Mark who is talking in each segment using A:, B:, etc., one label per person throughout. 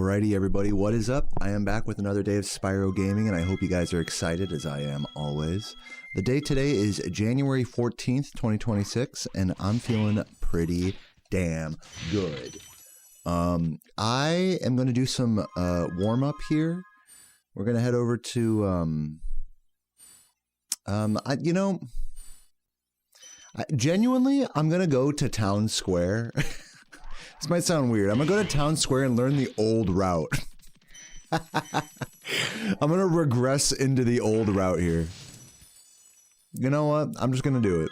A: Alrighty, everybody, what is up? I am back with another day of Spyro Gaming, and I hope you guys are excited, as I am always. The day today is January 14th, 2026, and I'm feeling pretty damn good. I am going to do some warm-up here. We're going to head over to, genuinely, I'm going to go to Town Square. This might sound weird. I'm gonna go to Town Square and learn the old route. I'm gonna regress into the old route here. You know what? I'm just gonna do it.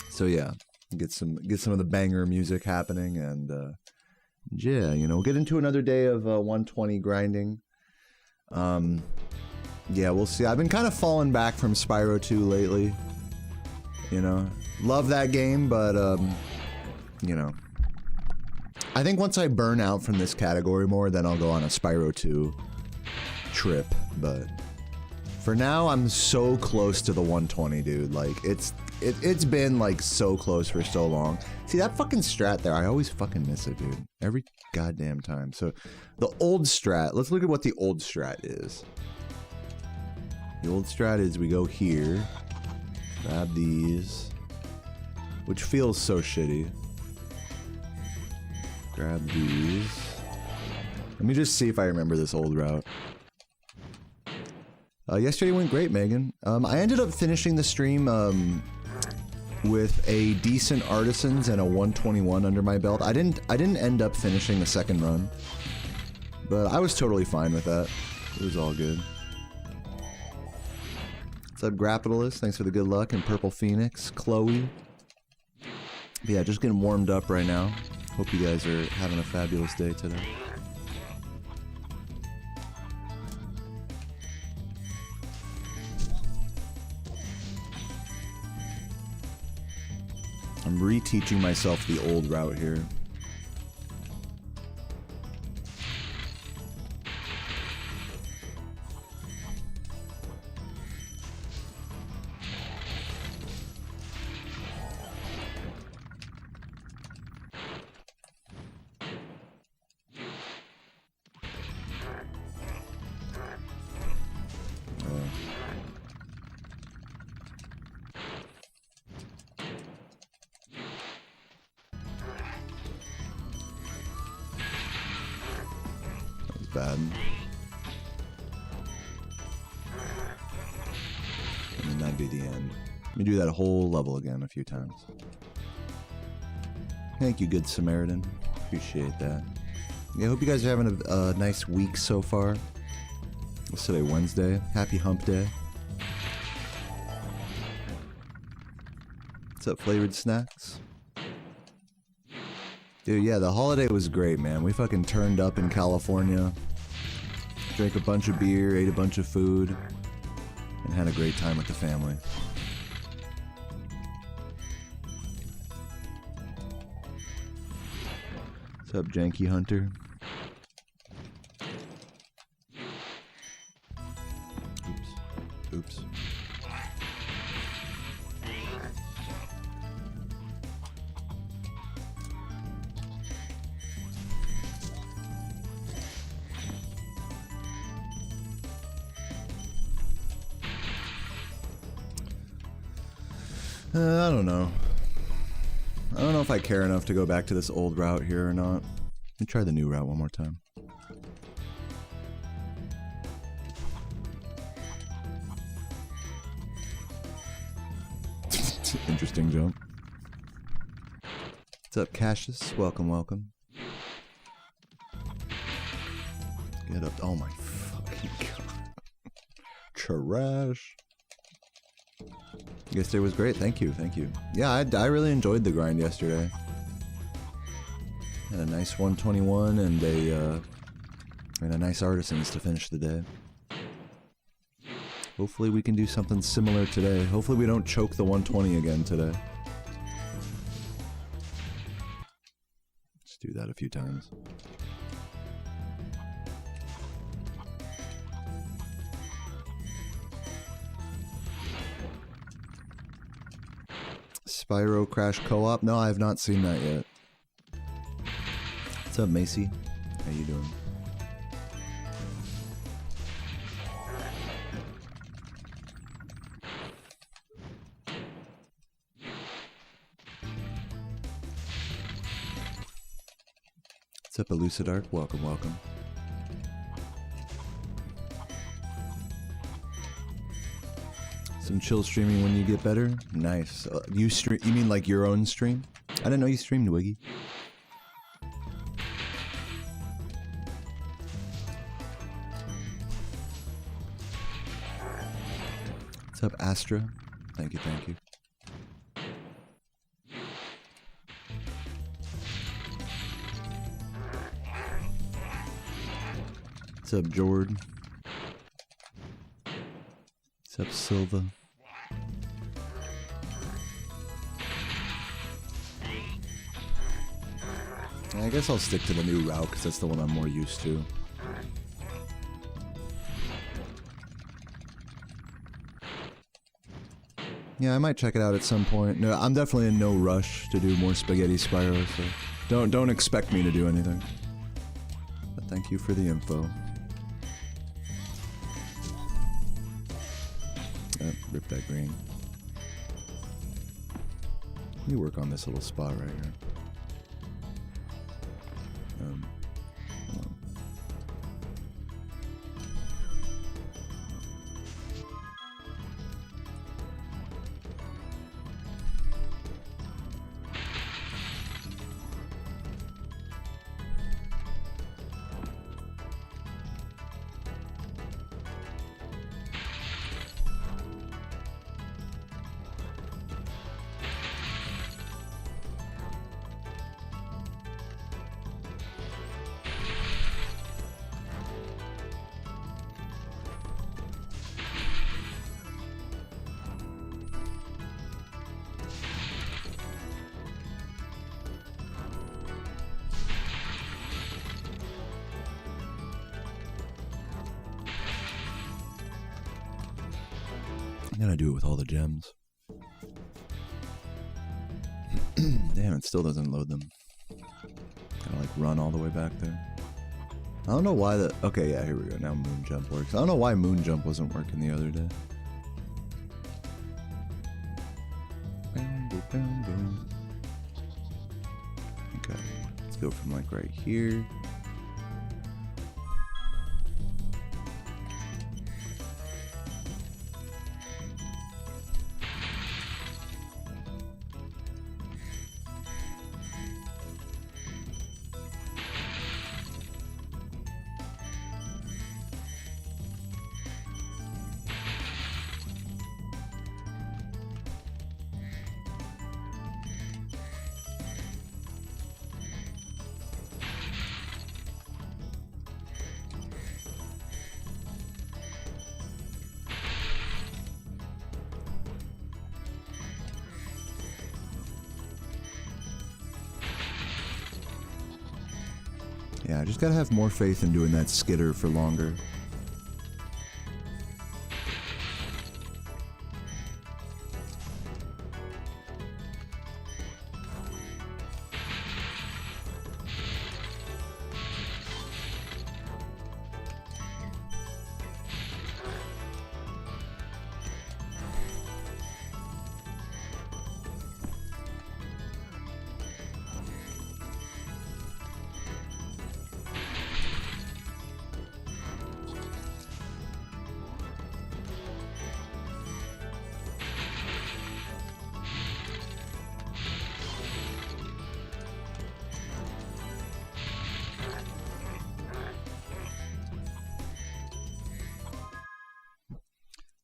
A: So yeah, get some of the banger music happening, and yeah, you know, get into another day of 120 grinding. Yeah, we'll see. I've been kind of falling back from Spyro 2 lately. You know, love that game, but you know. I think once I burn out from this category more, then I'll go on a Spyro 2 trip, but for now, I'm so close to the 120, dude. Like, it's been, like, so close for so long. See, that fucking strat there, I always fucking miss it, dude. Every goddamn time. So, the old strat, let's look at what the old strat is. The old strat is we go here, grab these, which feels so shitty. Grab these. Let me just see if I remember this old route. Yesterday went great, Megan. I ended up finishing the stream with a decent Artisans and a 121 under my belt. I didn't end up finishing the second run, but I was totally fine with that. It was all good. What's up, Grapitalist? Thanks for the good luck. And Purple Phoenix, Chloe. But yeah, just getting warmed up right now. Hope you guys are having a fabulous day today. I'm reteaching myself the old route here. Bad. I mean, that'd be the end. Let me do that whole level again a few times. Thank you, Good Samaritan. Appreciate that. Yeah, I hope you guys are having a nice week so far. What's today, Wednesday? Happy Hump Day. What's up, Flavored Snacks? Dude, yeah, the holiday was great, man. We fucking turned up in California, drank a bunch of beer, ate a bunch of food, and had a great time with the family. What's up, Janky Hunter? Oops. Oops. I don't know. I don't know if I care enough to go back to this old route here or not. Let me try the new route one more time. Interesting jump. What's up, Cassius? Welcome, welcome. Get up. Oh my fucking god. Trash. Yesterday was great. Thank you. Thank you. Yeah, I really enjoyed the grind yesterday. Had a nice 121 and a nice Artisans to finish the day. Hopefully we can do something similar today. Hopefully we don't choke the 120 again today. Let's do that a few times. Spyro Crash Co-op? No, I have not seen that yet. What's up, Macy? How you doing? What's up, Elucidark? Welcome, welcome. Some chill streaming when you get better. Nice. You stream? You mean like your own stream? I didn't know you streamed, Wiggy. What's up, Astra? Thank you, thank you. What's up, Jord? What's up, Silva? I guess I'll stick to the new route because that's the one I'm more used to. Yeah, I might check it out at some point. No, I'm definitely in no rush to do more Spaghetti Spyro, so don't expect me to do anything. But thank you for the info. Rip that green. Let me work on this little spot right here. Hold on. I'm gonna do it with all the gems. Damn, it still doesn't load them. Gotta like run all the way back there. I don't know why the... Okay, yeah, here we go. Now moon jump works. I don't know why moon jump wasn't working the other day. Okay, let's go from like right here. Yeah, I just gotta have more faith in doing that skitter for longer.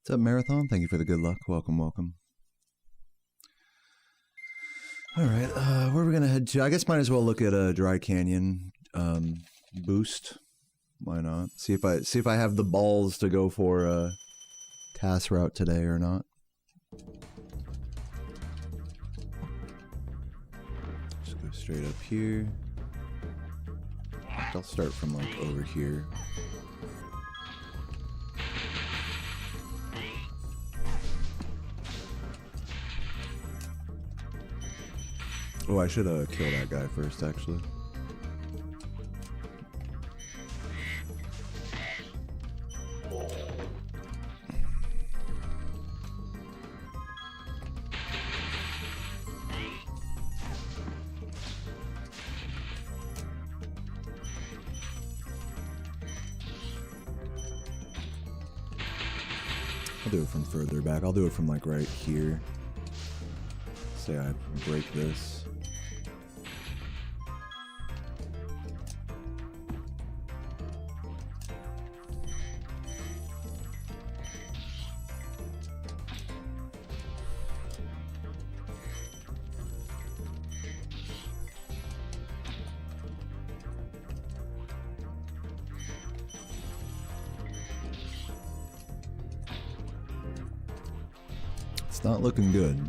A: What's up, Marathon? Thank you for the good luck. Welcome, welcome. Alright, where are we gonna head to? I guess might as well look at a Dry Canyon boost. Why not? See if I have the balls to go for a task route today or not. Just go straight up here. I'll start from like over here. Oh, I should kill that guy first, actually. I'll do it from further back. I'll do it from like right here. Say I break this. It's not looking good.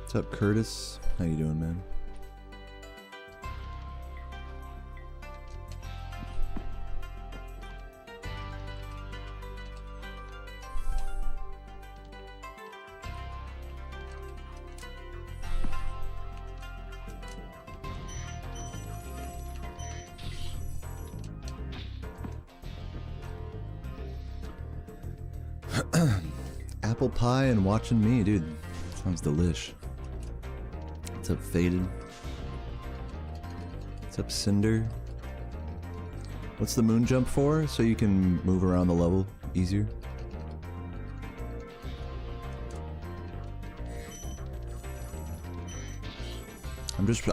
A: What's up, Curtis? How you doing, man? Apple pie and watching me, dude. Sounds delish. What's up, Faded? What's up, Cinder? What's the moon jump for? So you can move around the level easier?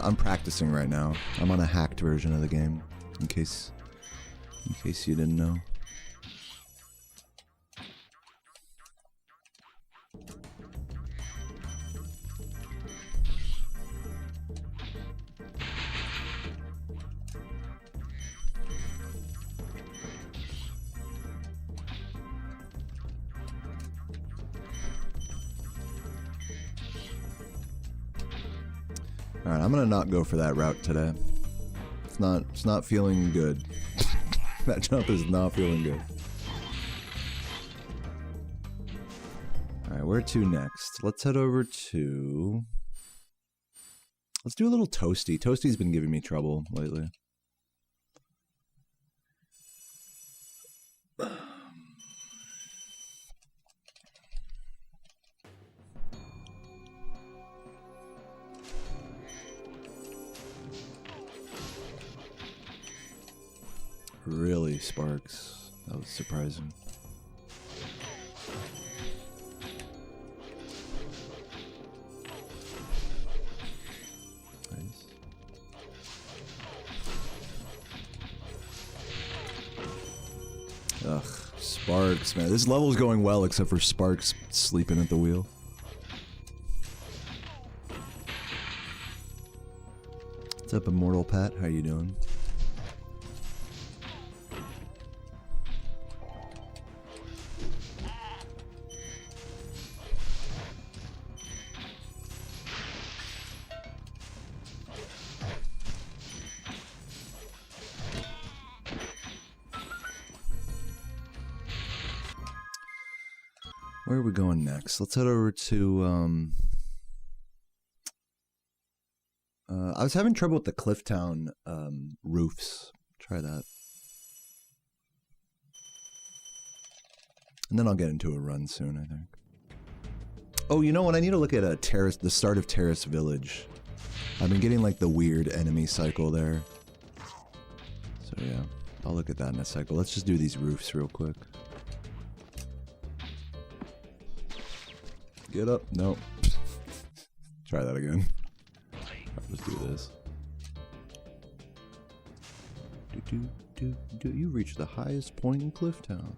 A: I'm practicing right now. I'm on a hacked version of the game, in case you didn't know. Alright, I'm gonna not go for that route today. It's not feeling good. That jump is not feeling good. Alright, where to next? Let's head over to... Let's do a little Toasty. Toasty's been giving me trouble lately. Really, Sparks? That was surprising. Nice. Ugh, Sparks, man. This level's going well except for Sparks sleeping at the wheel. What's up, Immortal Pat? How you doing? Where are we going next? Let's head over to, I was having trouble with the Clifftown, roofs. Try that. And then I'll get into a run soon, I think. Oh, you know what? I need to look at a Terrace, the start of Terrace Village. I've been getting, like, the weird enemy cycle there. So, yeah. I'll look at that in a cycle. Let's just do these roofs real quick. Get up. Nope. Try that again. I'll just do this. You reach the highest point in Clifftown.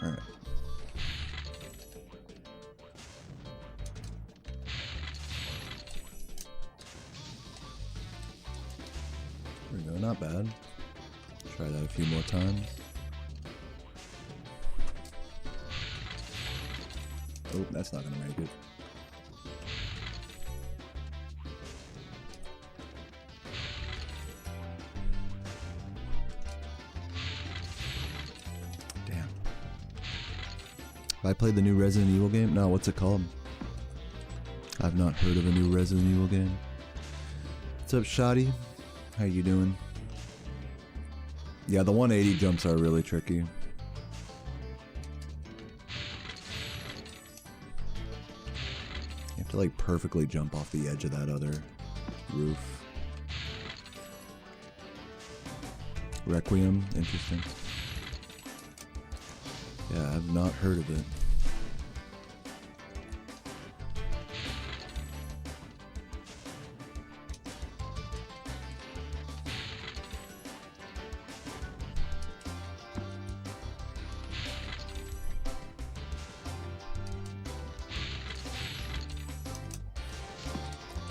A: Alright. There we go. Not bad. Try that a few more times. Oh, that's not gonna make it. Damn. Have I played the new Resident Evil game? No, what's it called? I've not heard of a new Resident Evil game. What's up, Shoddy? How you doing? Yeah, the 180 jumps are really tricky. To like perfectly jump off the edge of that other roof. Requiem, interesting. Yeah, I've not heard of it.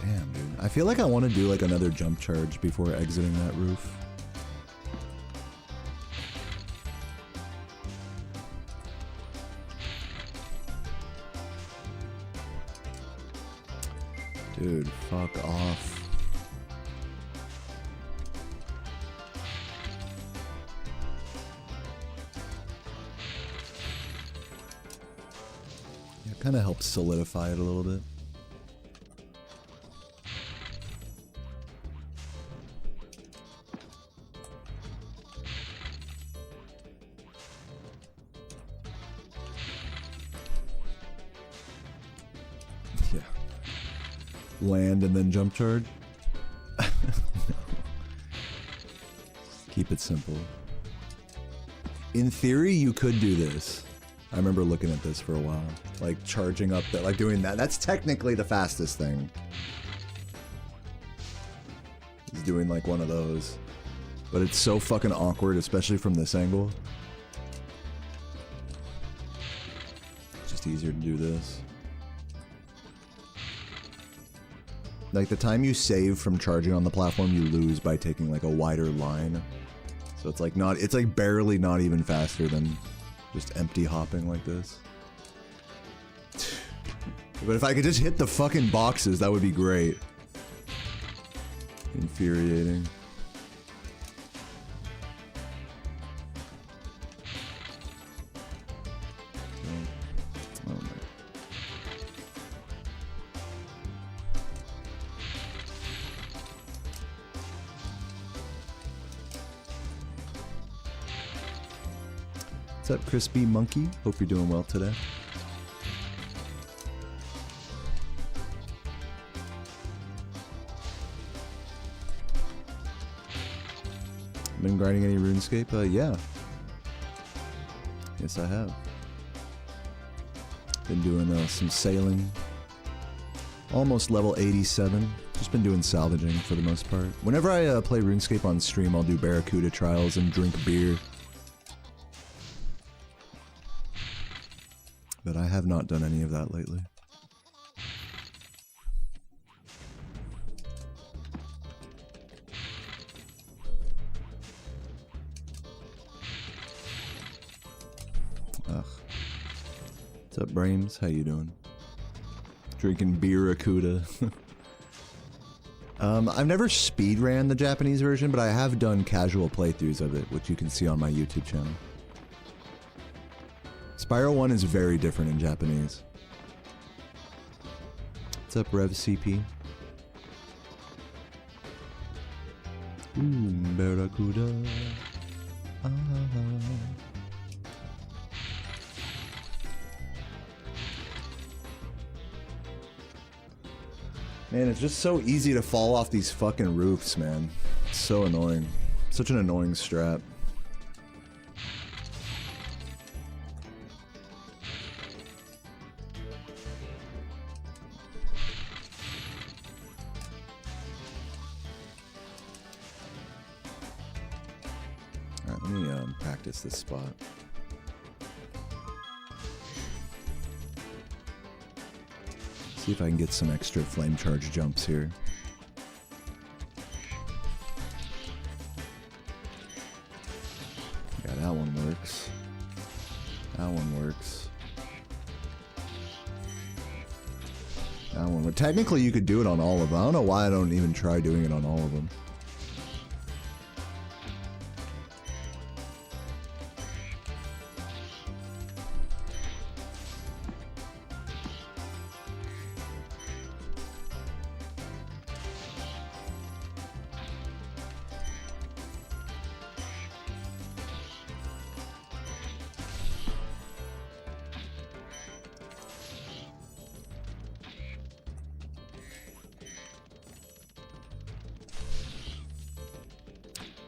A: Damn, dude. I feel like I want to do like another jump charge before exiting that roof. Dude, fuck off. Yeah, it kind of helps solidify it a little bit. Land and then jump charge? No. Keep it simple. In theory, you could do this. I remember looking at this for a while. Like charging up that, like doing that. That's technically the fastest thing. He's doing like one of those. But it's so fucking awkward, especially from this angle. It's just easier to do this. Like, the time you save from charging on the platform, you lose by taking, like, a wider line. So it's, like, not... It's, like, barely not even faster than just empty hopping like this. But if I could just hit the fucking boxes, that would be great. Infuriating. Oh, my... What's up, Crispy Monkey? Hope you're doing well today. Been grinding any RuneScape? Yeah. Yes, I have. Been doing some sailing. Almost level 87. Just been doing salvaging for the most part. Whenever I play RuneScape on stream, I'll do Barracuda trials and drink beer. But I have not done any of that lately. Ugh. What's up, Brames? How you doing? Drinking Barracuda. I've never speedran the Japanese version, but I have done casual playthroughs of it, which you can see on my YouTube channel. Spyro 1 is very different in Japanese. What's up, Rev CP? Ooh, Barracuda. Ah. Man, it's just so easy to fall off these fucking roofs, man. It's so annoying. Such an annoying strat. Alright, let me practice this spot. See if I can get some extra flame charge jumps here. Yeah, that one works. That one works. That one. But technically, you could do it on all of them. I don't know why I don't even try doing it on all of them.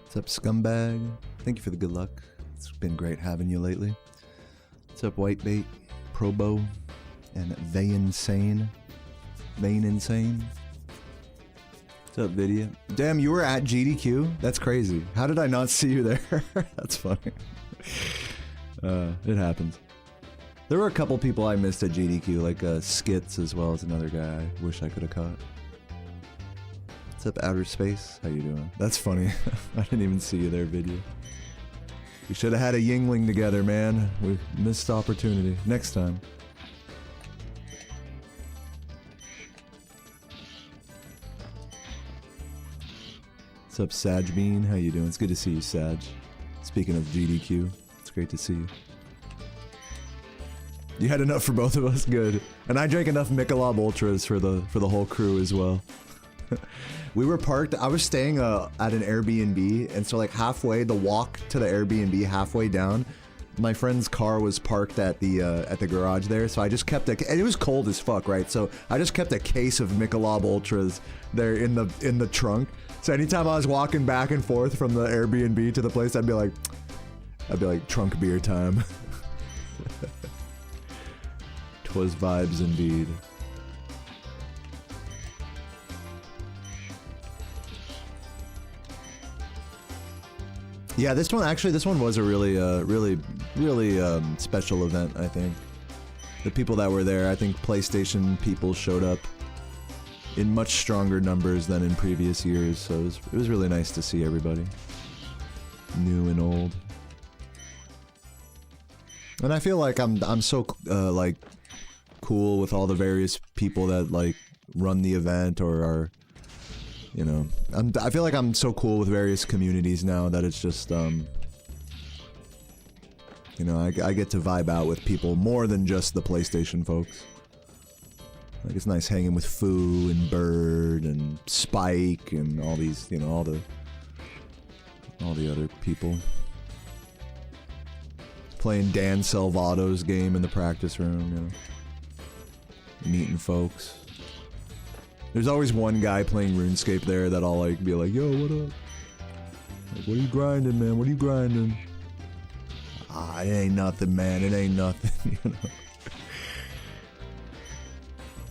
A: What's up, scumbag? Thank you for the good luck. It's been great having you lately. What's up, Whitebait, Probo, and They Insane? Vain Insane? What's up, Video? Damn, you were at GDQ? That's crazy. How did I not see you there? That's funny. It happens. There were a couple people I missed at GDQ, like Skits as well as another guy I wish I could have caught. What's up, Outer Space? How you doing? That's funny. I didn't even see you there, Video. We should have had a Yingling together, man. We missed opportunity. Next time. What's up, Sag Bean? How you doing? It's good to see you, Sag. Speaking of GDQ, it's great to see you. You had enough for both of us? Good. And I drank enough Michelob Ultras for the whole crew as well. We were parked, I was staying at an Airbnb, and so like halfway, the walk to the Airbnb, halfway down, my friend's car was parked at the garage there, so I just kept and it was cold as fuck, right? So I just kept a case of Michelob Ultras there in the trunk. So anytime I was walking back and forth from the Airbnb to the place, I'd be like, trunk beer time. 'Twas vibes indeed. Yeah, this one was a really special event, I think. The people that were there, I think PlayStation people showed up in much stronger numbers than in previous years, so it was really nice to see everybody. New and old. And I feel like I'm so like cool with all the various people that like run the event or are, you know, I feel like I'm so cool with various communities now that it's just, you know, I get to vibe out with people more than just the PlayStation folks. Like, it's nice hanging with Foo and Bird and Spike and all these, you know, all the other people. Playing Dan Salvato's game in the practice room, you know. Meeting folks. There's always one guy playing RuneScape there that I'll like be like, yo, what up? Like, what are you grinding, man? What are you grinding? Ah, it ain't nothing, man. It ain't nothing, you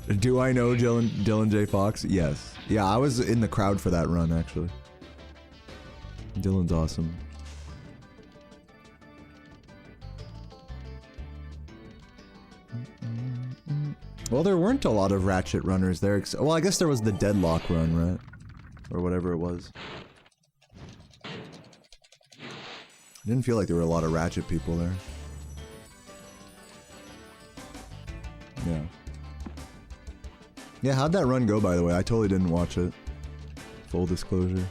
A: know. Do I know Dylan J. Fox? Yes. Yeah, I was in the crowd for that run, actually. Dylan's awesome. Well, there weren't a lot of Ratchet runners there. Well, I guess there was the Deadlock run, right? Or whatever it was. I didn't feel like there were a lot of Ratchet people there. Yeah. Yeah, how'd that run go, by the way? I totally didn't watch it. Full disclosure.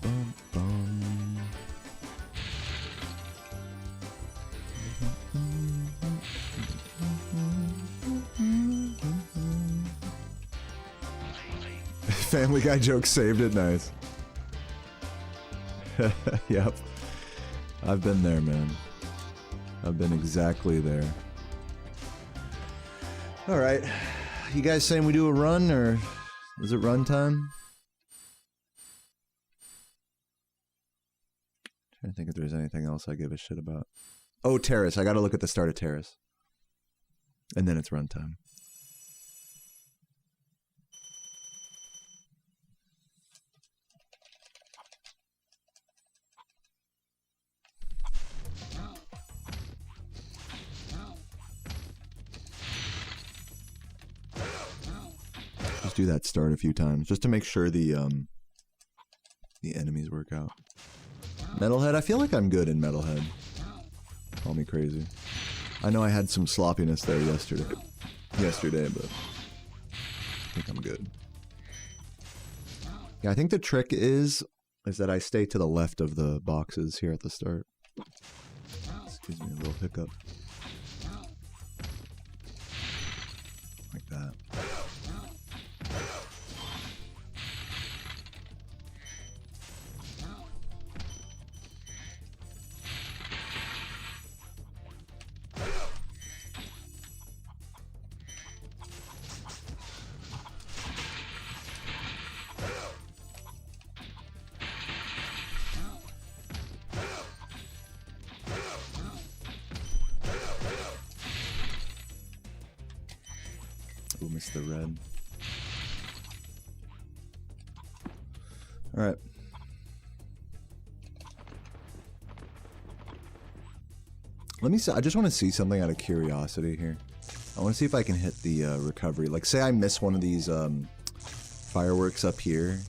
A: Bum, bum. Family Guy joke saved it, nice. Yep. I've been there, man. I've been exactly there. Alright. You guys saying we do a run, or is it run time? Trying to think if there's anything else I give a shit about. Oh, Terrace. I gotta look at the start of Terrace. And then it's run time. Just do that start a few times, just to make sure the enemies work out. Metalhead? I feel like I'm good in Metalhead. Call me crazy. I know I had some sloppiness there yesterday, but I think I'm good. Yeah, I think the trick is that I stay to the left of the boxes here at the start. Excuse me, a little hiccup. Like that. missed the red. Alright. Let me see. I just want to see something out of curiosity here. I want to see if I can hit the recovery. Like, say I miss one of these fireworks up here.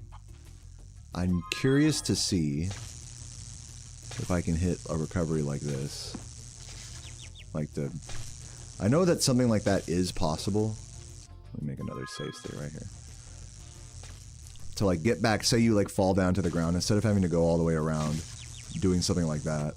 A: I'm curious to see if I can hit a recovery like this. Like the... I know that something like that is possible. Let me make another save state right here. To like get back, say you like fall down to the ground, instead of having to go all the way around, doing something like that.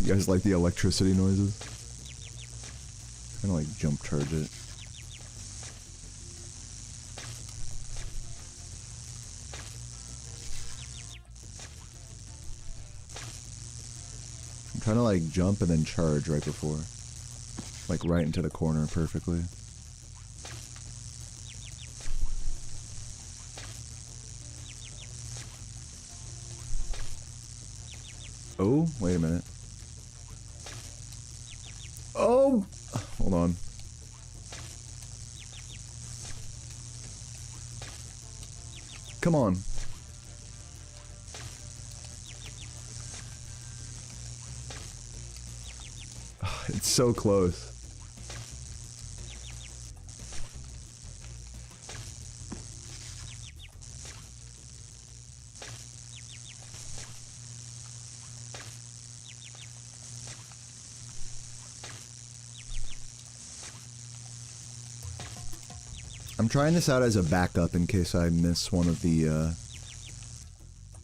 A: You guys like the electricity noises? Kind of like jump charge it. I'm trying to like jump and then charge right before. Like right into the corner perfectly. Oh, wait a minute. Oh! Hold on. Come on. It's so close. I'm trying this out as a backup in case I miss one of the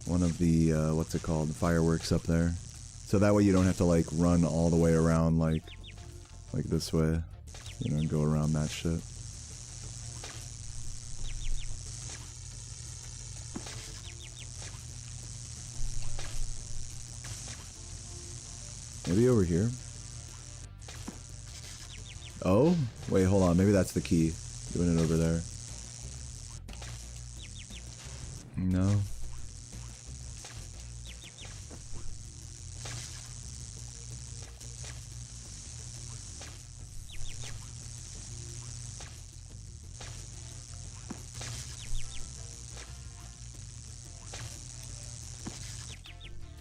A: what's it called, fireworks up there. So that way you don't have to like run all the way around like this way, you know, and go around that shit. Maybe over here. Oh, wait, hold on. Maybe that's the key. Doing it over there. No.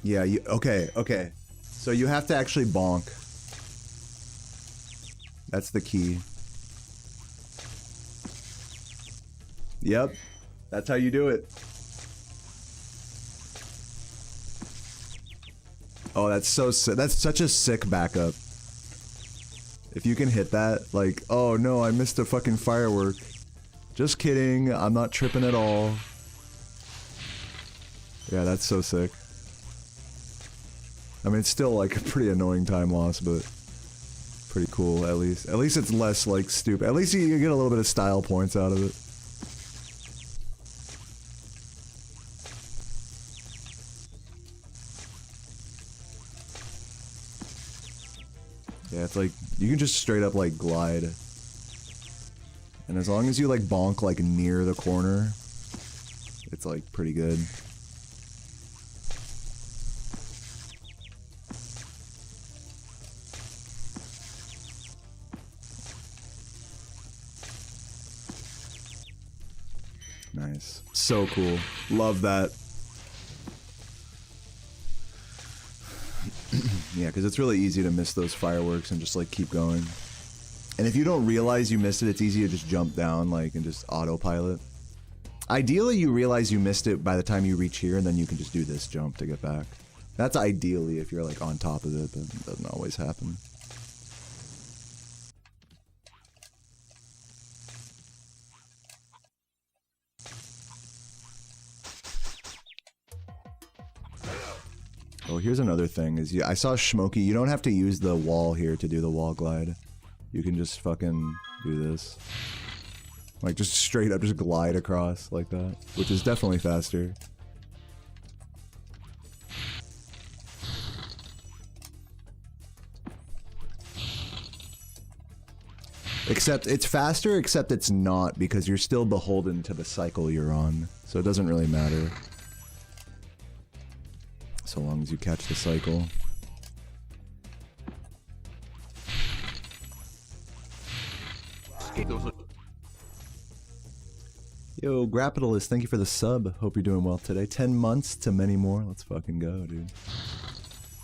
A: Yeah, okay. So you have to actually bonk. That's the key. Yep. That's how you do it. Oh, that's so sick. That's such a sick backup. If you can hit that, like, oh no, I missed a fucking firework. Just kidding, I'm not tripping at all. Yeah, that's so sick. I mean, it's still like a pretty annoying time loss, but pretty cool at least. At least it's less like stupid. At least you get a little bit of style points out of it. Yeah, it's like, you can just straight up like glide. And as long as you like bonk like near the corner, it's like pretty good. Nice. So cool. Love that. Yeah, because it's really easy to miss those fireworks and just like keep going. And if you don't realize you missed it, it's easy to just jump down like and just autopilot. Ideally, you realize you missed it by the time you reach here, and then you can just do this jump to get back. That's ideally if you're like on top of it, but it doesn't always happen. Oh, here's another thing, is I saw Smokey, you don't have to use the wall here to do the wall glide. You can just fucking do this. Like, just straight up, just glide across like that, which is definitely faster. Except it's faster, except it's not, because you're still beholden to the cycle you're on. So it doesn't really matter. So long as you catch the cycle. Yo, Grapitalist, thank you for the sub. Hope you're doing well today. 10 months to many more. Let's fucking go, dude.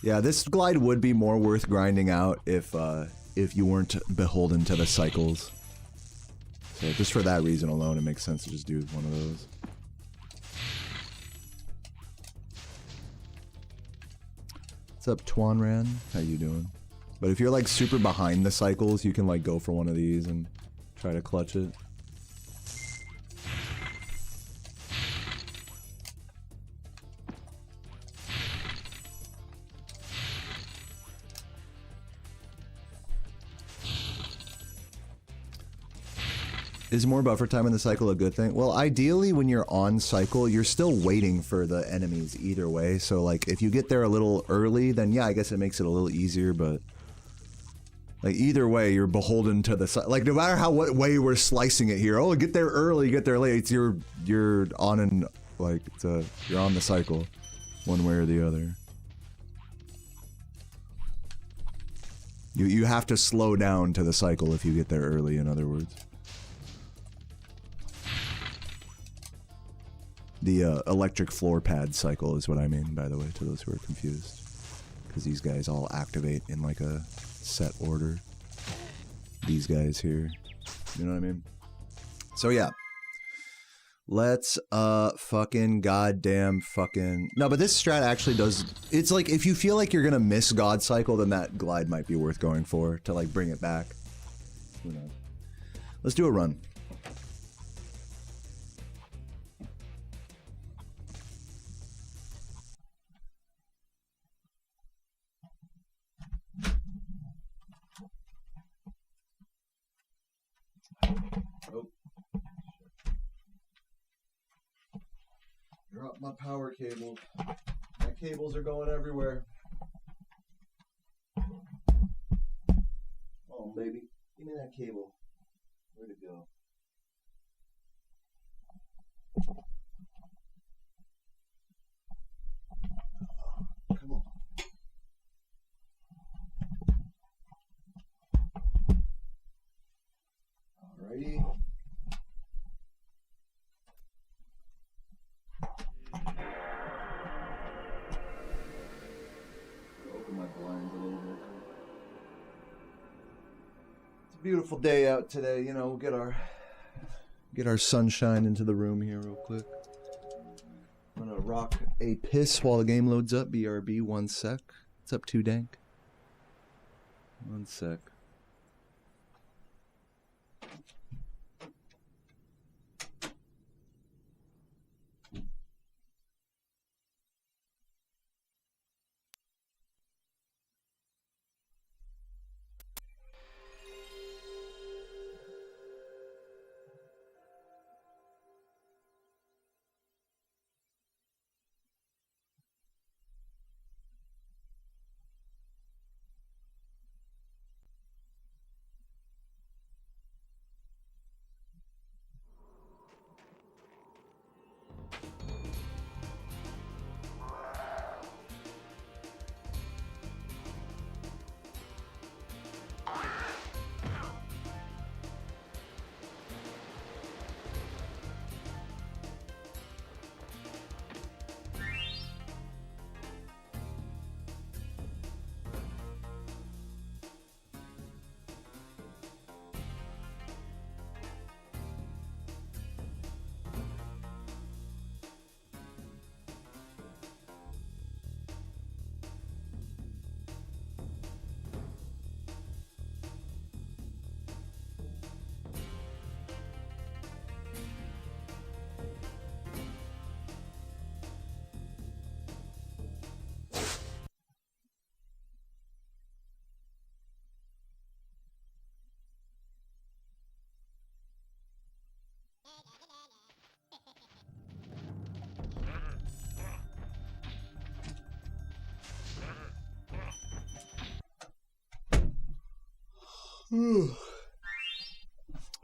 A: Yeah, this glide would be more worth grinding out if you weren't beholden to the cycles. So just for that reason alone, it makes sense to just do one of those. What's up, Twanran? How you doing? But if you're like super behind the cycles, you can like go for one of these and try to clutch it. Is more buffer time in the cycle a good thing? Well, ideally when you're on cycle, you're still waiting for the enemies either way. So like if you get there a little early, then yeah, I guess it makes it a little easier, but like either way, you're beholden to the like no matter what way we're slicing it here. Oh, get there early, get there late. It's you're on and like you're on the cycle one way or the other. You have to slow down to the cycle if you get there early, in other words. The electric floor pad cycle is what I mean, by the way, to those who are confused. Because these guys all activate in like a set order. These guys here. You know what I mean? So yeah. Let's fucking goddamn fucking... No, but this strat actually does... It's like, if you feel like you're gonna miss God Cycle, then that glide might be worth going for to like bring it back. Who knows? Let's do a run. Oh. Drop my power cable. My cables are going everywhere. Oh, baby. Give me that cable. Where'd it go? Come on. Alrighty. Open my blinds a little bit. It's a beautiful day out today, you know, we'll get our sunshine into the room here real quick. I'm gonna rock a piss while the game loads up. BRB, 1 sec. What's up, 2Dank? 1 sec.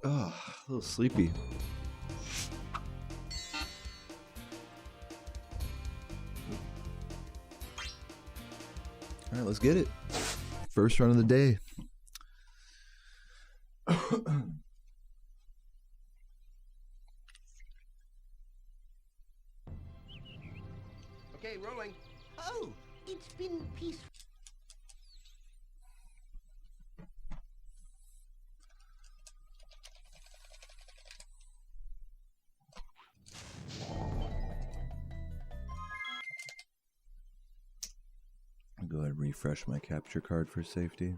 A: Oh, a little sleepy. All right, let's get it. First run of the day.
B: Okay, rolling. Oh, it's been peaceful.
A: I'll go ahead and refresh my capture card for safety.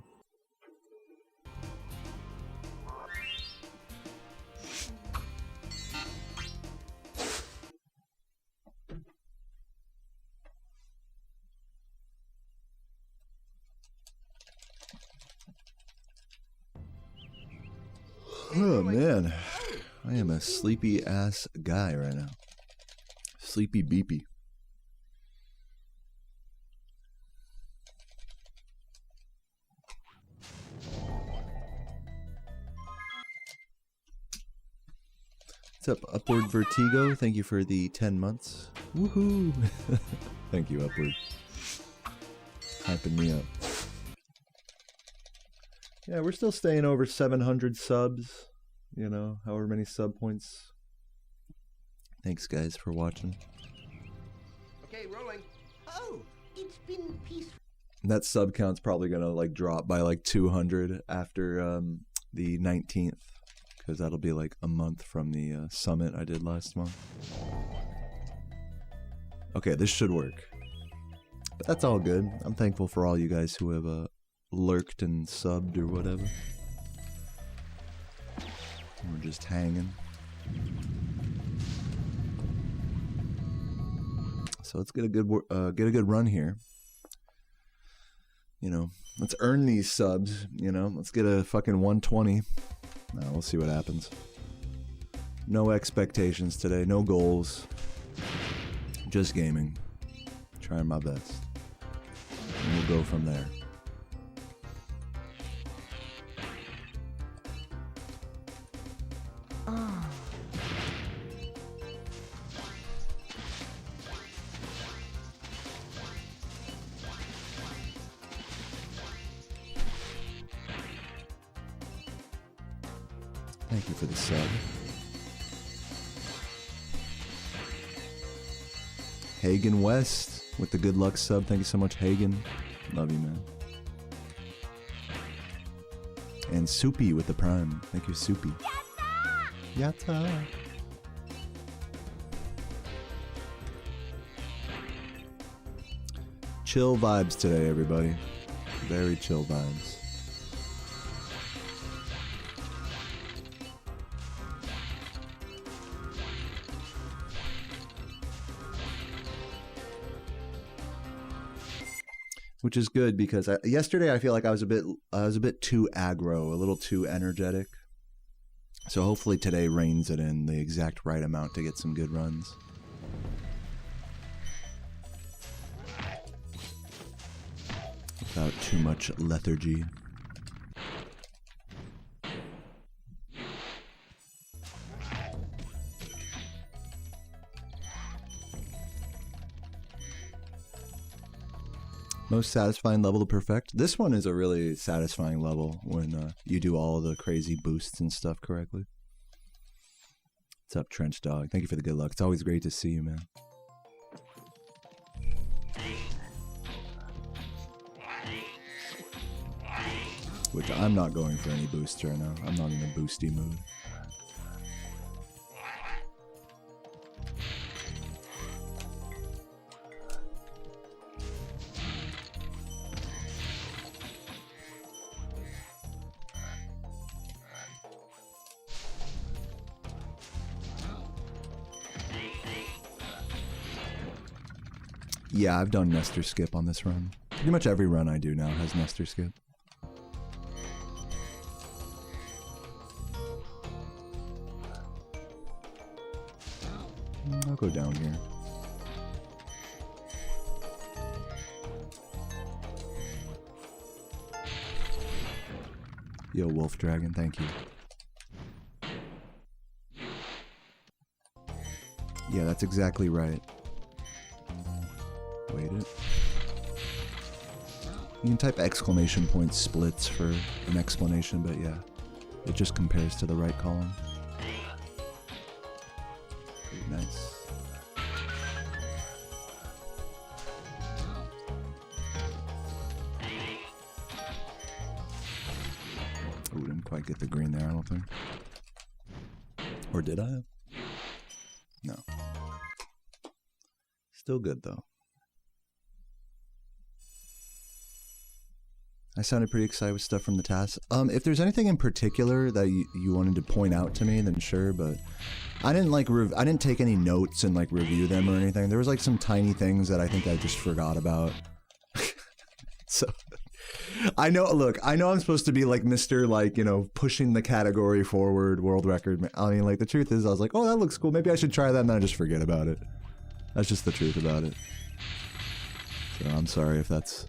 A: Oh man, I am a sleepy ass guy right now. Sleepy beepy. What's up, Upward Vertigo? Thank you for the 10 months. Woohoo! Thank you, Upward. Hyping me up. Yeah, we're still staying over 700 subs. You know, however many sub points. Thanks, guys, for watching.
B: Okay, rolling. Oh, it's been peaceful.
A: That sub count's probably gonna like drop by like 200 after the 19th, because that'll be like a month from the summit I did last month. Okay, this should work. But that's all good. I'm thankful for all you guys who have lurked and subbed or whatever. We're just hanging. So let's get a good run here. You know, let's earn these subs. You know, let's get a fucking 120. We'll see what happens. No expectations today. No goals. Just gaming. Trying my best. And we'll go from there. Thank you for the sub. Hagen West with the good luck sub. Thank you so much, Hagen. Love you, man. And Soupy with the prime. Thank you, Soupy. Yatta! Yatta! Chill vibes today, everybody. Very chill vibes. Which is good because yesterday I feel like I was a bit too aggro, a little too energetic. So hopefully today reins it in the exact right amount to get some good runs. Without too much lethargy. Most satisfying level to perfect. This one is a really satisfying level when you do all the crazy boosts and stuff correctly. What's up, Trench Dog? Thank you for the good luck. It's always great to see you, man. Which I'm not going for any boosts right now. I'm not in a boosty mood. Yeah, I've done Nestor skip on this run. Pretty much every run I do now has Nestor skip. I'll go down here. Yo, Wolf Dragon, thank you. Yeah, that's exactly right. Wait it. You can type exclamation point splits for an explanation, but yeah, it just compares to the right column. Pretty nice. Ooh, didn't quite get the green there, I don't think. Or did I? No. Still good, though. I sounded pretty excited with stuff from the task. If there's anything in particular that you wanted to point out to me, then sure, but I didn't like I didn't take any notes and like review them or anything. There was like some tiny things that I think I just forgot about. So I know, look, I know I'm supposed to be like Mr. like, you know, pushing the category forward, world record. I mean, like the truth is I was like, oh, that looks cool. Maybe I should try that, and then I just forget about it. That's just the truth about it. So I'm sorry if that's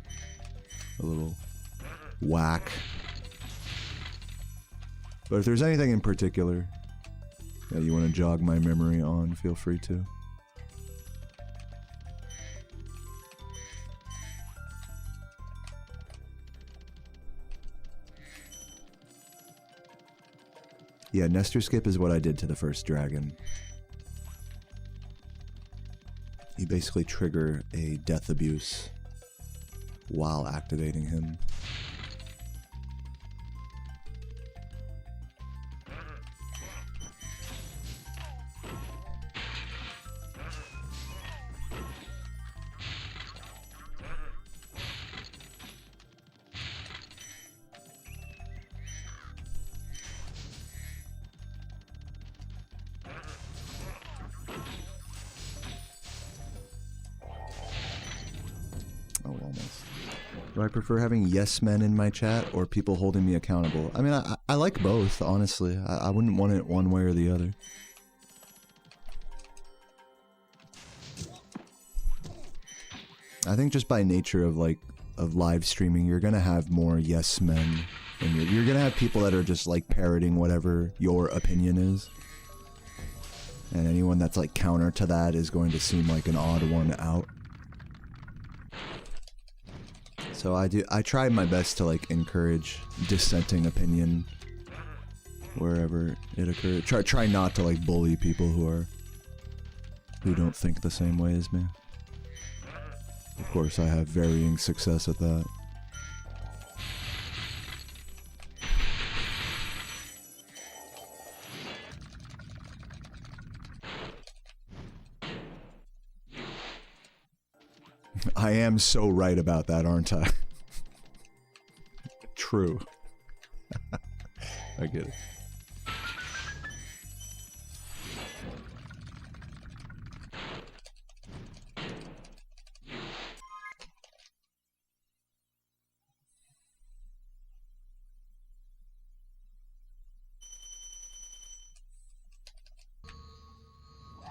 A: a little whack. But if there's anything in particular that you want to jog my memory on, feel free to. Yeah, Nestor skip is what I did to the first dragon. You basically trigger a death abuse while activating him. Do I prefer having yes men in my chat or people holding me accountable? I mean, I like both, honestly. I wouldn't want it one way or the other. I think just by nature of like of live streaming, you're gonna have more yes men, and you're gonna have people that are just like parroting whatever your opinion is, and anyone that's like counter to that is going to seem like an odd one out. So I try my best to like encourage dissenting opinion wherever it occurs. Try not to like bully people who don't think the same way as me. Of course, I have varying success at that. I am so right about that, aren't I? True. I get it.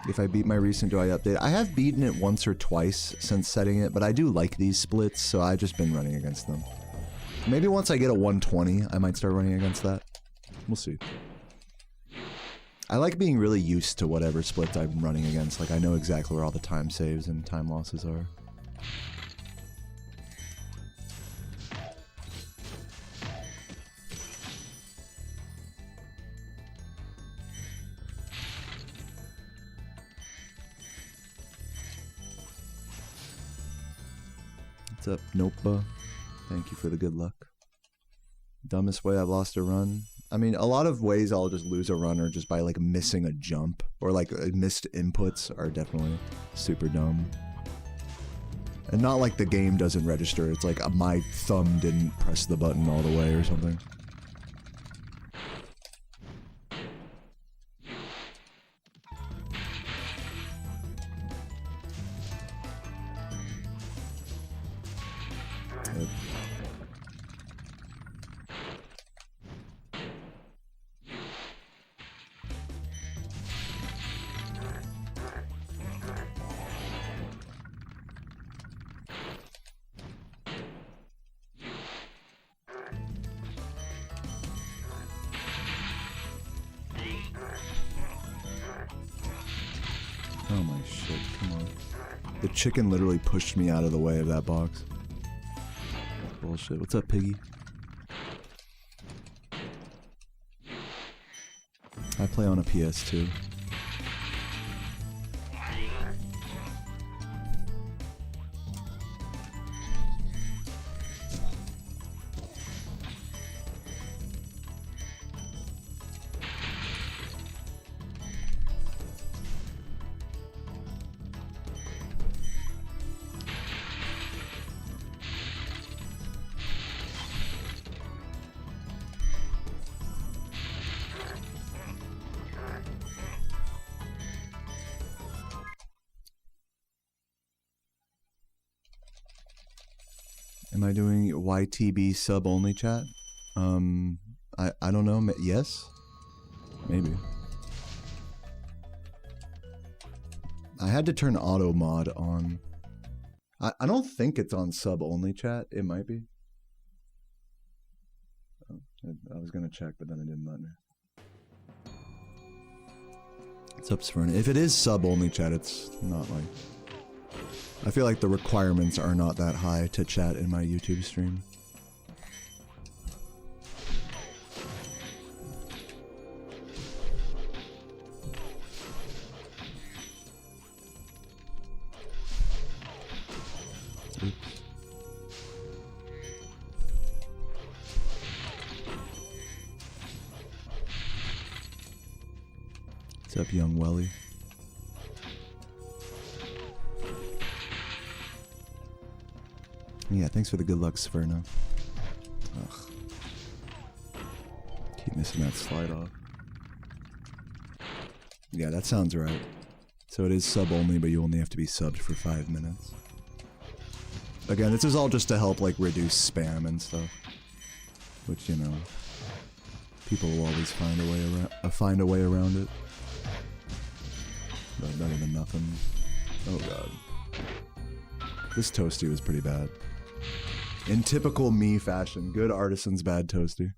A: If I beat my recent, do I update? I have beaten it once or twice since setting it, but I do like these splits, so I've just been running against them. Maybe once I get a 120, I might start running against that. We'll see. I like being really used to whatever splits I'm running against. Like, I know exactly where all the time saves and time losses are. What's up, Nopa? Thank you for the good luck. Dumbest way I've lost a run? I mean, a lot of ways I'll just lose a run are just by like missing a jump, or like missed inputs are definitely super dumb. And not like the game doesn't register, it's like my thumb didn't press the button all the way or something. Oh my shit, come on. The chicken literally pushed me out of the way of that box. Bullshit. What's up, Piggy? I play on a PS2. Am I doing YTB sub only chat? I don't know. Yes? Maybe. I had to turn auto mod on. I don't think it's on sub only chat. It might be. Oh, I was gonna check, but then it didn't let me. What's up, Sverna? If it is sub only chat, it's not like. I feel like the requirements are not that high to chat in my YouTube stream. Oops. What's up, young Welly? Yeah, thanks for the good luck, Sverna. Ugh. Keep missing that slide off. Yeah, that sounds right. So it is sub only, but you only have to be subbed for 5 minutes. Again, this is all just to help, like, reduce spam and stuff. Which, you know, people will always find a way around it. But better than nothing. Oh god. This toasty was pretty bad. In typical me fashion. Good artisan's bad toasty.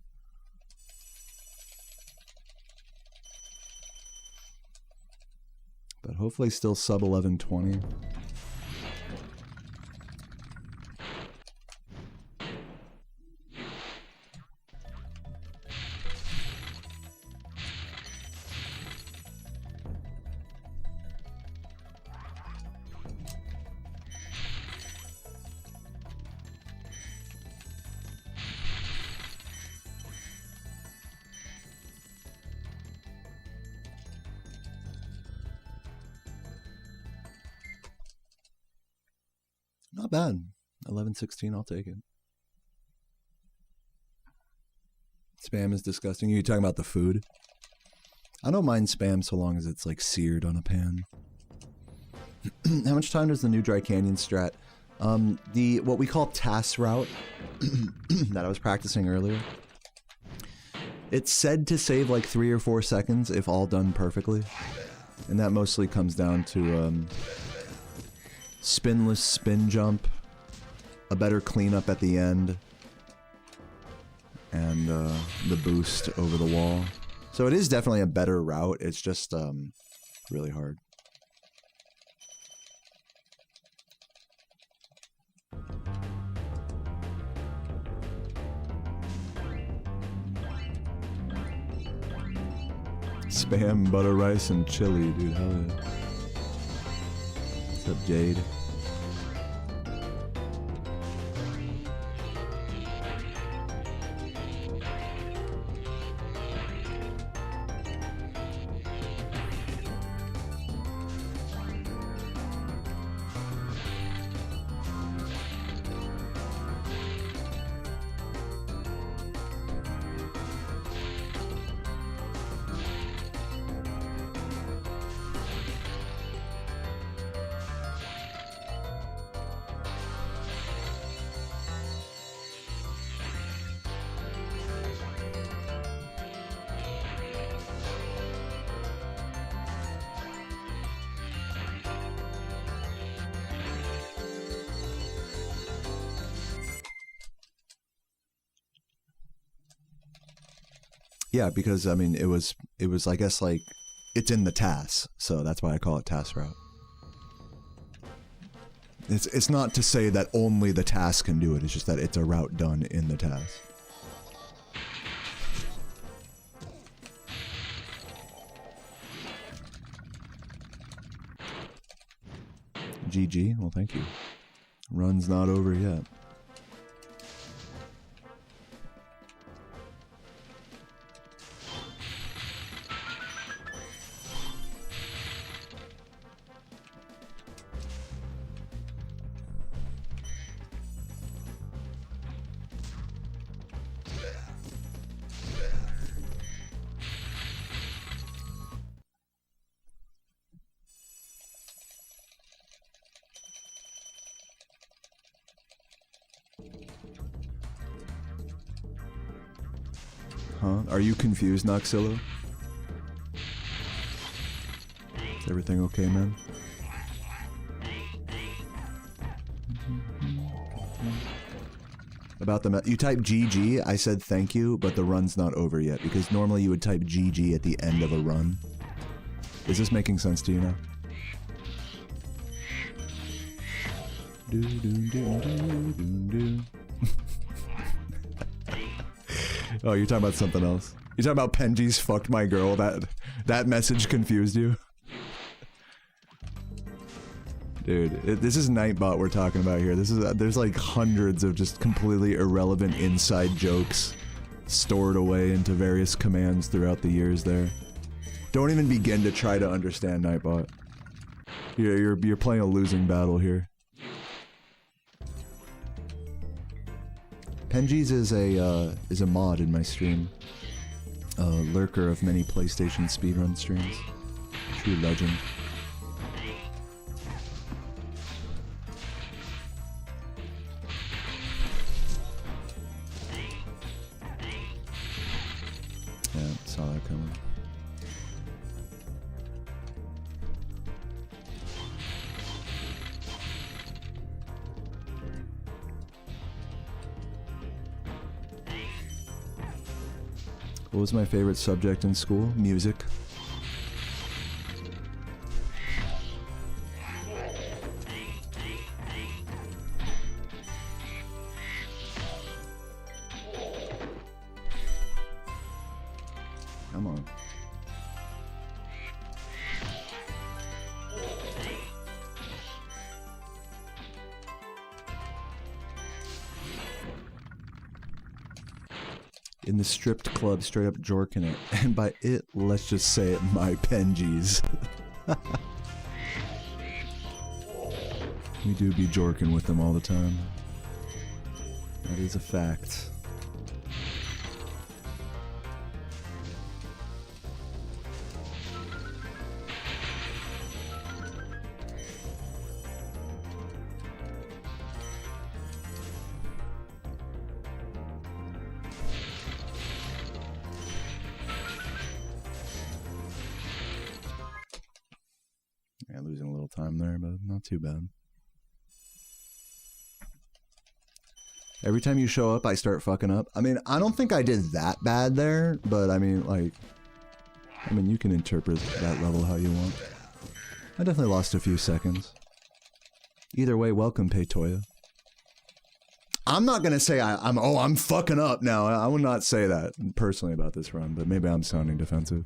A: But hopefully still sub 1120. Not bad. 1116, I'll take it. Spam is disgusting. You talking about the food? I don't mind spam so long as it's like seared on a pan. How much time does the new Dry Canyon strat? What we call TAS route that I was practicing earlier. It's said to save like 3 or 4 seconds if all done perfectly. And that mostly comes down to spinless spin jump, a better cleanup at the end, and the boost over the wall. So it is definitely a better route, it's just really hard. Spam, butter rice, and chili, dude, hell yeah. What's up, Jade? Yeah, because I mean it was I guess like it's in the TAS, so that's why I call it TAS route. It's not to say that only the task can do it, it's just that it's a route done in the task. GG, well thank you. Run's not over yet. Huh? Are you confused, Noxillo? Is everything okay, man? About the you type GG, I said thank you, but the run's not over yet, because normally you would type GG at the end of a run. Is this making sense to you now? Do, do, do, do, do, do. Oh, you're talking about something else. You're talking about Penji's fucked my girl, that message confused you? Dude, this is Nightbot we're talking about here. There's like hundreds of just completely irrelevant inside jokes stored away into various commands throughout the years there. Don't even begin to try to understand Nightbot. You're playing a losing battle here. Penji's is a mod in my stream. A lurker of many PlayStation speedrun streams. True legend. Yeah, saw that coming. What was my favorite subject in school? Music. Come on. In the stripped club, straight up jorking it. And by it, let's just say it, my Penji's. We do be jorking with them all the time. That is a fact. Yeah, losing a little time there, but not too bad. Every time you show up, I start fucking up. I mean, I don't think I did that bad there, but I mean, like... I mean, you can interpret that level how you want. I definitely lost a few seconds. Either way, welcome, Paytoya. I'm not gonna say I'm fucking up now. I would not say that personally about this run, but maybe I'm sounding defensive.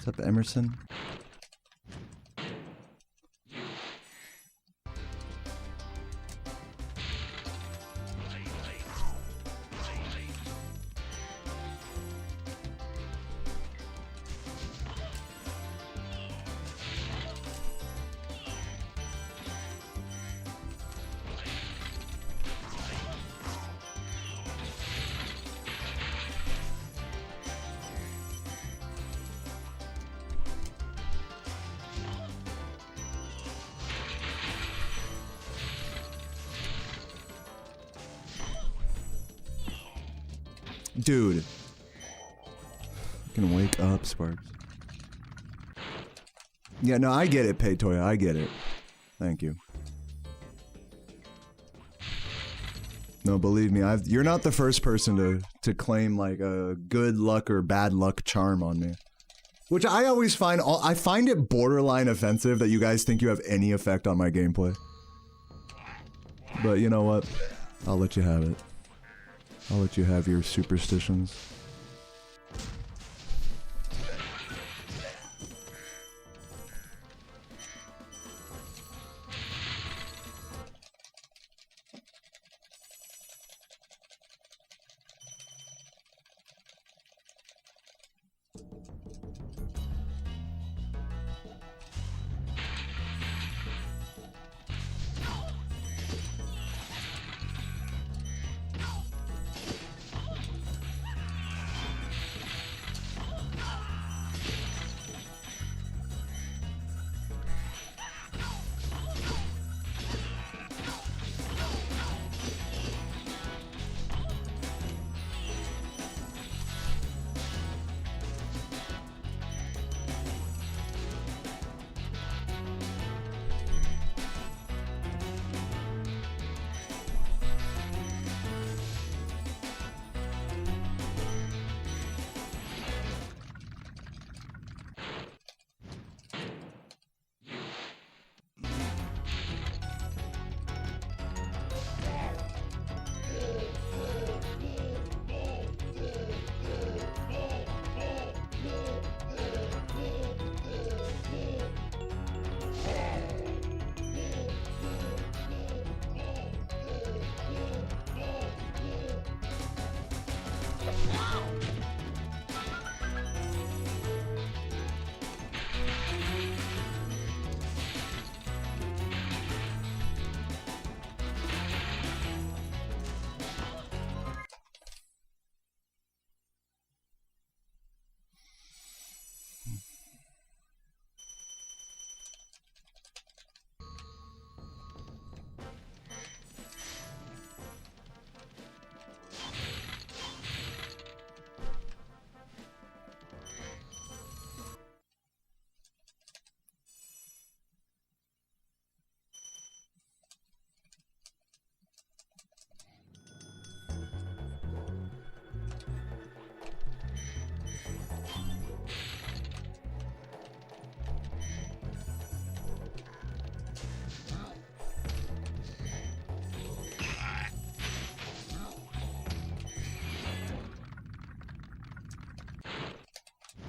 A: What's up, Emerson? Dude. Fucking wake up, Sparks. Yeah, no, I get it, Paytoya, I get it. Thank you. No, believe me, you're not the first person to claim like a good luck or bad luck charm on me. Which I always find, I find it borderline offensive that you guys think you have any effect on my gameplay. But you know what? I'll let you have it. I'll let you have your superstitions.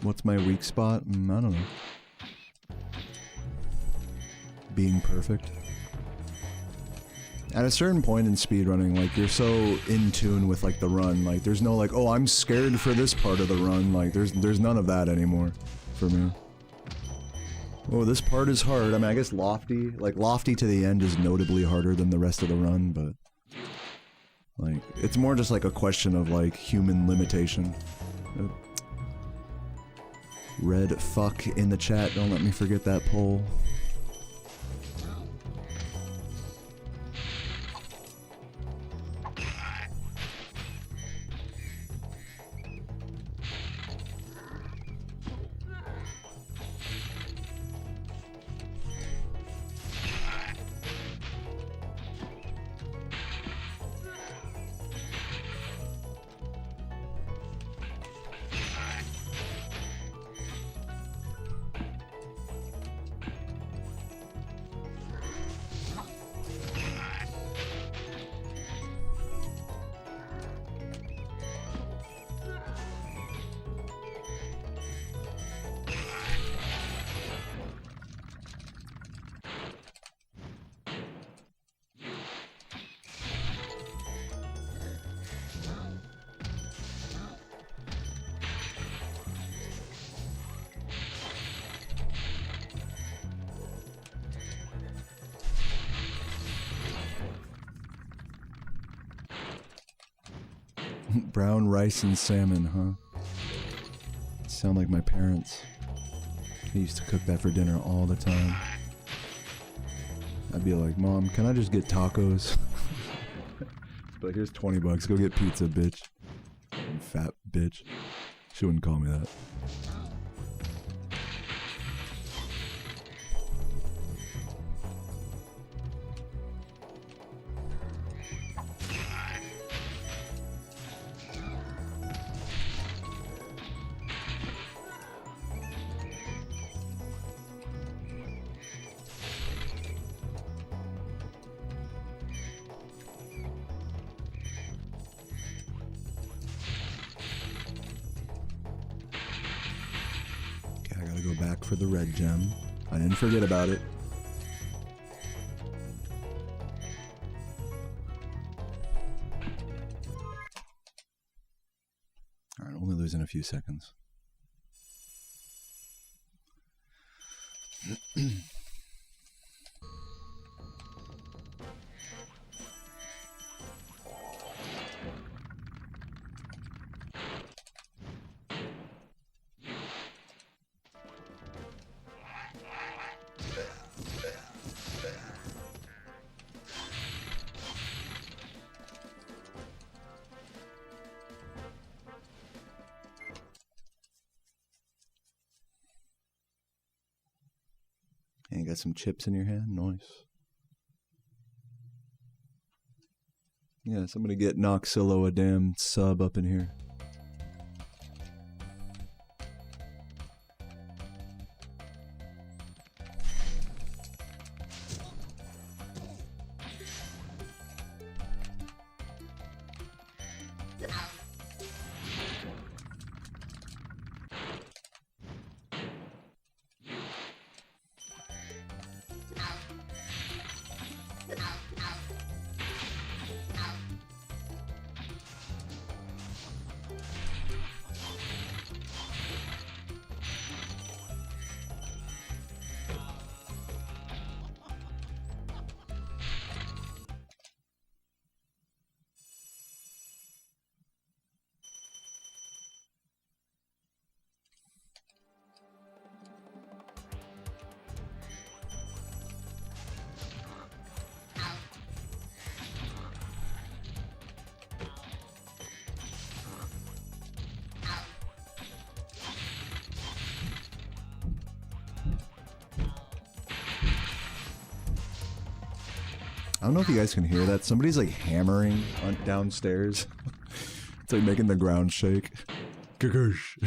A: What's my weak spot? I don't know. Being perfect. At a certain point in speedrunning, like, you're so in tune with, like, the run, like, there's no, like, oh, I'm scared for this part of the run, like, there's none of that anymore, for me. Oh, this part is hard. I mean, I guess Lofty, like, Lofty to the end is notably harder than the rest of the run, but... like, it's more just, like, a question of, like, human limitation. Red fuck in the chat, don't let me forget that poll. Brown rice and salmon, huh? Sound like my parents. They used to cook that for dinner all the time. I'd be like, Mom, can I just get tacos? But here's 20 bucks. Go get pizza, bitch. You fat bitch. She wouldn't call me that. For the red gem. I didn't forget about it. Alright, only losing a few seconds. And you got some chips in your hand? Nice. Yeah, somebody get Noxillo a damn sub up in here. I don't know if you guys can hear that. Somebody's like hammering on downstairs. It's like making the ground shake. Just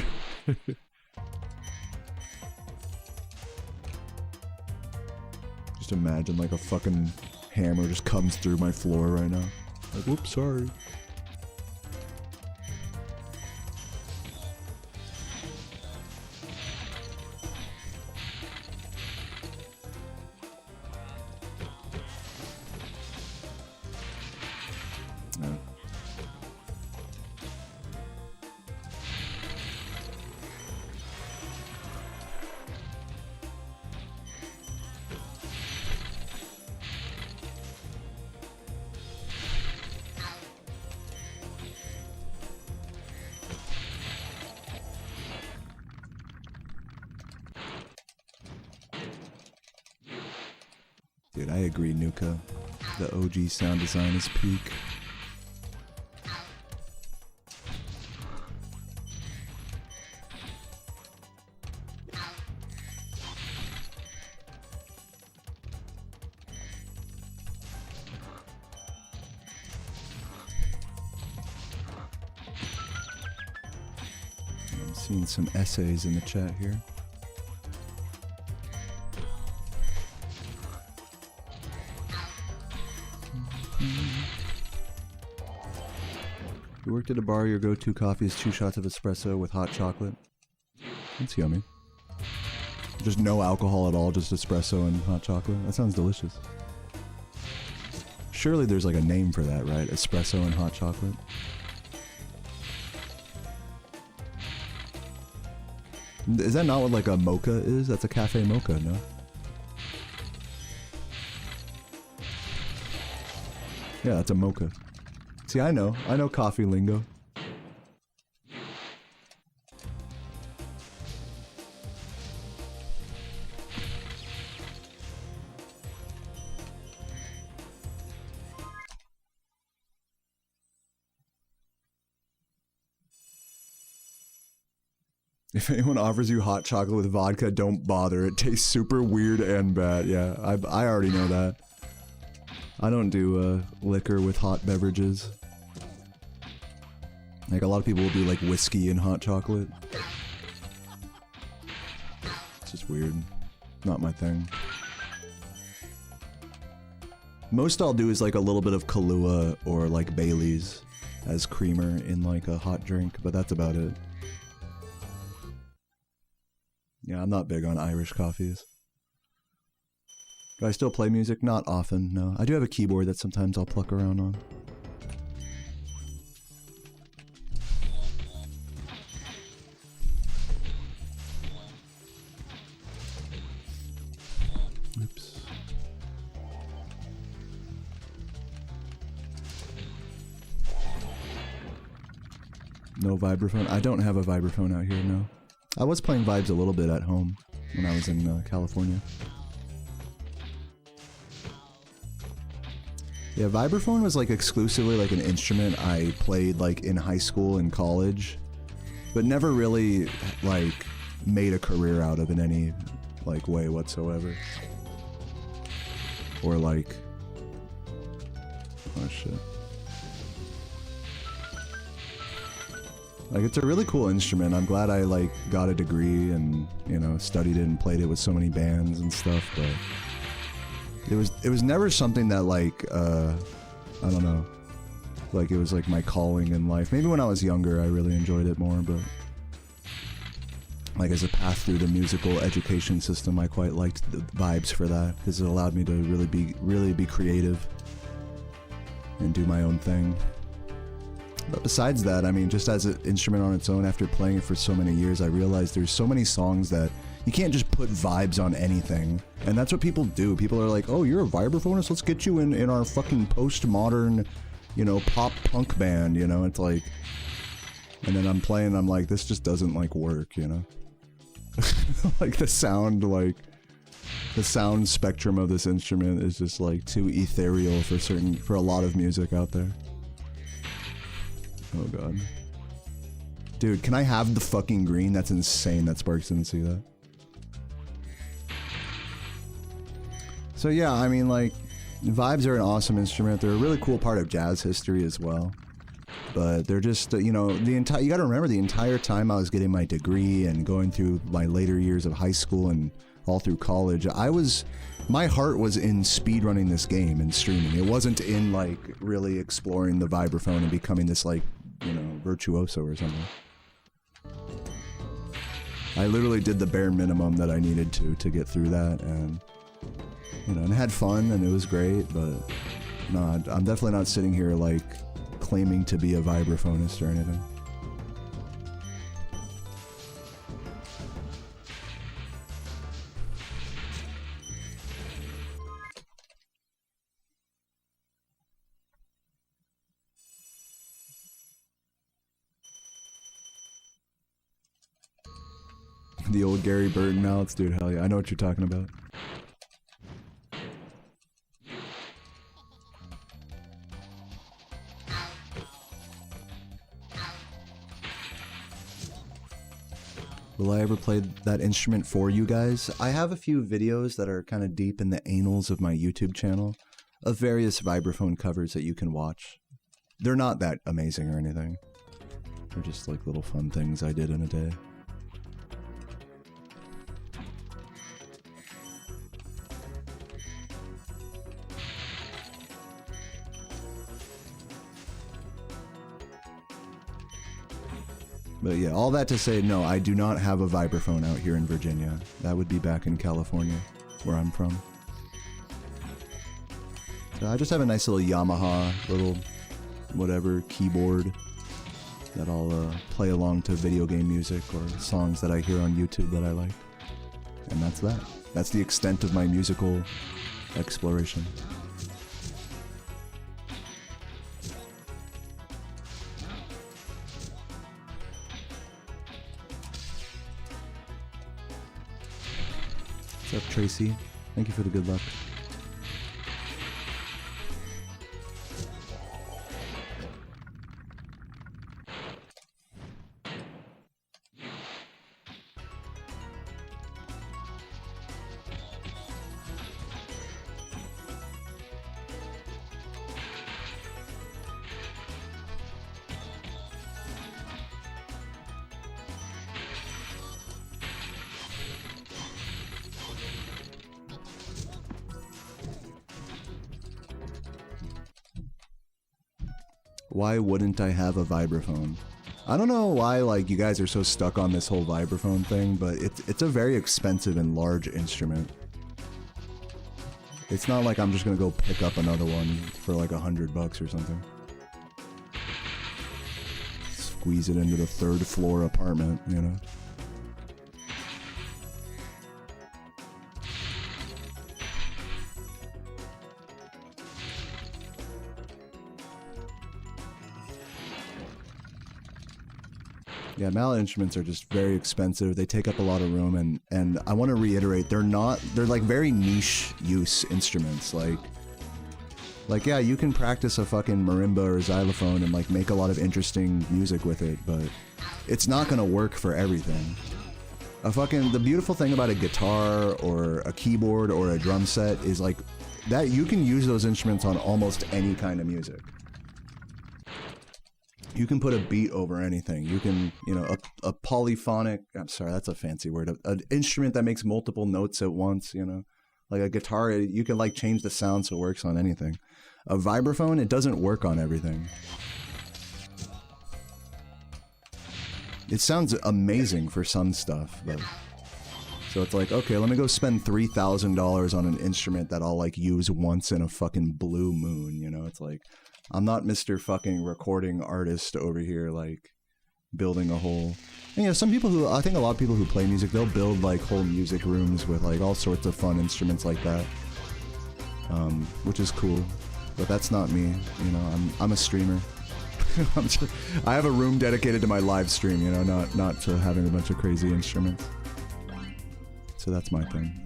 A: imagine like a fucking hammer just comes through my floor right now. Like, whoops, sorry. Dude, I agree, Nuka. The OG sound design is peak. I'm seeing some essays in the chat here. You worked at a bar, your go-to coffee is 2 shots of espresso with hot chocolate. That's yummy. Just no alcohol at all, just espresso and hot chocolate. That sounds delicious. Surely there's like a name for that, right? Espresso and hot chocolate. Is that not what like a mocha is? That's a cafe mocha, no? Yeah, that's a mocha. See, I know coffee lingo. If anyone offers you hot chocolate with vodka, don't bother. It tastes super weird and bad. Yeah, I already know that. I don't do liquor with hot beverages. Like, a lot of people will do, like, whiskey and hot chocolate. It's just weird. Not my thing. Most I'll do is, like, a little bit of Kahlua or, like, Bailey's as creamer in, like, a hot drink, but that's about it. Yeah, I'm not big on Irish coffees. Do I still play music? Not often, no. I do have a keyboard that sometimes I'll pluck around on. Oops. No vibraphone? I don't have a vibraphone out here, no. I was playing vibes a little bit at home when I was in California. Yeah, vibraphone was like exclusively like an instrument I played like in high school and college, but never really like made a career out of in any like way whatsoever. Or like, oh shit. Like, it's a really cool instrument. I'm glad I like got a degree and, you know, studied it and played it with so many bands and stuff, but it was never something that like I don't know, like it was like my calling in life. Maybe when I was younger I really enjoyed it more, but like as a path through the musical education system I quite liked the vibes for that because it allowed me to really be creative and do my own thing. But besides that, I mean, just as an instrument on its own, after playing it for so many years, I realized there's so many songs that you can't just put vibes on anything. And that's what people do. People are like, oh, you're a vibraphonist? Let's get you in our fucking postmodern, you know, pop punk band, you know? It's like... And then I'm playing, I'm like, this just doesn't, like, work, you know? Like, the sound spectrum of this instrument is just, like, too ethereal for a lot of music out there. Oh god. Dude, can I have the fucking green? That's insane that Sparks didn't see that. So yeah, I mean, like, vibes are an awesome instrument. They're a really cool part of jazz history as well. But they're just, you know, you gotta remember the entire time I was getting my degree and going through my later years of high school and all through college, my heart was in speedrunning this game and streaming. It wasn't in, like, really exploring the vibraphone and becoming this, like, you know, virtuoso or something. I literally did the bare minimum that I needed to get through that, and, you know, and had fun, and it was great, but, no, I'm definitely not sitting here, like, claiming to be a vibraphonist or anything. The old Gary Burton mouths, dude, hell yeah. I know what you're talking about. Will I ever play that instrument for you guys? I have a few videos that are kind of deep in the annals of my YouTube channel of various vibraphone covers that you can watch. They're not that amazing or anything. They're just like little fun things I did in a day. But yeah, all that to say, no, I do not have a vibraphone out here in Virginia. That would be back in California, where I'm from. So I just have a nice little Yamaha, little whatever, keyboard that I'll play along to video game music or songs that I hear on YouTube that I like. And that's that. That's the extent of my musical exploration. What's up, Tracy? Thank you for the good luck. Why wouldn't I have a vibraphone? I don't know why, like, you guys are so stuck on this whole vibraphone thing, but it's a very expensive and large instrument. It's not like I'm just gonna go pick up another one for like $100 or something. Squeeze it into the 3rd floor apartment, you know? Yeah, mallet instruments are just very expensive. They take up a lot of room, and I want to reiterate, they're like very niche use instruments. Like yeah, you can practice a fucking marimba or xylophone and like make a lot of interesting music with it, but it's not gonna work for everything. The beautiful thing about a guitar or a keyboard or a drum set is like that you can use those instruments on almost any kind of music. You can put a beat over anything. You can, you know, a polyphonic, I'm sorry, that's a fancy word, an instrument that makes multiple notes at once, you know. Like a guitar, you can like change the sound so it works on anything. A vibraphone, it doesn't work on everything. It sounds amazing for some stuff, but... So it's like, okay, let me go spend $3,000 on an instrument that I'll like use once in a fucking blue moon, you know? It's like... I'm not Mr. fucking recording artist over here, like, building a whole... And, you know, some people who... I think a lot of people who play music, they'll build, like, whole music rooms with, like, all sorts of fun instruments like that. Which is cool. But that's not me, you know, I'm a streamer. I have a room dedicated to my live stream, you know, not to having a bunch of crazy instruments. So that's my thing.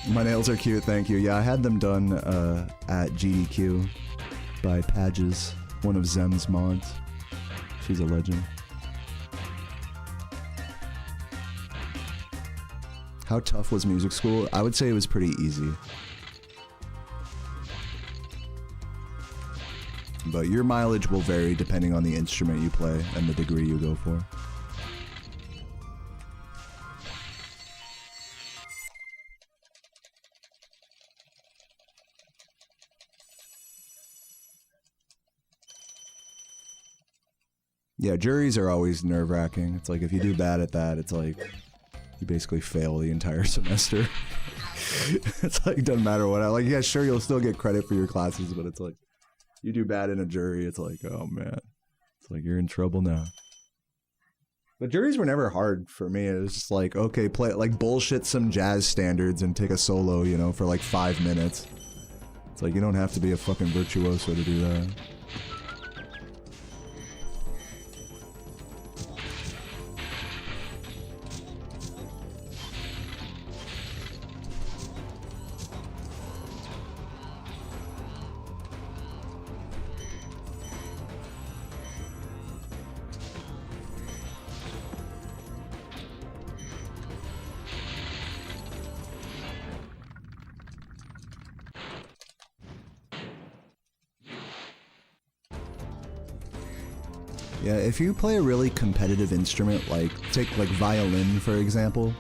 A: My nails are cute, thank you. Yeah, I had them done at GDQ by Padges, one of Zem's mods. She's a legend. How tough was music school? I would say it was pretty easy. But your mileage will vary depending on the instrument you play and the degree you go for. Yeah, juries are always nerve-wracking. It's like, if you do bad at that, it's like, you basically fail the entire semester. It's like, doesn't matter what, like, yeah, sure, you'll still get credit for your classes, but it's like, you do bad in a jury, it's like, oh man. It's like, you're in trouble now. But juries were never hard for me. It was just like, okay, play, like, bullshit some jazz standards and take a solo, you know, for like 5 minutes. It's like, you don't have to be a fucking virtuoso to do that. Yeah, if you play a really competitive instrument, like, take like violin for example,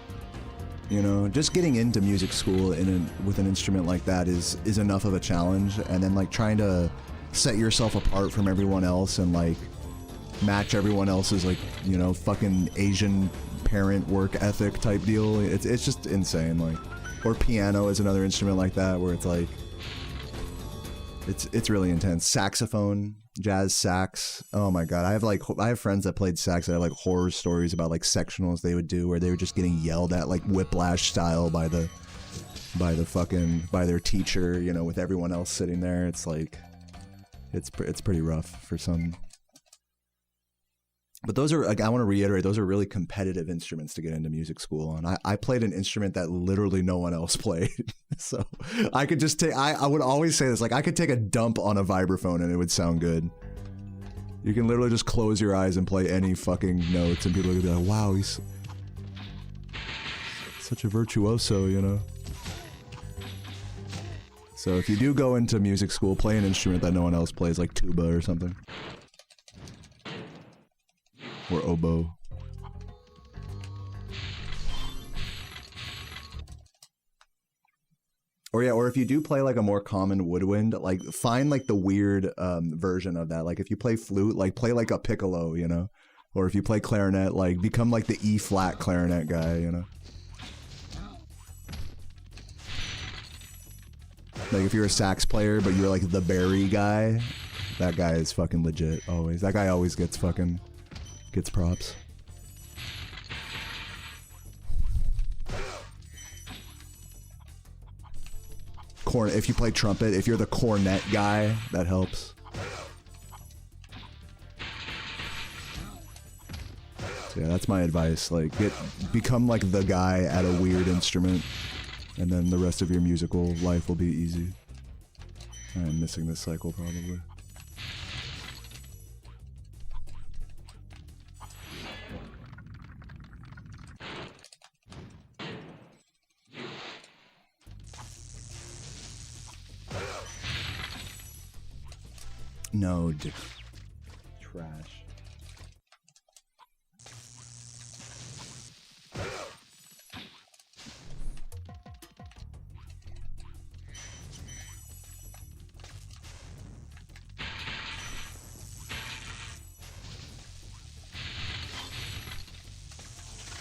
A: you know, just getting into music school with an instrument like that is enough of a challenge, and then like trying to set yourself apart from everyone else and like match everyone else's like, you know, fucking Asian parent work ethic type deal, it's just insane. Like, or piano is another instrument like that where it's like, it's really intense. Saxophone, jazz sax. Oh my god, I have friends that played sax that have like horror stories about like sectionals they would do where they were just getting yelled at like Whiplash style by their teacher, you know, with everyone else sitting there. It's like, it's pretty rough for some. But those are, like, I want to reiterate, those are really competitive instruments to get into music school. And I played an instrument that literally no one else played. So I could just take, I would always say this, like, I could take a dump on a vibraphone and it would sound good. You can literally just close your eyes and play any fucking notes and people would be like, wow, he's such a virtuoso, you know? So if you do go into music school, play an instrument that no one else plays, like tuba or something. Or oboe. Or yeah, or if you do play like a more common woodwind, like find like the weird version of that. Like if you play flute, like play like a piccolo, you know? Or if you play clarinet, like become like the E flat clarinet guy, you know? Like if you're a sax player, but you're like the Barry guy, that guy is fucking legit always. That guy always gets props. If you play trumpet, if you're the cornet guy, that helps. So yeah, that's my advice. Like, become like the guy at a weird instrument, and then the rest of your musical life will be easy. I'm missing this cycle probably. No, trash.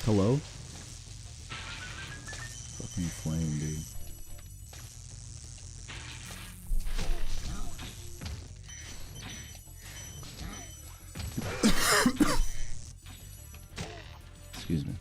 A: Hello? Fucking flame, dude. Excuse me.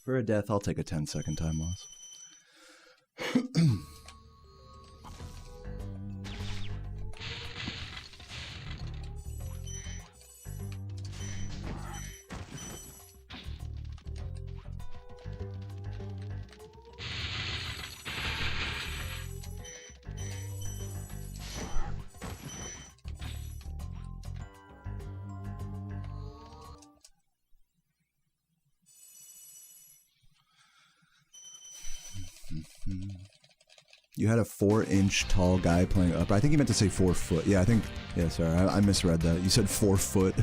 A: For a death, I'll take a 10-second time loss. You had a 4-inch tall guy playing up. I think you meant to say 4 foot. Yeah, I think. Yeah, sorry, I misread that. You said 4 foot.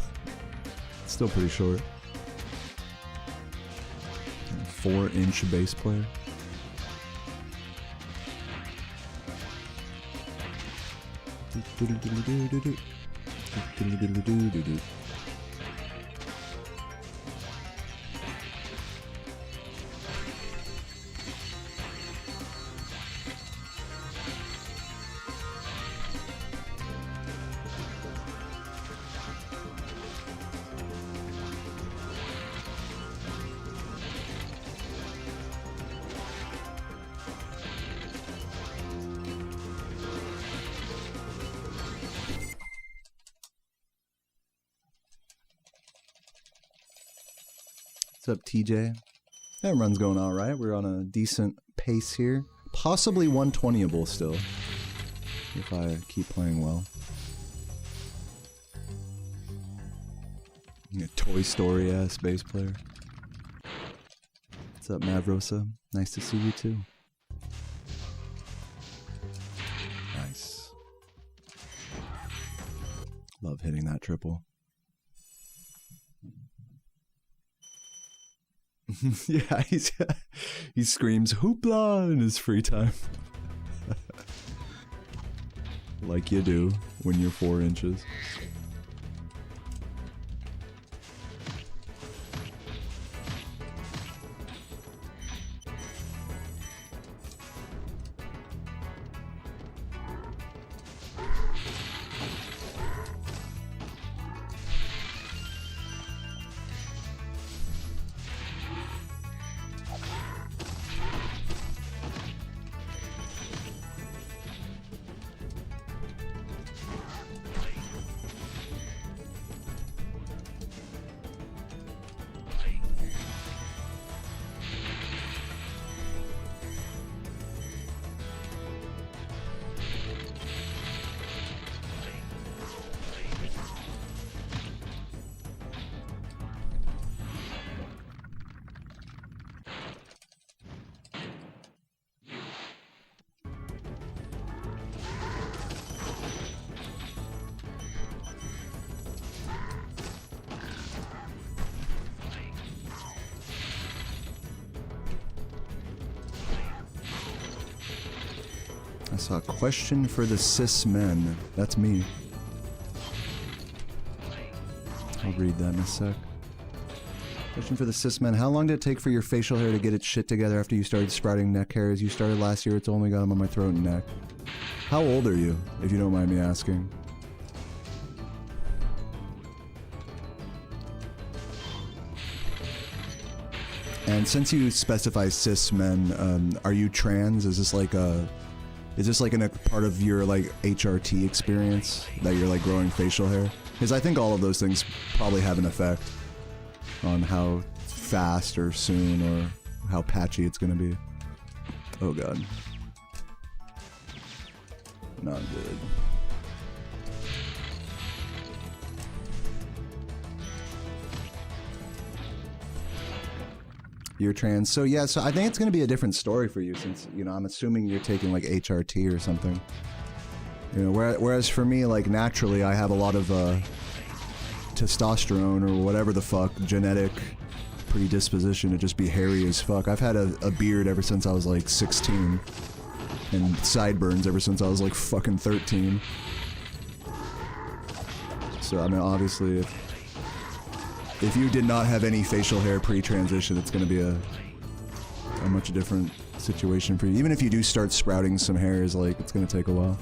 A: It's still pretty short. 4-inch bass player. What's up, TJ? That run's going all right. We're on a decent pace here. Possibly 120able still, if I keep playing well. A Toy Story-ass bass player. What's up, Mavrosa? Nice to see you too. Nice. Love hitting that triple. Yeah, he screams hoopla in his free time. Like you do when you're 4 inches. I saw a question for the cis men. That's me. I'll read that in a sec. Question for the cis men. How long did it take for your facial hair to get its shit together after you started sprouting neck hairs? You started last year, it's only got them on my throat and neck. How old are you, if you don't mind me asking? And since you specify cis men, are you trans? Is this like a part of your like HRT experience that you're like growing facial hair? Because I think all of those things probably have an effect on how fast or soon or how patchy it's gonna be. Oh god. Not good. You're trans. So yeah, so I think it's going to be a different story for you since, you know, I'm assuming you're taking like HRT or something. You know, whereas for me, like naturally I have a lot of testosterone or whatever the fuck, genetic predisposition to just be hairy as fuck. I've had a beard ever since I was like 16 and sideburns ever since I was like fucking 13. So I mean, obviously if you did not have any facial hair pre-transition, it's going to be a much different situation for you. Even if you do start sprouting some hairs, like, it's going to take a while.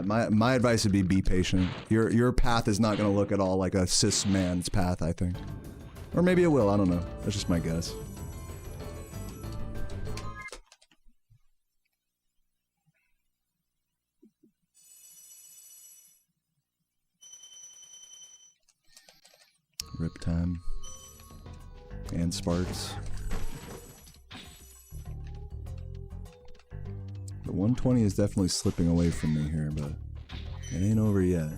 A: My advice would be patient. Your path is not going to look at all like a cis man's path, I think. Or maybe it will, I don't know. That's just my guess. Rip time. And Sparks. The 120 is definitely slipping away from me here, but it ain't over yet.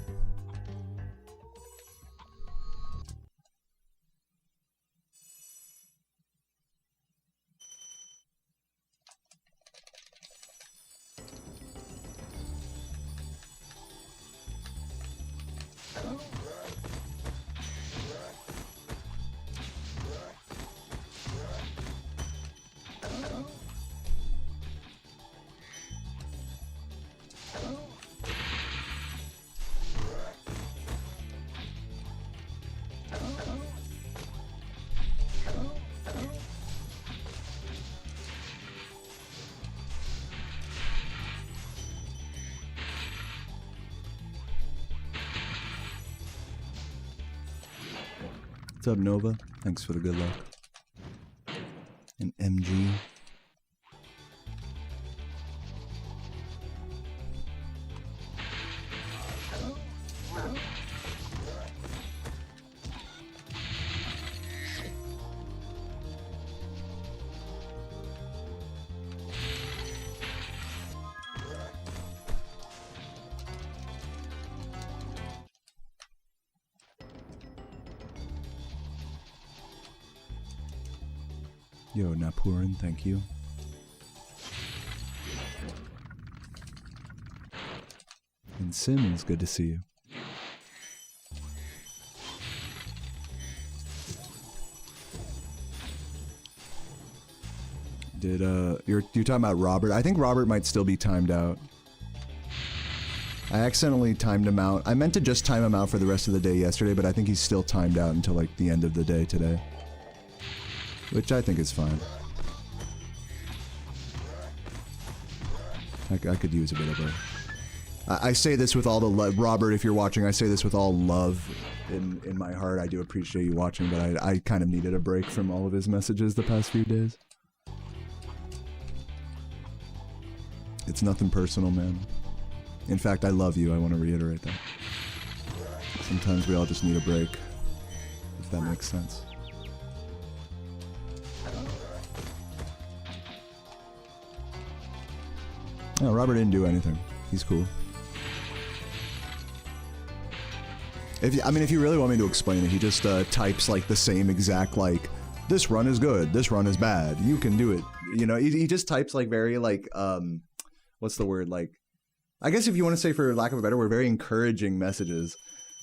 A: What's up, Nova? Thanks for the good luck. And MG. Yo, Napurin, thank you. And Sims, good to see you. Did, you're talking about Robert? I think Robert might still be timed out. I accidentally timed him out. I meant to just time him out for the rest of the day yesterday, but I think he's still timed out until like the end of the day today. Which I think is fine. I could use a bit of a... I say this with all the love. Robert, if you're watching, I say this with all love in my heart. I do appreciate you watching, but I kind of needed a break from all of his messages the past few days. It's nothing personal, man. In fact, I love you. I want to reiterate that. Sometimes we all just need a break, if that makes sense. No, Robert didn't do anything. He's cool. If you really want me to explain it, he just types like the same exact like, this run is good, this run is bad, you can do it. You know, he just types like very like, what's the word? Like, I guess if you want to say for lack of a better word, very encouraging messages.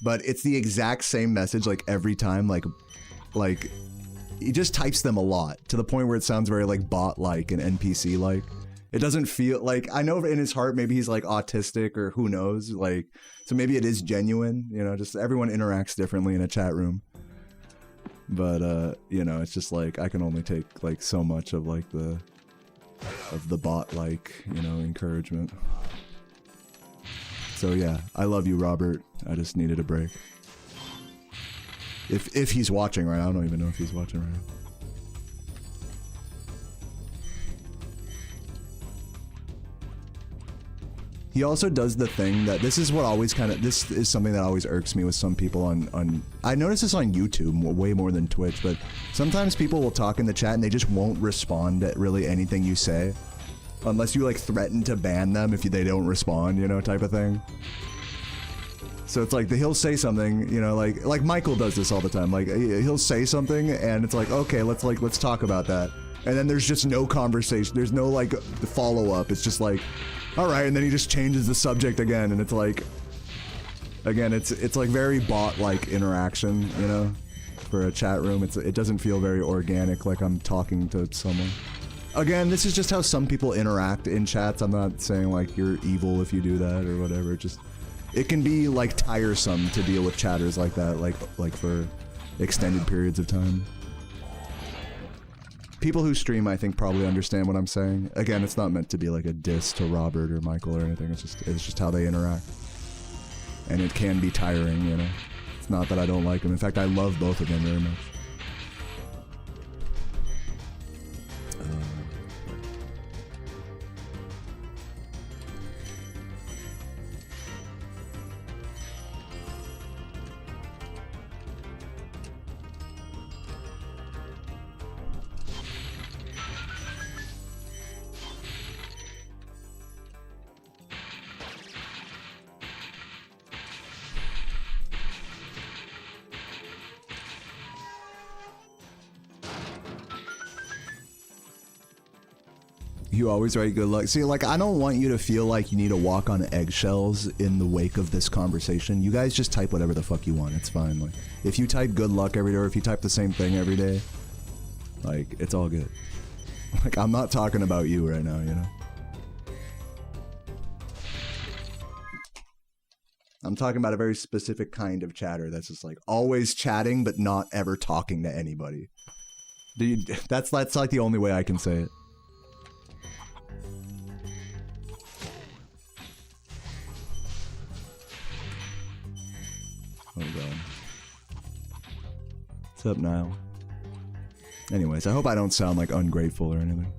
A: But it's the exact same message like every time, like he just types them a lot to the point where it sounds very like bot-like and NPC-like. It doesn't feel like, I know in his heart maybe he's like autistic or who knows, like, so maybe it is genuine, you know, just everyone interacts differently in a chat room. But you know, it's just like I can only take like so much of like the bot, like, you know, encouragement. So yeah, I love you, Robert. I just needed a break. If he's watching right now, I don't even know if he's watching right now. He also does the thing that, this is what always kind of, this is something that always irks me with some people on I notice this on YouTube way more than Twitch, but sometimes people will talk in the chat and they just won't respond to really anything you say. Unless you like threaten to ban them if they don't respond, you know, type of thing. So it's like, he'll say something, you know, like Michael does this all the time. Like, he'll say something and it's like, okay, let's talk about that. And then there's just no conversation. There's no like follow-up. It's just like, all right, and then he just changes the subject again, and it's like, again, it's like very bot-like interaction, you know, for a chat room. It doesn't feel very organic, like I'm talking to someone. Again, this is just how some people interact in chats. I'm not saying like you're evil if you do that or whatever. It can be like tiresome to deal with chatters like that, like for extended periods of time. People who stream, I think, probably understand what I'm saying. Again, it's not meant to be like a diss to Robert or Michael or anything. It's just how they interact. And it can be tiring, you know. It's not that I don't like them. In fact, I love both of them very much. You always write good luck. See, like, I don't want you to feel like you need to walk on eggshells in the wake of this conversation. You guys just type whatever the fuck you want. It's fine. Like, if you type good luck every day, or if you type the same thing every day, like, it's all good. Like, I'm not talking about you right now, you know? I'm talking about a very specific kind of chatter that's just like always chatting but not ever talking to anybody. Dude, that's like the only way I can say it. Oh god. What's up, Niall? Anyways, I hope I don't sound like ungrateful or anything.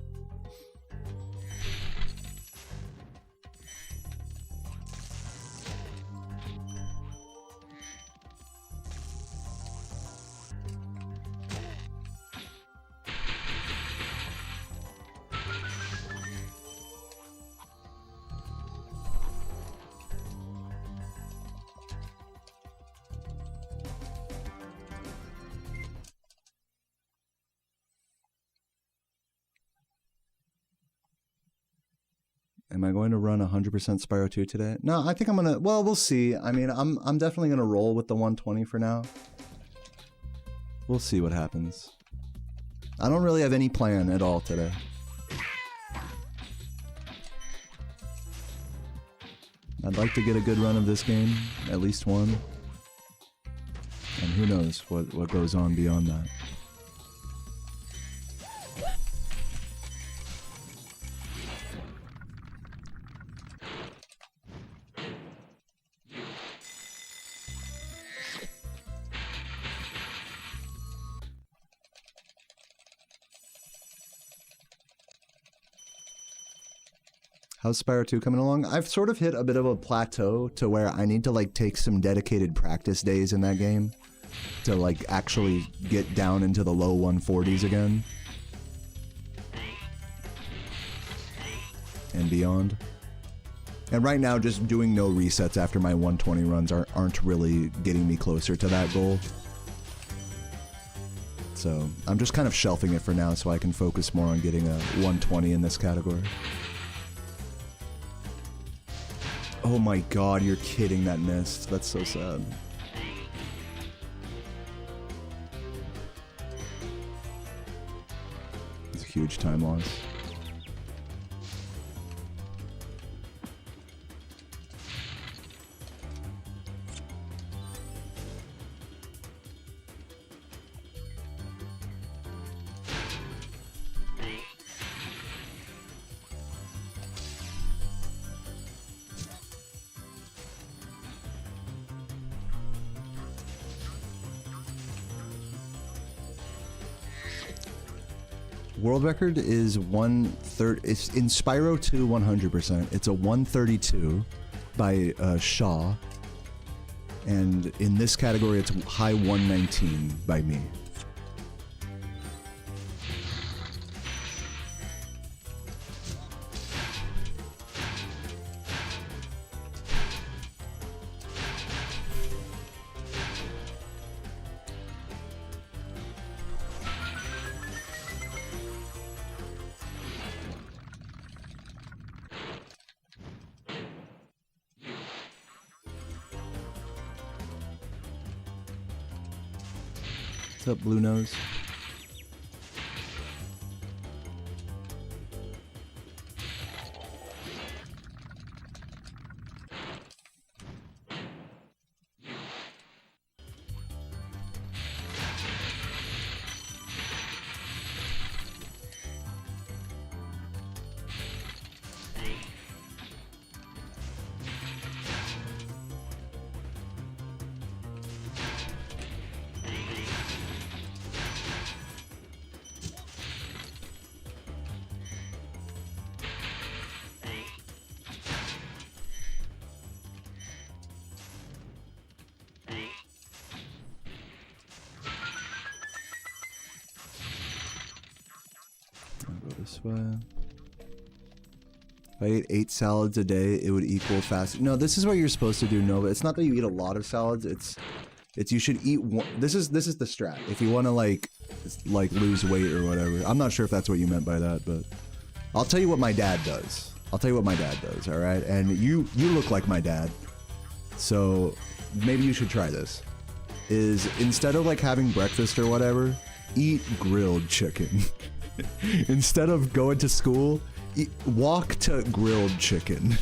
A: Am I going to run 100% Spyro 2 today? No, I think I'm gonna, well, we'll see. I mean, I'm definitely gonna roll with the 120 for now. We'll see what happens. I don't really have any plan at all today. I'd like to get a good run of this game, at least one. And who knows what goes on beyond that. How's Spyro 2 coming along? I've sort of hit a bit of a plateau to where I need to like take some dedicated practice days in that game to like actually get down into the low 140s again. And beyond. And right now just doing no resets after my 120 runs aren't really getting me closer to that goal. So I'm just kind of shelving it for now so I can focus more on getting a 120 in this category. Oh my god, you're kidding, that missed. That's so sad. It's a huge time loss. World record is 130. It's in Spyro 2 100%. It's a 132 by Shaw. And in this category, it's high 119 by me. What's up, Blue Nose? This way. If I ate 8 salads a day, it would equal fast. No, this is what you're supposed to do, Nova. It's not that you eat a lot of salads. It's you should eat one. This is the strat. If you want to like lose weight or whatever. I'm not sure if that's what you meant by that, but I'll tell you what my dad does. All right? And you look like my dad, so maybe you should try this. Is instead of like having breakfast or whatever, eat grilled chicken. Instead of going to school, walk to grilled chicken.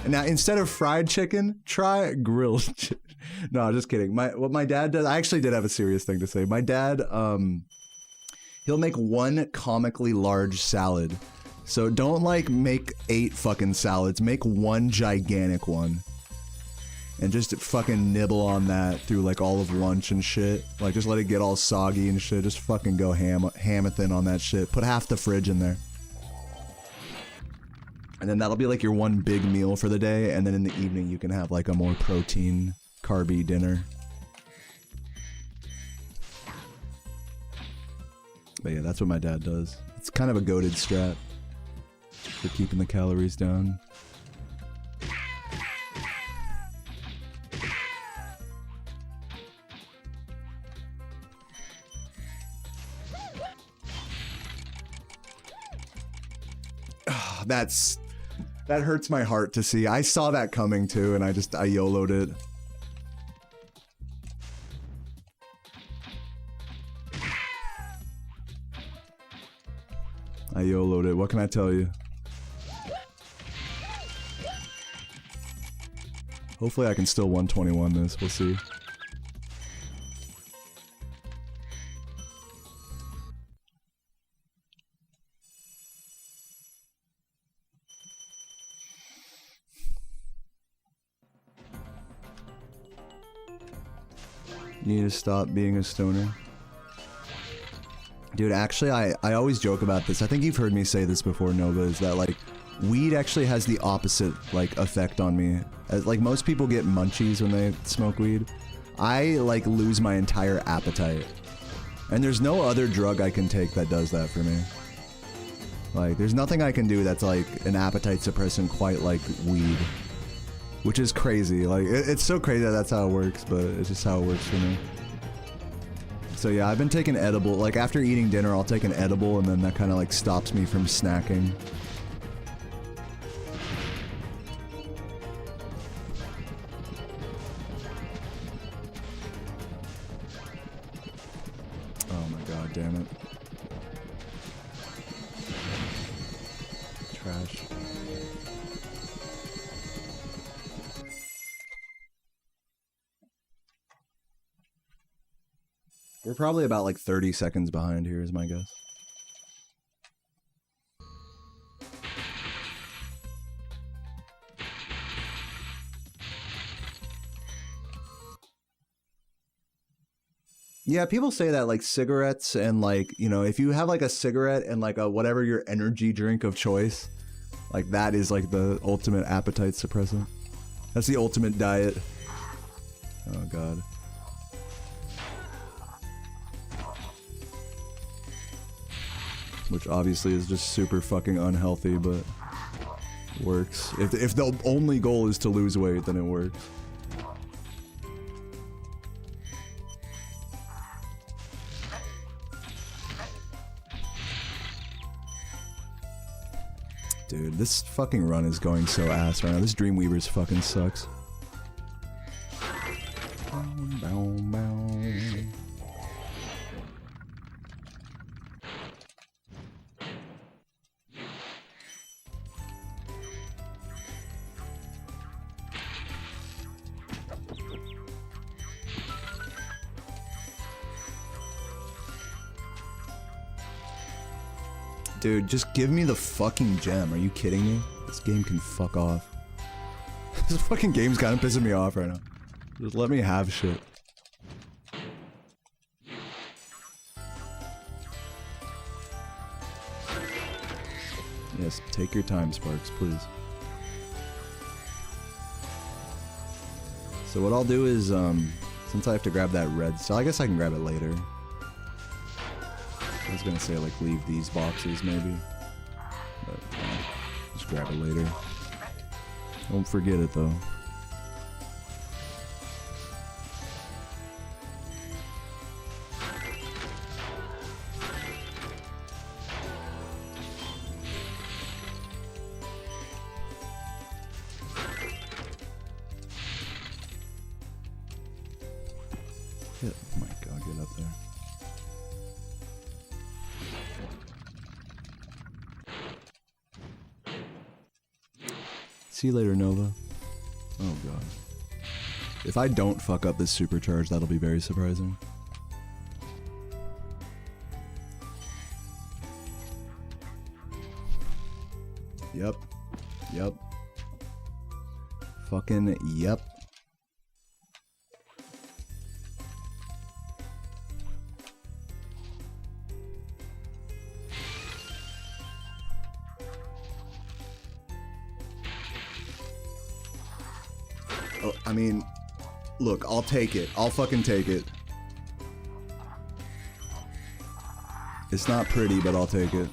A: Now, instead of fried chicken, try grilled chicken. No, just kidding. What my dad does, I actually did have a serious thing to say. My dad, he'll make one comically large salad. So don't like make 8 fucking salads. Make one gigantic one. And just fucking nibble on that through like all of lunch and shit. Like just let it get all soggy and shit. Just fucking go ham-a-thin on that shit. Put half the fridge in there. And then that'll be like your one big meal for the day. And then in the evening you can have like a more protein, carby dinner. But yeah, that's what my dad does. It's kind of a goated strat for keeping the calories down. That hurts my heart to see. I saw that coming too, and I YOLO'd it. I YOLO'd it. What can I tell you? Hopefully I can still 121 this. We'll see. You need to stop being a stoner. Dude, actually, I always joke about this. I think you've heard me say this before, Nova, is that, like, weed actually has the opposite, like, effect on me. Like, most people get munchies when they smoke weed. I, like, lose my entire appetite. And there's no other drug I can take that does that for me. Like, there's nothing I can do that's, like, an appetite suppressant quite like weed. Which is crazy. Like, it's so crazy that that's how it works, but it's just how it works for me. So yeah, I've been taking edible. Like, after eating dinner, I'll take an edible, and then that kind of, like, stops me from snacking. Oh my god, damn it. Trash. We're probably about like 30 seconds behind here is my guess. Yeah, people say that like cigarettes and like, you know, if you have like a cigarette and like a whatever your energy drink of choice, like that is like the ultimate appetite suppressant. That's the ultimate diet. Oh god. Which obviously is just super fucking unhealthy, but works. If the only goal is to lose weight, then it works. Dude, this fucking run is going so ass right now. This Dreamweaver's fucking sucks. Bow, bow. Dude, just give me the fucking gem. Are you kidding me? This game can fuck off. This fucking game's kind of pissing me off right now. Just let me have shit. Yes, take your time, Sparks, please. So what I'll do is, since I have to grab that red, so I guess I can grab it later. I was gonna say, like, leave these boxes, maybe. But, just grab it later. Don't forget it, though. Oh my god, get up there. See you later, Nova. Oh god. If I don't fuck up this supercharge, that'll be very surprising. Yep. Yep. Fucking yep. Oh, I mean, look, I'll take it. I'll fucking take it. It's not pretty, but I'll take it.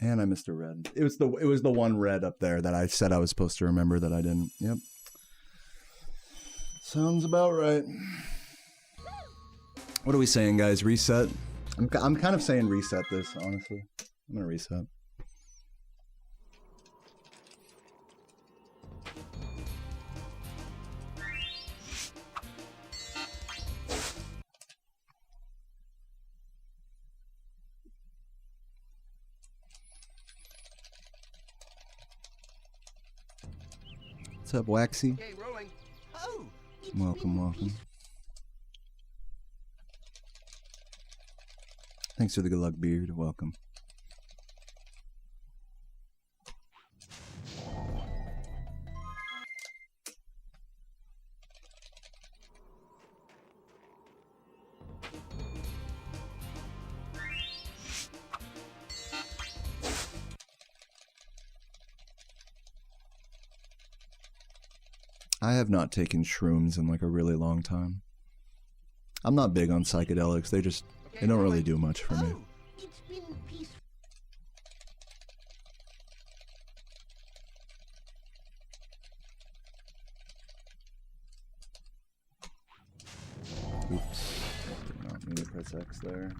A: And I missed a red. It was the one red up there that I said I was supposed to remember that I didn't. Yep. Sounds about right. What are we saying, guys? Reset? I'm kind of saying reset this, honestly. I'm gonna reset. What's up, Waxy?
B: Okay, rolling. Oh,
A: Welcome, welcome. Thanks for the good luck, Beard. Welcome. I have not taken shrooms in like a really long time. I'm not big on psychedelics. They don't really do much for me.
B: Oh, it's been peaceful.
A: Oops. press X there.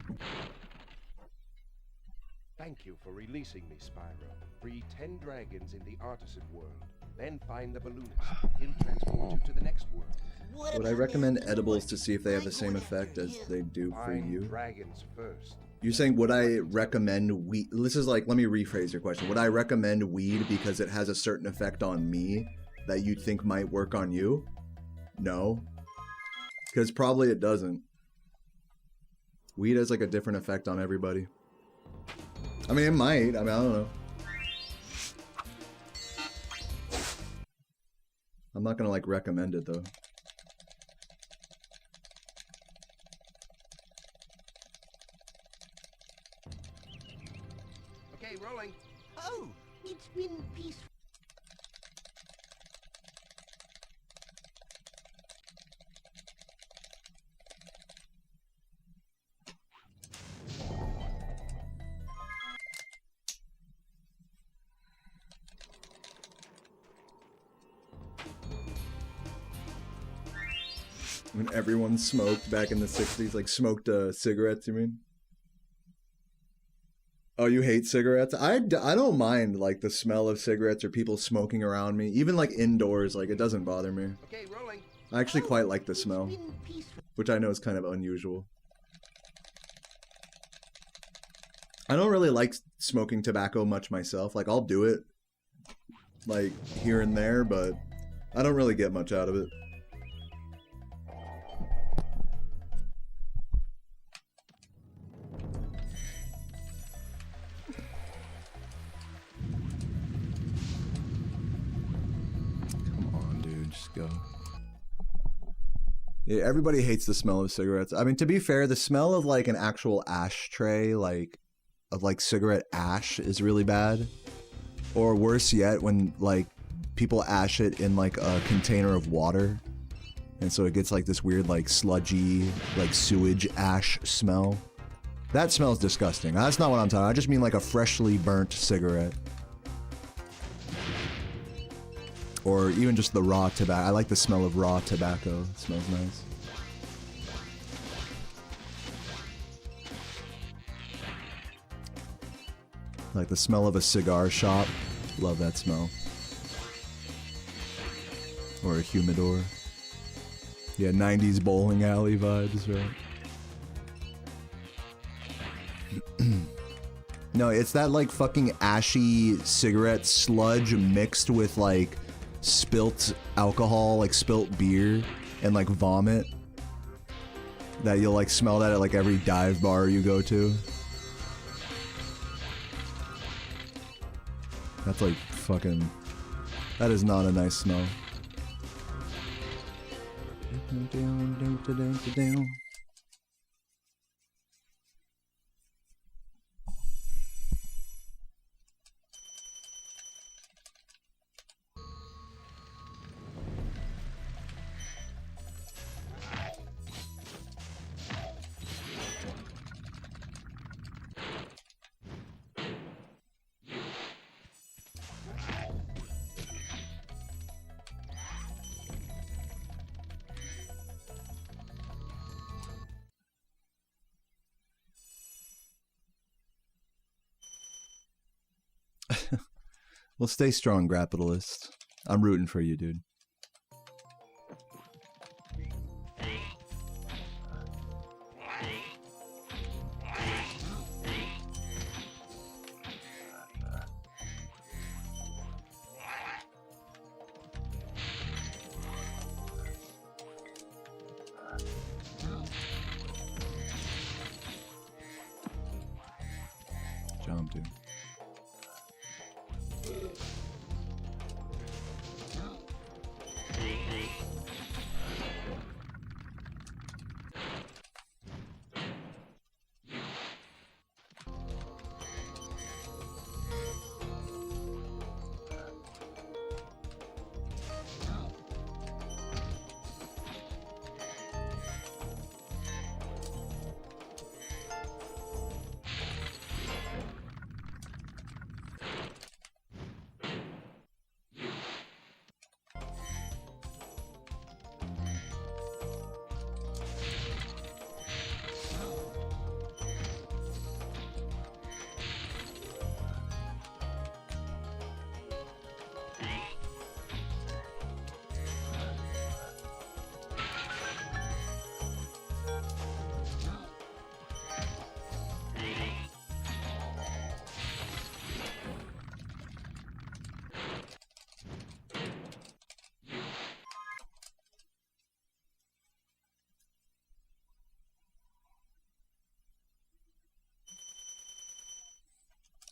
C: Thank you for releasing me, Spyro. Free 10 dragons in the artisan world. Then find the balloonist. He'll transport you to the next world.
A: Would I recommend edibles to see if they have the same effect as they do for
C: Find
A: you?
C: dragons first.
A: You're saying, would I recommend weed? This is like, let me rephrase your question. Would I recommend weed because it has a certain effect on me that you think might work on you? No. Because probably it doesn't. Weed has like a different effect on everybody. I mean, it might. I mean, I don't know. I'm not gonna like recommend it though.
C: Okay, rolling.
B: Oh, it's been peaceful.
A: When everyone smoked back in the 60s, like smoked cigarettes, you mean? Oh, you hate cigarettes? I don't mind like the smell of cigarettes or people smoking around me. Even like indoors, like it doesn't bother me.
C: Okay, rolling.
A: I actually quite like the smell, which I know is kind of unusual. I don't really like smoking tobacco much myself. Like I'll do it like here and there, but I don't really get much out of it. Go. Yeah, everybody hates the smell of cigarettes. I mean, to be fair, the smell of like an actual ashtray, like of like cigarette ash, is really bad. Or worse yet, when like people ash it in like a container of water, and so it gets like this weird like sludgy like sewage ash smell. That smells disgusting. That's not what I'm talking about. I just mean like a freshly burnt cigarette. Or even just the raw tobacco. I like the smell of raw tobacco. It smells nice. Like the smell of a cigar shop. Love that smell. Or a humidor. Yeah, 90s bowling alley vibes, right? No, it's that like fucking ashy cigarette sludge mixed with like spilt alcohol, like spilt beer, and like vomit that you'll like smell that at like every dive bar you go to. That's like fucking, that is not a nice smell. Well, stay strong, Grapitalist. I'm rooting for you, dude. Jump, dude.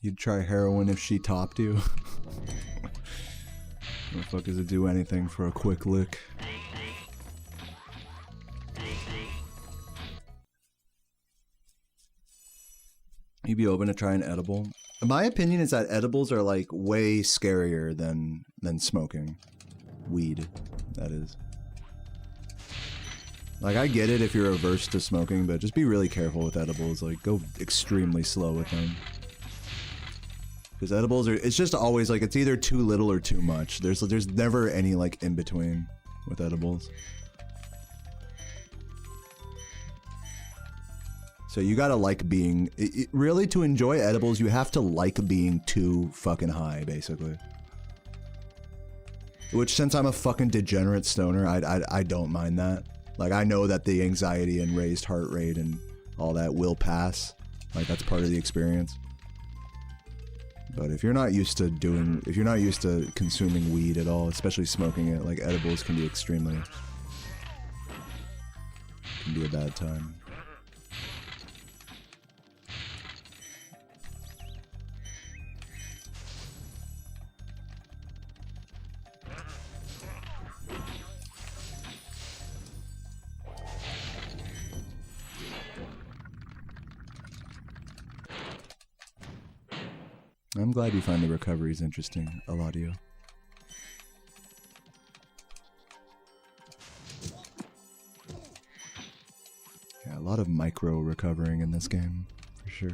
A: You'd try heroin if she topped you. Motherfuckers would do anything for a quick lick. You'd be open to try an edible? My opinion is that edibles are like way scarier than smoking. Weed, that is. Like, I get it if you're averse to smoking, but just be really careful with edibles. Like, go extremely slow with them. Because edibles are, it's just always like, it's either too little or too much. There's never any like in between with edibles. So you gotta like being, really to enjoy edibles, you have to like being too fucking high, basically. Which, since I'm a fucking degenerate stoner, I don't mind that. Like, I know that the anxiety and raised heart rate and all that will pass. Like, that's part of the experience. But if you're not used to consuming weed at all, especially smoking it, like, edibles can be a bad time. I'm glad you find the recoveries interesting, Eladio. Yeah, a lot of micro recovering in this game, for sure.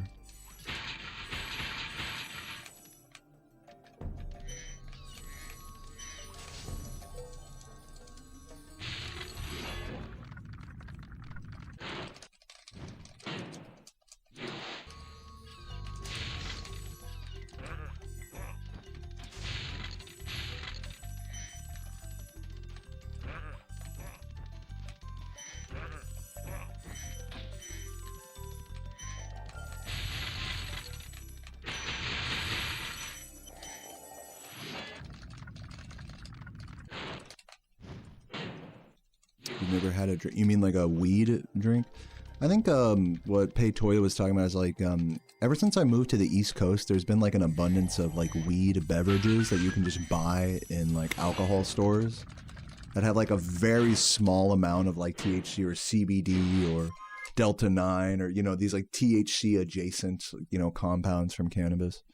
A: Never had a drink. You mean like a weed drink? I think what Pei Toya was talking about is like ever since I moved to the East Coast, there's been like an abundance of like weed beverages that you can just buy in like alcohol stores that have like a very small amount of like THC or CBD or Delta 9 or, you know, these like THC adjacent, you know, compounds from cannabis.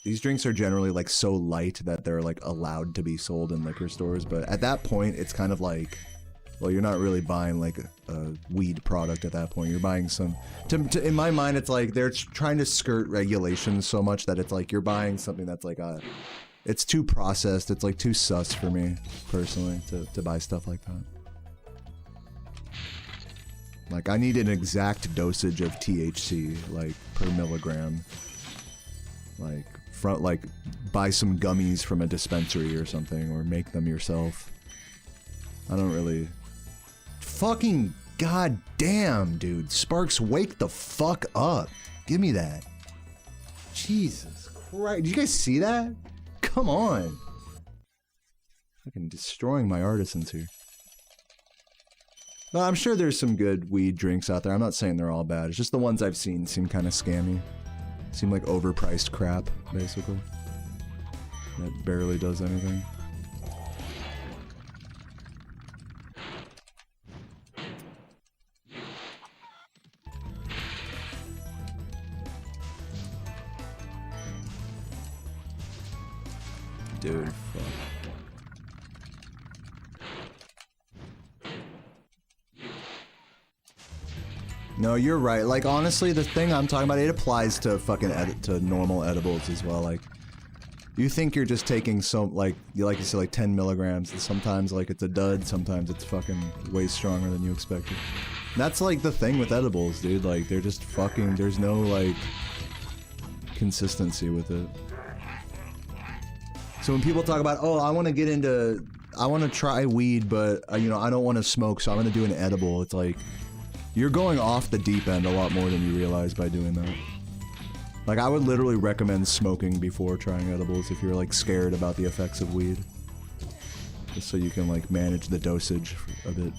A: These drinks are generally like so light that they're like allowed to be sold in liquor stores, but at that point it's kind of like, well, you're not really buying like a weed product at that point. You're buying some, in my mind, it's like they're trying to skirt regulations so much that it's like you're buying something that's like it's too processed. It's like too sus for me personally to buy stuff like that. Like, I need an exact dosage of THC, like per milligram. Like buy some gummies from a dispensary or something, or make them yourself. I don't really. Fucking goddamn, dude. Sparks, wake the fuck up. Give me that. Jesus Christ. Did you guys see that? Come on. Fucking destroying my artisans here. Well, I'm sure there's some good weed drinks out there. I'm not saying they're all bad. It's just the ones I've seen seem kind of scammy. Seem like overpriced crap, basically. That barely does anything. Dude, fuck. No, you're right. Like, honestly, the thing I'm talking about, it applies to fucking to normal edibles as well. Like, you think you're just taking some, like you said, like 10 milligrams. And sometimes, like, it's a dud. Sometimes it's fucking way stronger than you expected. And that's, like, the thing with edibles, dude. Like, they're just fucking, there's no, like, consistency with it. So when people talk about, oh, I want to try weed, but, you know, I don't want to smoke, so I'm going to do an edible. It's like, you're going off the deep end a lot more than you realize by doing that. Like, I would literally recommend smoking before trying edibles if you're, like, scared about the effects of weed. Just so you can, like, manage the dosage a bit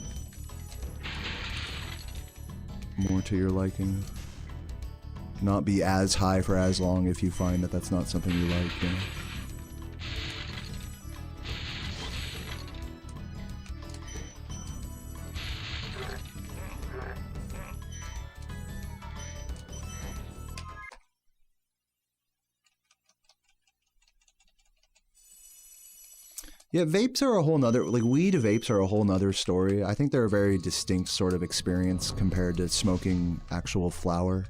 A: more to your liking. not be as high for as long if you find that that's not something you like, you know? Yeah, vapes are a whole nother, like weed vapes are a whole nother story. I think they're a very distinct sort of experience compared to smoking actual flower.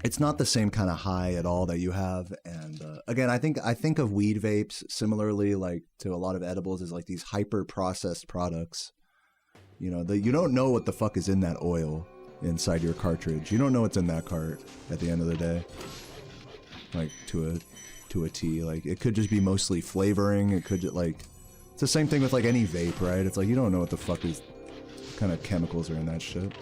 A: It's not the same kind of high at all that you have. And again, I think of weed vapes similarly, like to a lot of edibles, as like these hyper processed products. You know, you don't know what the fuck is in that oil inside your cartridge. You don't know what's in that cart at the end of the day. Like to a T. Like it could just be mostly flavoring. It could like, it's the same thing with like any vape, right? It's like you don't know what the fuck is, what kind of chemicals are in that shit.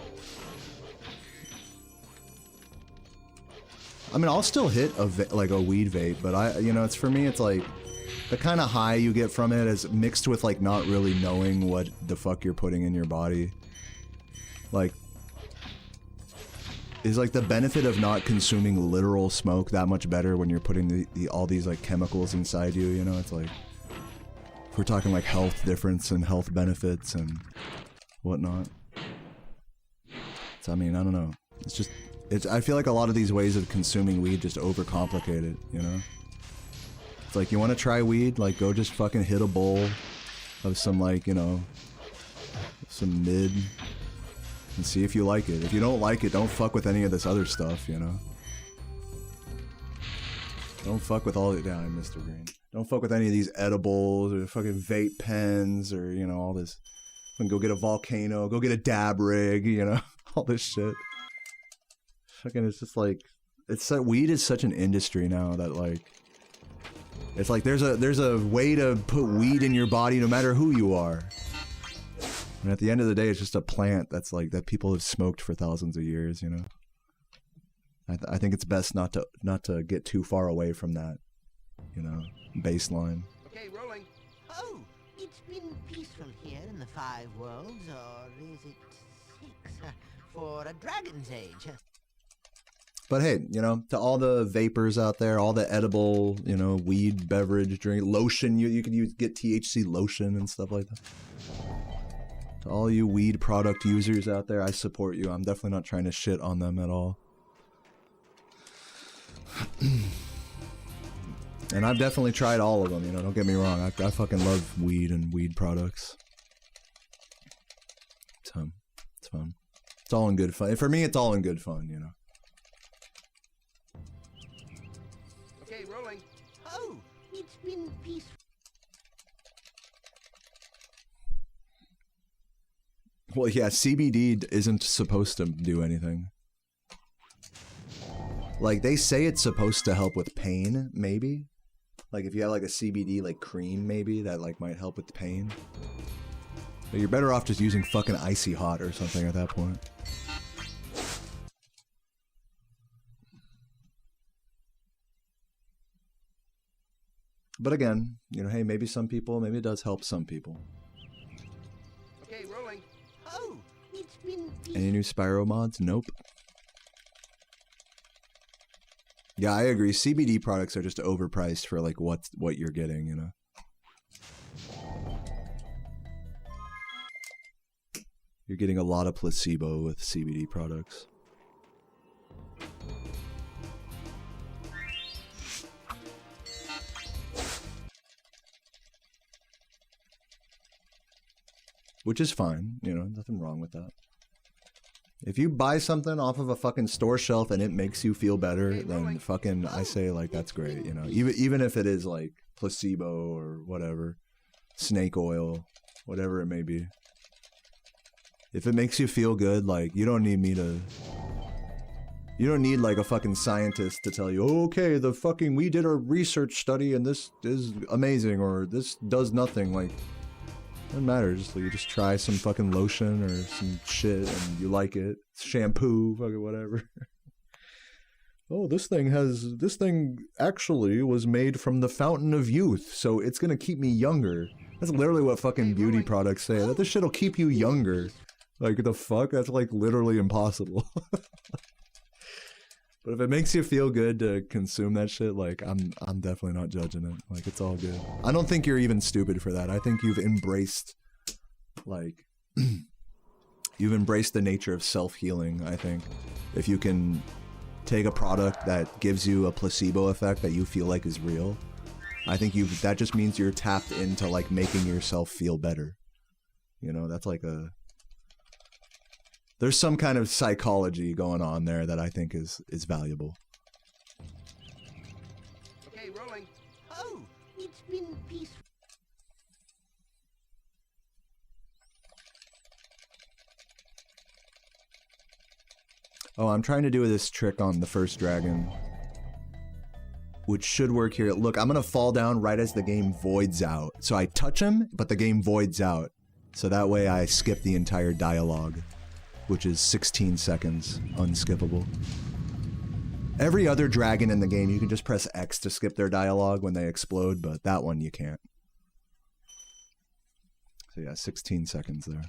A: I mean, I'll still hit like a weed vape, but you know, it's for me, it's like the kind of high you get from it is mixed with like not really knowing what the fuck you're putting in your body. Like, is like the benefit of not consuming literal smoke that much better when you're putting all these like chemicals inside you, you know? It's like, if we're talking like health difference and health benefits and whatnot. So, I mean, I don't know. It's just, I feel like a lot of these ways of consuming weed just overcomplicate it, you know? It's like, you want to try weed? Like, go just fucking hit a bowl of some, like, you know, some mid, and see if you like it. If you don't like it, don't fuck with any of this other stuff, you know? Don't fuck with all the, yeah, Mr. Green. Don't fuck with any of these edibles or fucking vape pens or, you know, all this. And go get a volcano, go get a dab rig, you know? All this shit. Fucking, it's just like, it's that weed is such an industry now that like, it's like there's a way to put weed in your body no matter who you are. And at the end of the day, it's just a plant that's like, that people have smoked for thousands of years, you know? I think it's best not to get too far away from that, you know, baseline.
C: Okay, rolling.
B: Oh, it's been peaceful here in the Five Worlds, or is it 6? For a dragon's age.
A: But hey, you know, to all the vapors out there, all the edible, you know, weed, beverage, drink, lotion, you could get THC lotion and stuff like that. To all you weed product users out there, I support you. I'm definitely not trying to shit on them at all. And I've definitely tried all of them, you know, don't get me wrong. I fucking love weed and weed products. It's fun. It's fun. It's all in good fun. For me, it's all in good fun, you know.
C: Okay, rolling.
B: Oh, it's been peaceful.
A: Well, yeah, CBD isn't supposed to do anything. Like, they say it's supposed to help with pain, maybe. Like, if you have, like, a CBD, like, cream, maybe, that, like, might help with pain. But you're better off just using fucking Icy Hot or something at that point. But again, you know, hey, maybe some people, maybe it does help some people.
C: Okay, rolling.
B: Oh, it's been peaceful.
A: Any new Spyro mods? Nope. Yeah, I agree. CBD products are just overpriced for like what you're getting, you know. You're getting a lot of placebo with CBD products. Which is fine, you know, nothing wrong with that. If you buy something off of a fucking store shelf and it makes you feel better, then fucking, I say, like, that's great, you know. Even if it is, like, placebo or whatever. Snake oil. Whatever it may be. If it makes you feel good, like, you don't need me to... You don't need, like, a fucking scientist to tell you, oh, okay, we did a research study and this is amazing, or this does nothing, like... Doesn't matter, just like you just try some fucking lotion or some shit and you like it. Shampoo, fucking whatever. Oh, this thing actually was made from the fountain of youth, so it's gonna keep me younger. That's literally what fucking beauty products say. That this shit'll keep you younger. Like, the fuck? That's like literally impossible. But if it makes you feel good to consume that shit, like I'm definitely not judging it. Like it's all good. I don't think you're even stupid for that. I think you've embraced like you've embraced the nature of self-healing, I think. If you can take a product that gives you a placebo effect that you feel like is real, I think that just means you're tapped into like making yourself feel better. You know, that's like there's some kind of psychology going on there that I think is valuable.
C: Okay, rolling.
B: Oh, it's been peaceful.
A: Oh, I'm trying to do this trick on the first dragon, which should work here. Look, I'm gonna fall down right as the game voids out. So I touch him, but the game voids out. So that way I skip the entire dialogue, which is 16 seconds, unskippable. Every other dragon in the game, you can just press X to skip their dialogue when they explode, but that one you can't. So yeah, 16 seconds there.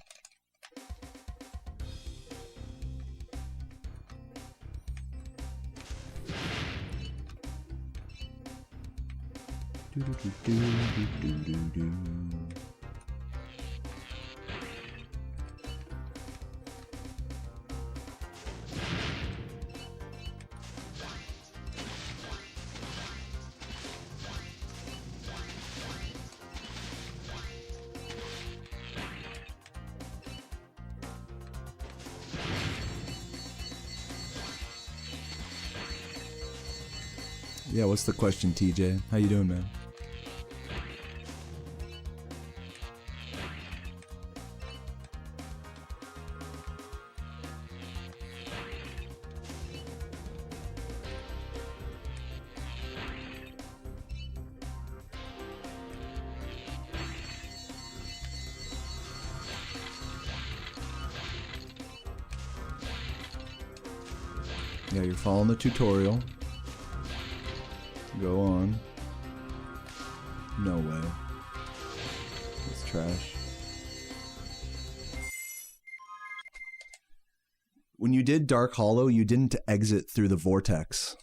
A: Yeah, what's the question, TJ? How you doing, man? Yeah, you're following the tutorial. Go on. No way. It's trash. When you did Dark Hollow, you didn't exit through the vortex.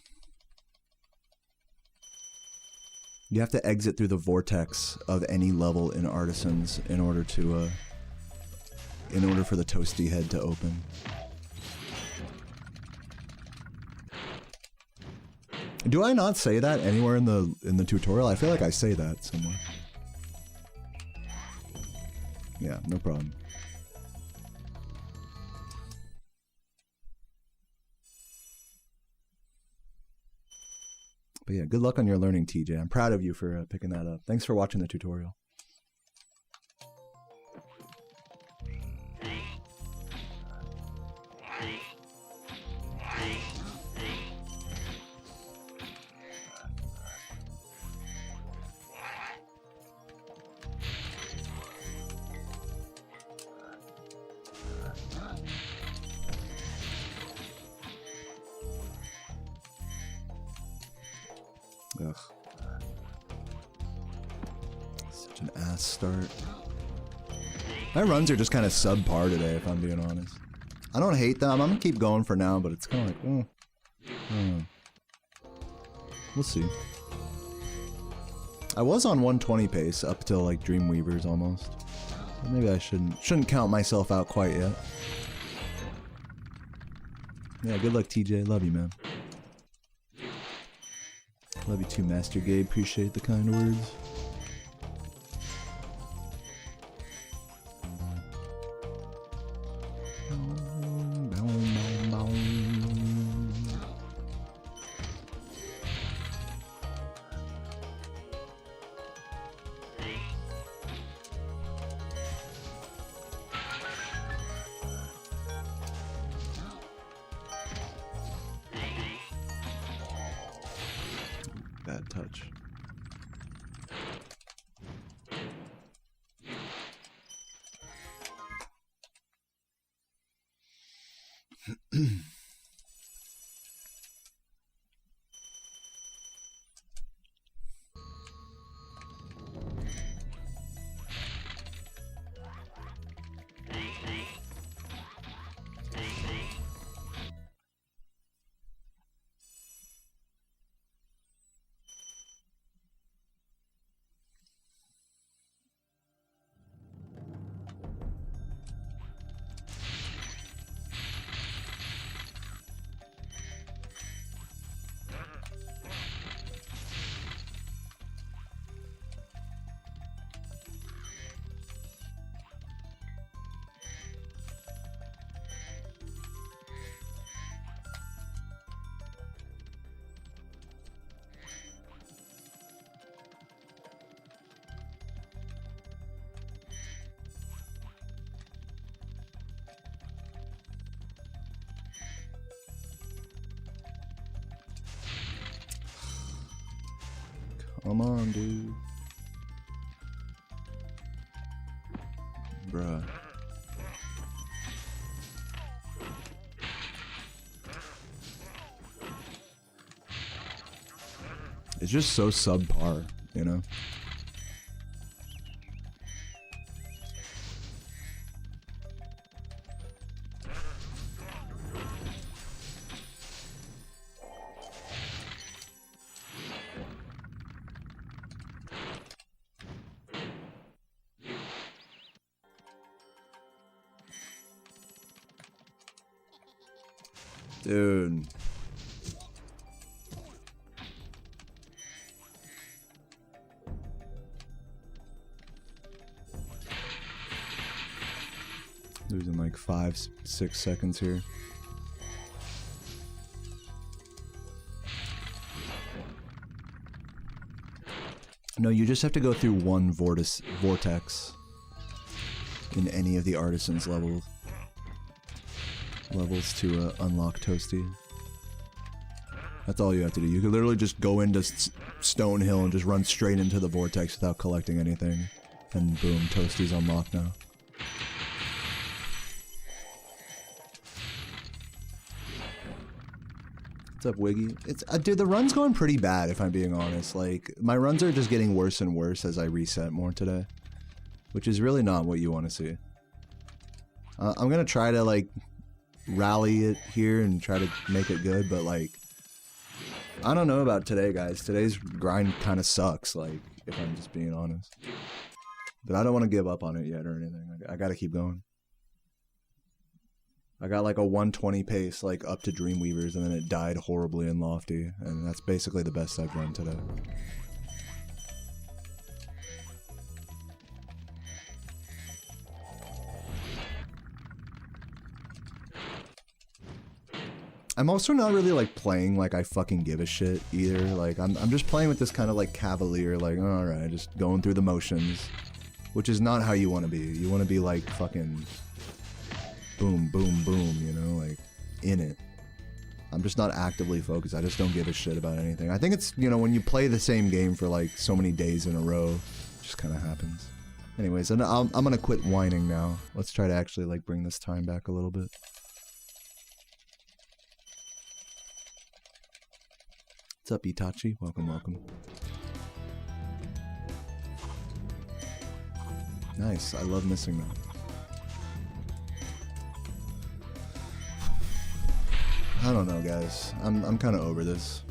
A: You have to exit through the vortex of any level in Artisans in order for the toasty head to open. Do I not say that anywhere in the tutorial? I feel like I say that somewhere. Yeah, no problem. But yeah, good luck on your learning, TJ. I'm proud of you for picking that up. Thanks for watching the tutorial. Ugh. Such an ass start. My runs are just kind of subpar today, if I'm being honest. I don't hate them. I'm gonna keep going for now, but it's kind of like, we'll see. I was on 120 pace up till like Dreamweavers almost. So maybe I shouldn't count myself out quite yet. Yeah, good luck, TJ. Love you, man. Love you too, Master Gabe. Appreciate the kind words. Bad touch. Come on, dude. Bruh. It's just so subpar, you know? Dude. Losing like 5-6 seconds here. No, you just have to go through one vortex in any of the artisans levels to unlock Toasty. That's all you have to do. You could literally just go into Stonehill and just run straight into the vortex without collecting anything. And boom, Toasty's unlocked now. What's up, Wiggy? It's dude, the run's going pretty bad if I'm being honest. Like, my runs are just getting worse and worse as I reset more today. Which is really not what you want to see. I'm gonna try to, like, rally it here and try to make it good, but, like, I don't know about today, guys. Today's grind kind of sucks, like, if I'm just being honest. But I don't want to give up on it yet or anything. I gotta keep going. I got like a 120 pace, like, up to Dreamweavers, and then it died horribly in Lofty, and that's basically the best I've run today. I'm also not really, like, playing like I fucking give a shit either. Like, I'm just playing with this kind of, like, cavalier, like, alright, just going through the motions. Which is not how you want to be. You want to be, like, fucking boom, boom, boom, you know, like, in it. I'm just not actively focused. I just don't give a shit about anything. I think it's, you know, when you play the same game for, like, so many days in a row, it just kind of happens. Anyways, I'm gonna quit whining now. Let's try to actually, like, bring this time back a little bit. What's up, Itachi? Welcome, welcome. Nice. I love missing that. I don't know, guys. I'm kind of over this.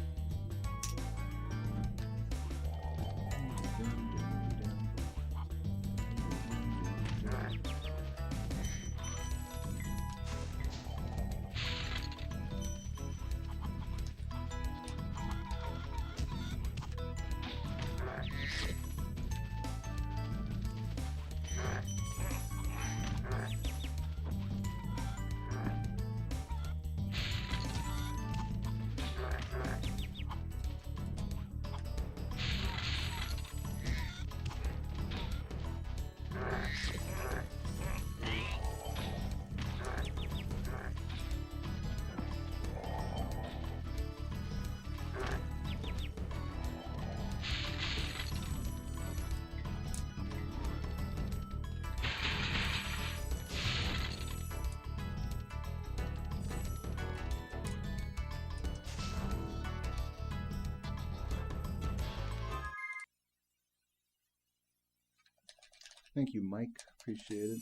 A: Thank you, Mike. Appreciate it.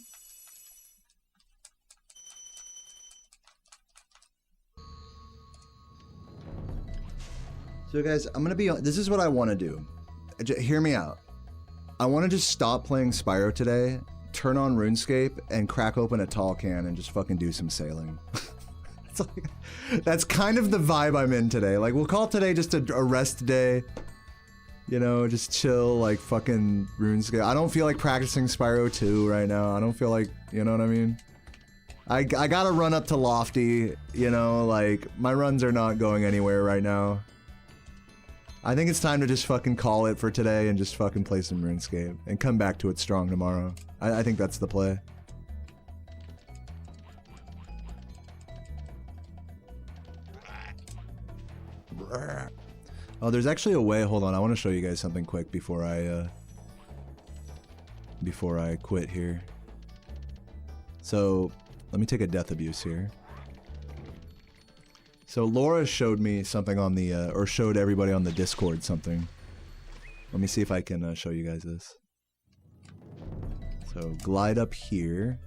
A: So guys, I'm gonna be this is what I want to do. Hear me out. I want to just stop playing Spyro today, turn on RuneScape, and crack open a tall can and just fucking do some sailing. It's like, that's kind of the vibe I'm in today. Like, we'll call today just a rest day. You know, just chill, like, fucking RuneScape. I don't feel like practicing Spyro 2 right now. I don't feel like, you know what I mean? I gotta run up to Lofty, you know, like, my runs are not going anywhere right now. I think it's time to just fucking call it for today and just fucking play some RuneScape and come back to it strong tomorrow. I think that's the play. Oh, there's actually a way. Hold on, I want to show you guys something quick before I quit here. So, let me take a death abuse here. So Laura showed me something on the, or showed everybody on the Discord something. Let me see if I can show you guys this. So glide up here.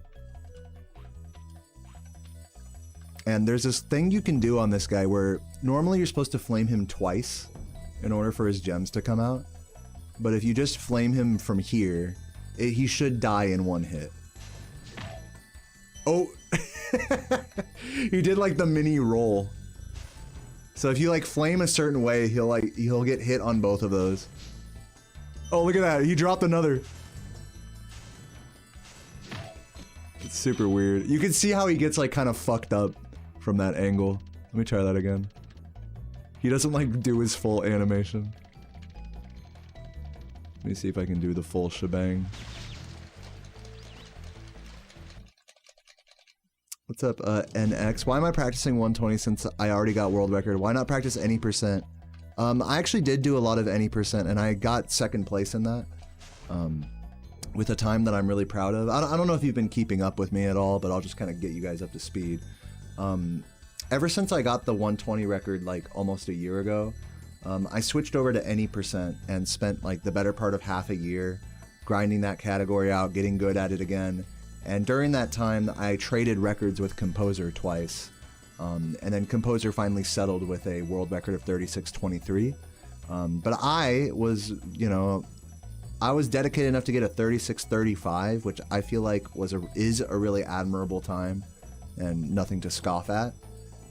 A: And there's this thing you can do on this guy where normally you're supposed to flame him twice in order for his gems to come out. But if you just flame him from here, he should die in one hit. Oh! He did like the mini roll. So if you like flame a certain way, he'll get hit on both of those. Oh, look at that. He dropped another. It's super weird. You can see how he gets like kind of fucked up from that angle. Let me try that again. He doesn't like do his full animation. Let me see if I can do the full shebang. What's up, NX? Why am I practicing 120 since I already got world record? Why not practice any percent? I actually did do a lot of any percent, and I got second place in that. With a time that I'm really proud of. I don't know if you've been keeping up with me at all, but I'll just kind of get you guys up to speed. Ever since I got the 120 record like almost a year ago, I switched over to any percent and spent like the better part of half a year grinding that category out, getting good at it again. And during that time, I traded records with Composer twice. And then Composer finally settled with a world record of 36:23. But I was, you know, I was dedicated enough to get a 36:35, which I feel like is a really admirable time and nothing to scoff at.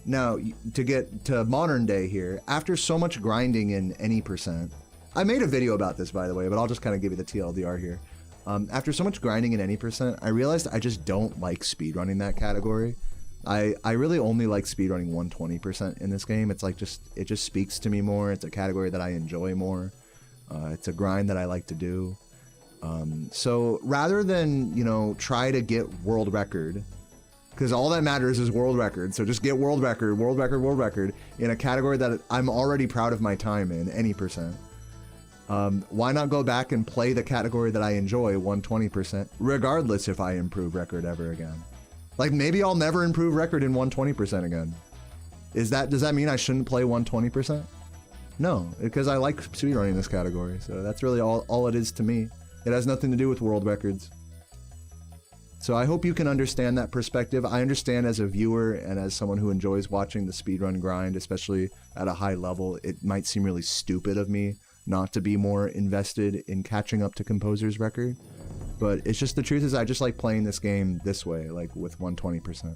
A: Now, to get to modern day here, after so much grinding in any percent, I made a video about this, by the way, but I'll just kind of give you the TLDR here. After so much grinding in any percent, I realized I just don't like speedrunning that category. I really only like speedrunning 120% in this game. It's like it just speaks to me more. It's a category that I enjoy more. It's a grind that I like to do. So rather than, you know, try to get world record, because all that matters is world record. So just get world record, world record, world record in a category that I'm already proud of my time in, any percent. Why not go back and play the category that I enjoy, 120%, regardless if I improve record ever again? Like, maybe I'll never improve record in 120% again. Does that mean I shouldn't play 120%? No, because I like speedrunning this category, so that's really all it is to me. It has nothing to do with world records. So I hope you can understand that perspective. I understand as a viewer and as someone who enjoys watching the speedrun grind, especially at a high level, it might seem really stupid of me not to be more invested in catching up to Composer's record. But it's just, the truth is I just like playing this game this way, like with 120%.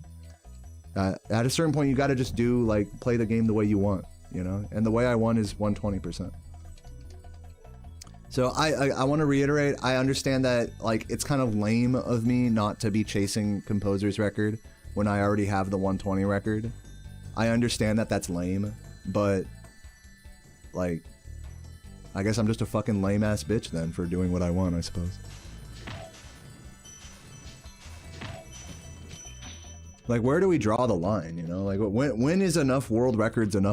A: At a certain point you gotta just play the game the way you want, you know? And the way I want is 120%. So I want to reiterate, I understand that like it's kind of lame of me not to be chasing Composer's record when I already have the 120 record. I understand that that's lame, but like, I guess I'm just a fucking lame ass bitch then for doing what I want, I suppose. Like, where do we draw the line, you know? Like, when is enough world records,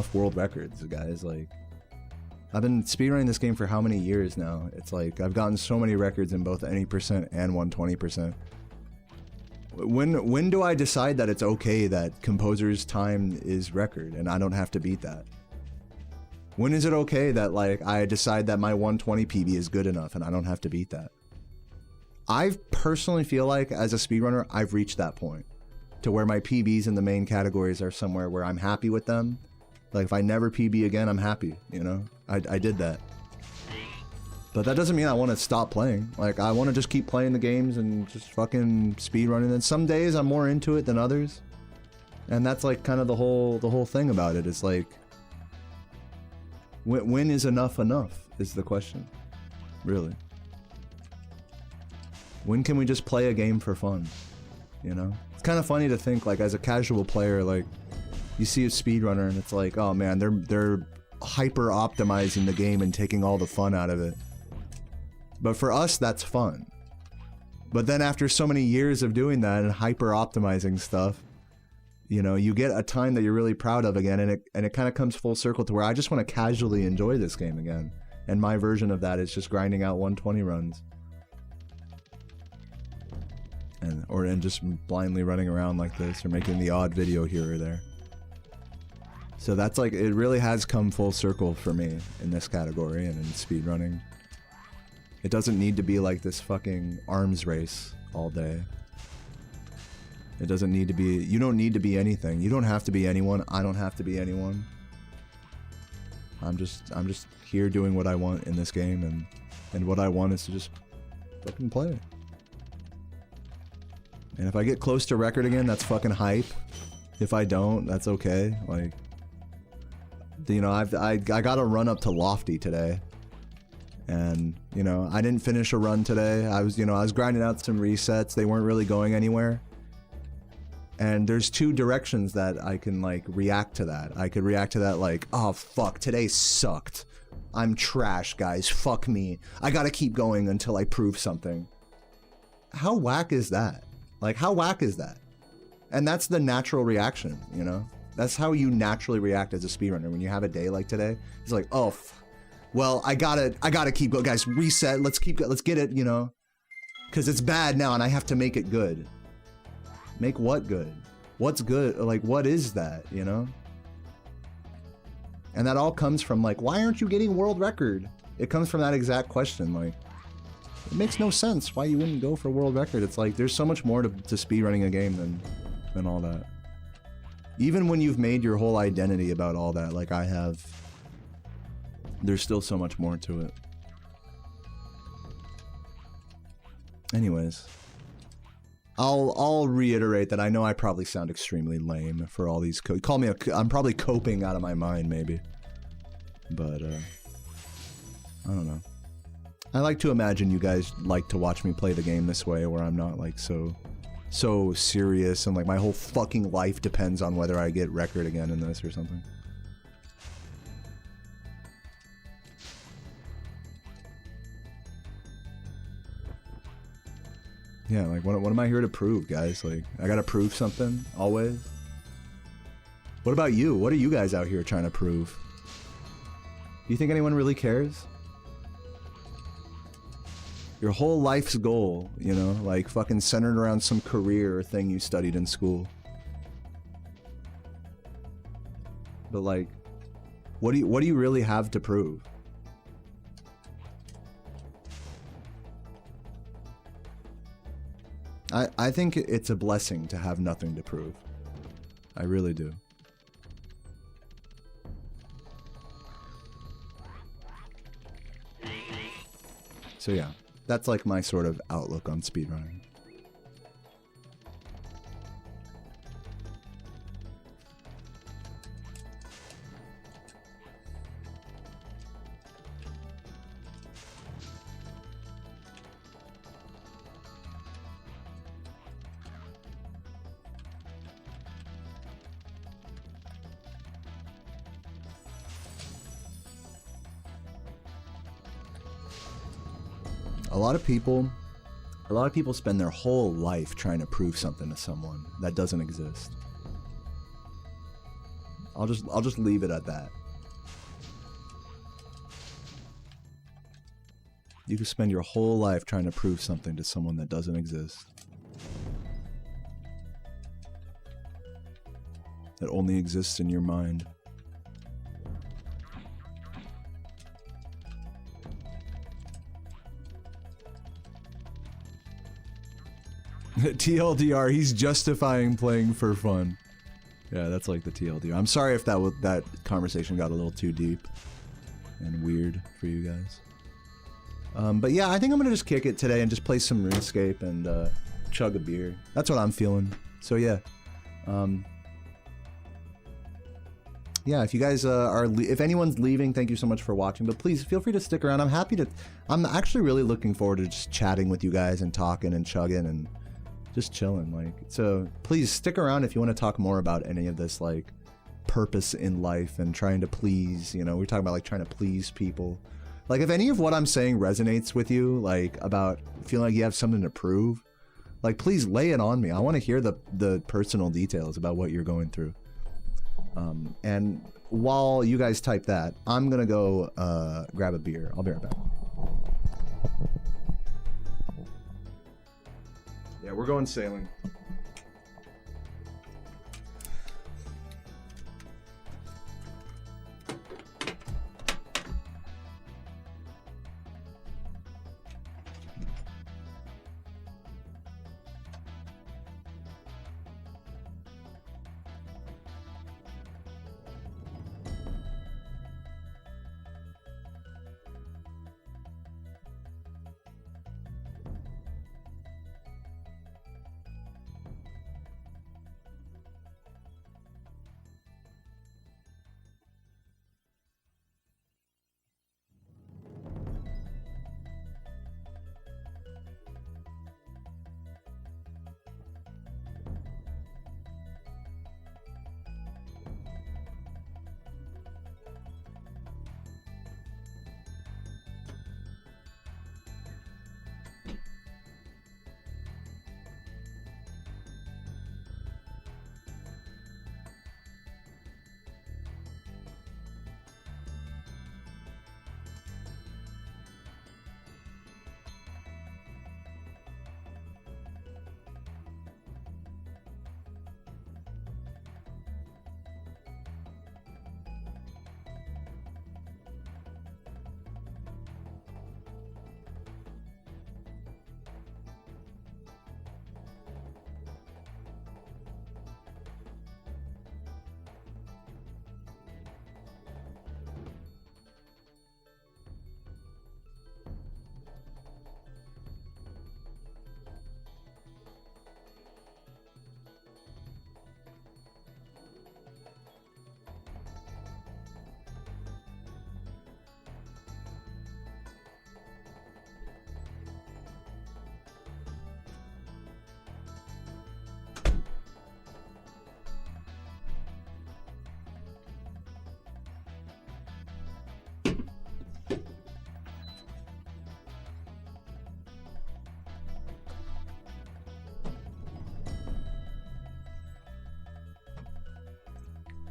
A: guys? Like, I've been speedrunning this game for how many years now? It's like, I've gotten so many records in both any percent and 120%. When do I decide that it's okay that Composer's time is record and I don't have to beat that? When is it okay that, like, I decide that my 120 PB is good enough and I don't have to beat that? I personally feel like, as a speedrunner, I've reached that point to where my PBs in the main categories are somewhere where I'm happy with them. Like, if I never PB again, I'm happy, you know? I did that. But that doesn't mean I want to stop playing. Like, I want to just keep playing the games and just fucking speedrunning. And some days I'm more into it than others. And that's, like, kind of the whole thing about it. It's like, when is enough is the question, really. When can we just play a game for fun, you know? It's kind of funny to think, like, as a casual player, like, you see a speedrunner and it's like, oh man, they're hyper optimizing the game and taking all the fun out of it. But for us, that's fun. But then after so many years of doing that and hyper optimizing stuff, you know, you get a time that you're really proud of again, and it kind of comes full circle to where I just want to casually enjoy this game again. And my version of that is just grinding out 120 runs. And just blindly running around like this, or making the odd video here or there. So that's like, it really has come full circle for me in this category and in speedrunning. It doesn't need to be like this fucking arms race all day. It doesn't need to be, you don't need to be anything. You don't have to be anyone. I don't have to be anyone. I'm just here doing what I want in this game, and what I want is to just fucking play. And if I get close to record again, that's fucking hype. If I don't, that's okay. Like, you know, I got a run up to Lofty today. And, you know, I didn't finish a run today. I was grinding out some resets. They weren't really going anywhere. And there's two directions that I can, like, react to that. I could react to that like, oh, fuck, today sucked. I'm trash, guys. Fuck me. I gotta keep going until I prove something. How whack is that? Like, how whack is that? And that's the natural reaction, you know? That's how you naturally react as a speedrunner. When you have a day like today, it's like, oh, well, I gotta keep going. Guys, reset, let's get it, you know? Because it's bad now and I have to make it good. Make what good? What's good? Like, what is that, you know? And that all comes from, like, why aren't you getting world record? It comes from that exact question, like, it makes no sense why you wouldn't go for world record. It's like, there's so much more to speedrunning a game than all that. Even when you've made your whole identity about all that, like I have, there's still so much more to it. Anyways, I'll reiterate that I know I probably sound extremely lame for all these. Call me I'm probably coping out of my mind, maybe. But I don't know. I like to imagine you guys like to watch me play the game this way, where I'm not like so serious and like my whole fucking life depends on whether I get record again in this or something. Yeah, like what am I here to prove, guys? Like, I gotta prove something always? What about you? What are you guys out here trying to prove? Do you think anyone really cares? Your whole life's goal, you know, like fucking centered around some career or thing you studied in school. But like, what do you really have to prove? I think it's a blessing to have nothing to prove. I really do. So yeah, that's like my sort of outlook on speedrunning. A lot of people spend their whole life trying to prove something to someone that doesn't exist. I'll just leave it at that. You can spend your whole life trying to prove something to someone that doesn't exist. That only exists in your mind. TLDR, he's justifying playing for fun. Yeah, that's like the TLDR. I'm sorry if that conversation got a little too deep and weird for you guys. But yeah, I think I'm gonna just kick it today and just play some RuneScape and chug a beer. That's what I'm feeling. So yeah. Yeah, if you guys if anyone's leaving, thank you so much for watching. But please feel free to stick around. I'm actually really looking forward to just chatting with you guys and talking and chugging and just chilling. Like, so please stick around if you want to talk more about any of this, like, purpose in life and trying to please, you know, we're talking about like trying to please people. Like, if any of what I'm saying resonates with you, like about feeling like you have something to prove, Like, please lay it on me. I want to hear the personal details about what you're going through. And while you guys type that, I'm gonna go grab a beer. I'll be right back. Yeah, we're going sailing.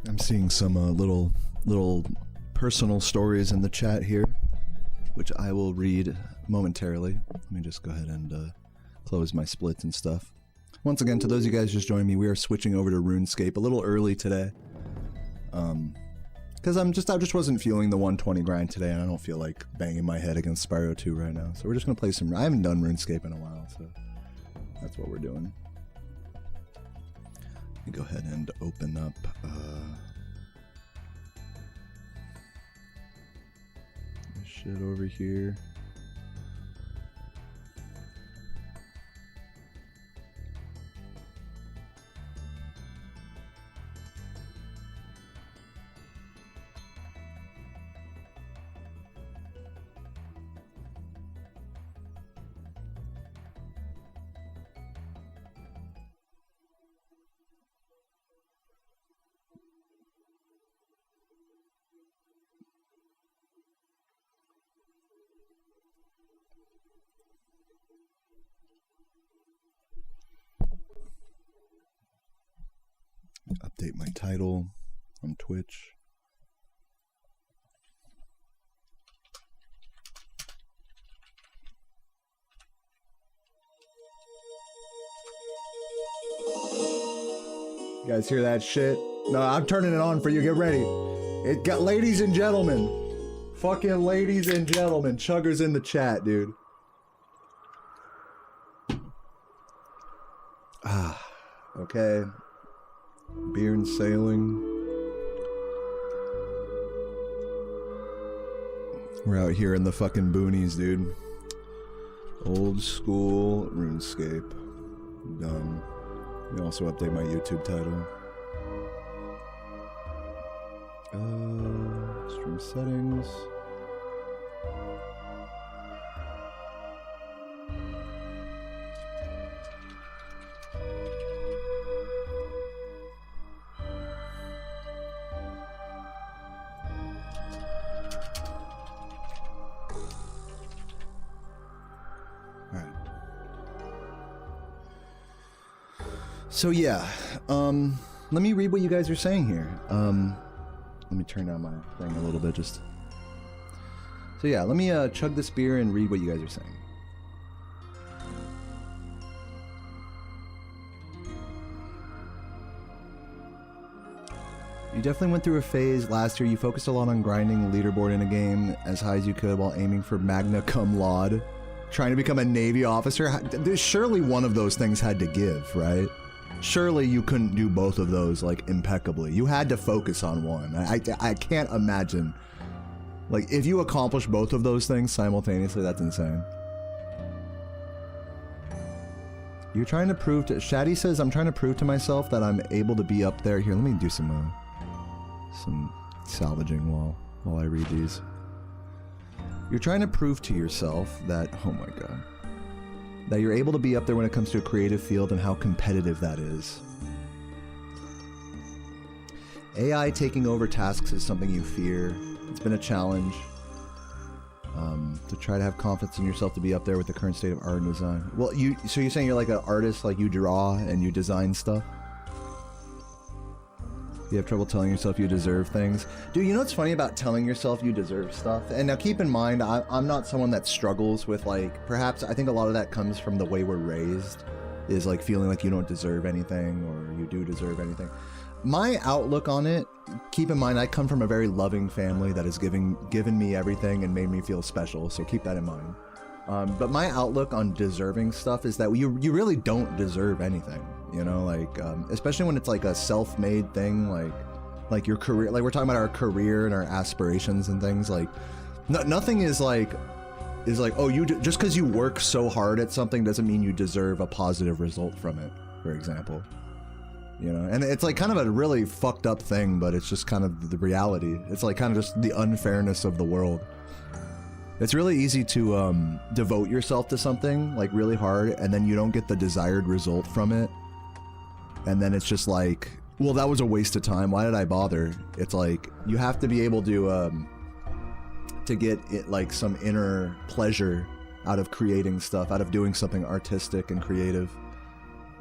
A: I'm seeing some little personal stories in the chat here, which I will read momentarily. Let me just go ahead and close my splits and stuff. Once again, to those of you guys just joining me, we are switching over to RuneScape a little early today. Because I just wasn't feeling the 120 grind today, and I don't feel like banging my head against Spyro 2 right now. So we're just gonna play some. I haven't done RuneScape in a while, so that's what we're doing. Let me go ahead and open up. This shit over here. Update my title on Twitch. You guys hear that shit? No, I'm turning it on for you. Get ready. It got, ladies and gentlemen. Fucking ladies and gentlemen. Chugger's in the chat, dude. Okay. Beer and sailing. We're out here in the fucking boonies, dude. Old school RuneScape. Done. Let me also update my YouTube title. Stream settings. So yeah, let me read what you guys are saying here. Let me turn down my thing a little bit just. So yeah, let me chug this beer and read what you guys are saying. You definitely went through a phase last year. You focused a lot on grinding the leaderboard in a game as high as you could while aiming for magna cum laude. Trying to become a Navy officer. Surely one of those things had to give, right? Surely you couldn't do both of those like impeccably. You had to focus on one. I can't imagine. Like, if you accomplish both of those things simultaneously, that's insane. You're trying to prove to... Shaddy says, I'm trying to prove to myself that I'm able to be up there. Here, let me do some salvaging while I read these. You're trying to prove to yourself that... Oh my god. That you're able to be up there when it comes to a creative field and how competitive that is. AI taking over tasks is something you fear. It's been a challenge to try to have confidence in yourself to be up there with the current state of art and design. Well, so you're saying you're like an artist, like you draw and you design stuff? You have trouble telling yourself you deserve things? Dude, you know what's funny about telling yourself you deserve stuff? And now keep in mind, I'm not someone that struggles with like, perhaps I think a lot of that comes from the way we're raised, is like feeling like you don't deserve anything or you do deserve anything. My outlook on it, keep in mind I come from a very loving family that has given me everything and made me feel special, so keep that in mind. But my outlook on deserving stuff is that you really don't deserve anything, you know, like especially when it's like a self-made thing, like your career, like we're talking about our career and our aspirations and things, like nothing is like oh, just because you work so hard at something doesn't mean you deserve a positive result from it, for example. You know, and it's like kind of a really fucked up thing, but it's just kind of the reality. It's like kind of just the unfairness of the world. It's really easy to devote yourself to something like really hard and then you don't get the desired result from it. And then it's just like, well, that was a waste of time. Why did I bother? It's like you have to be able to get it like some inner pleasure out of creating stuff, out of doing something artistic and creative.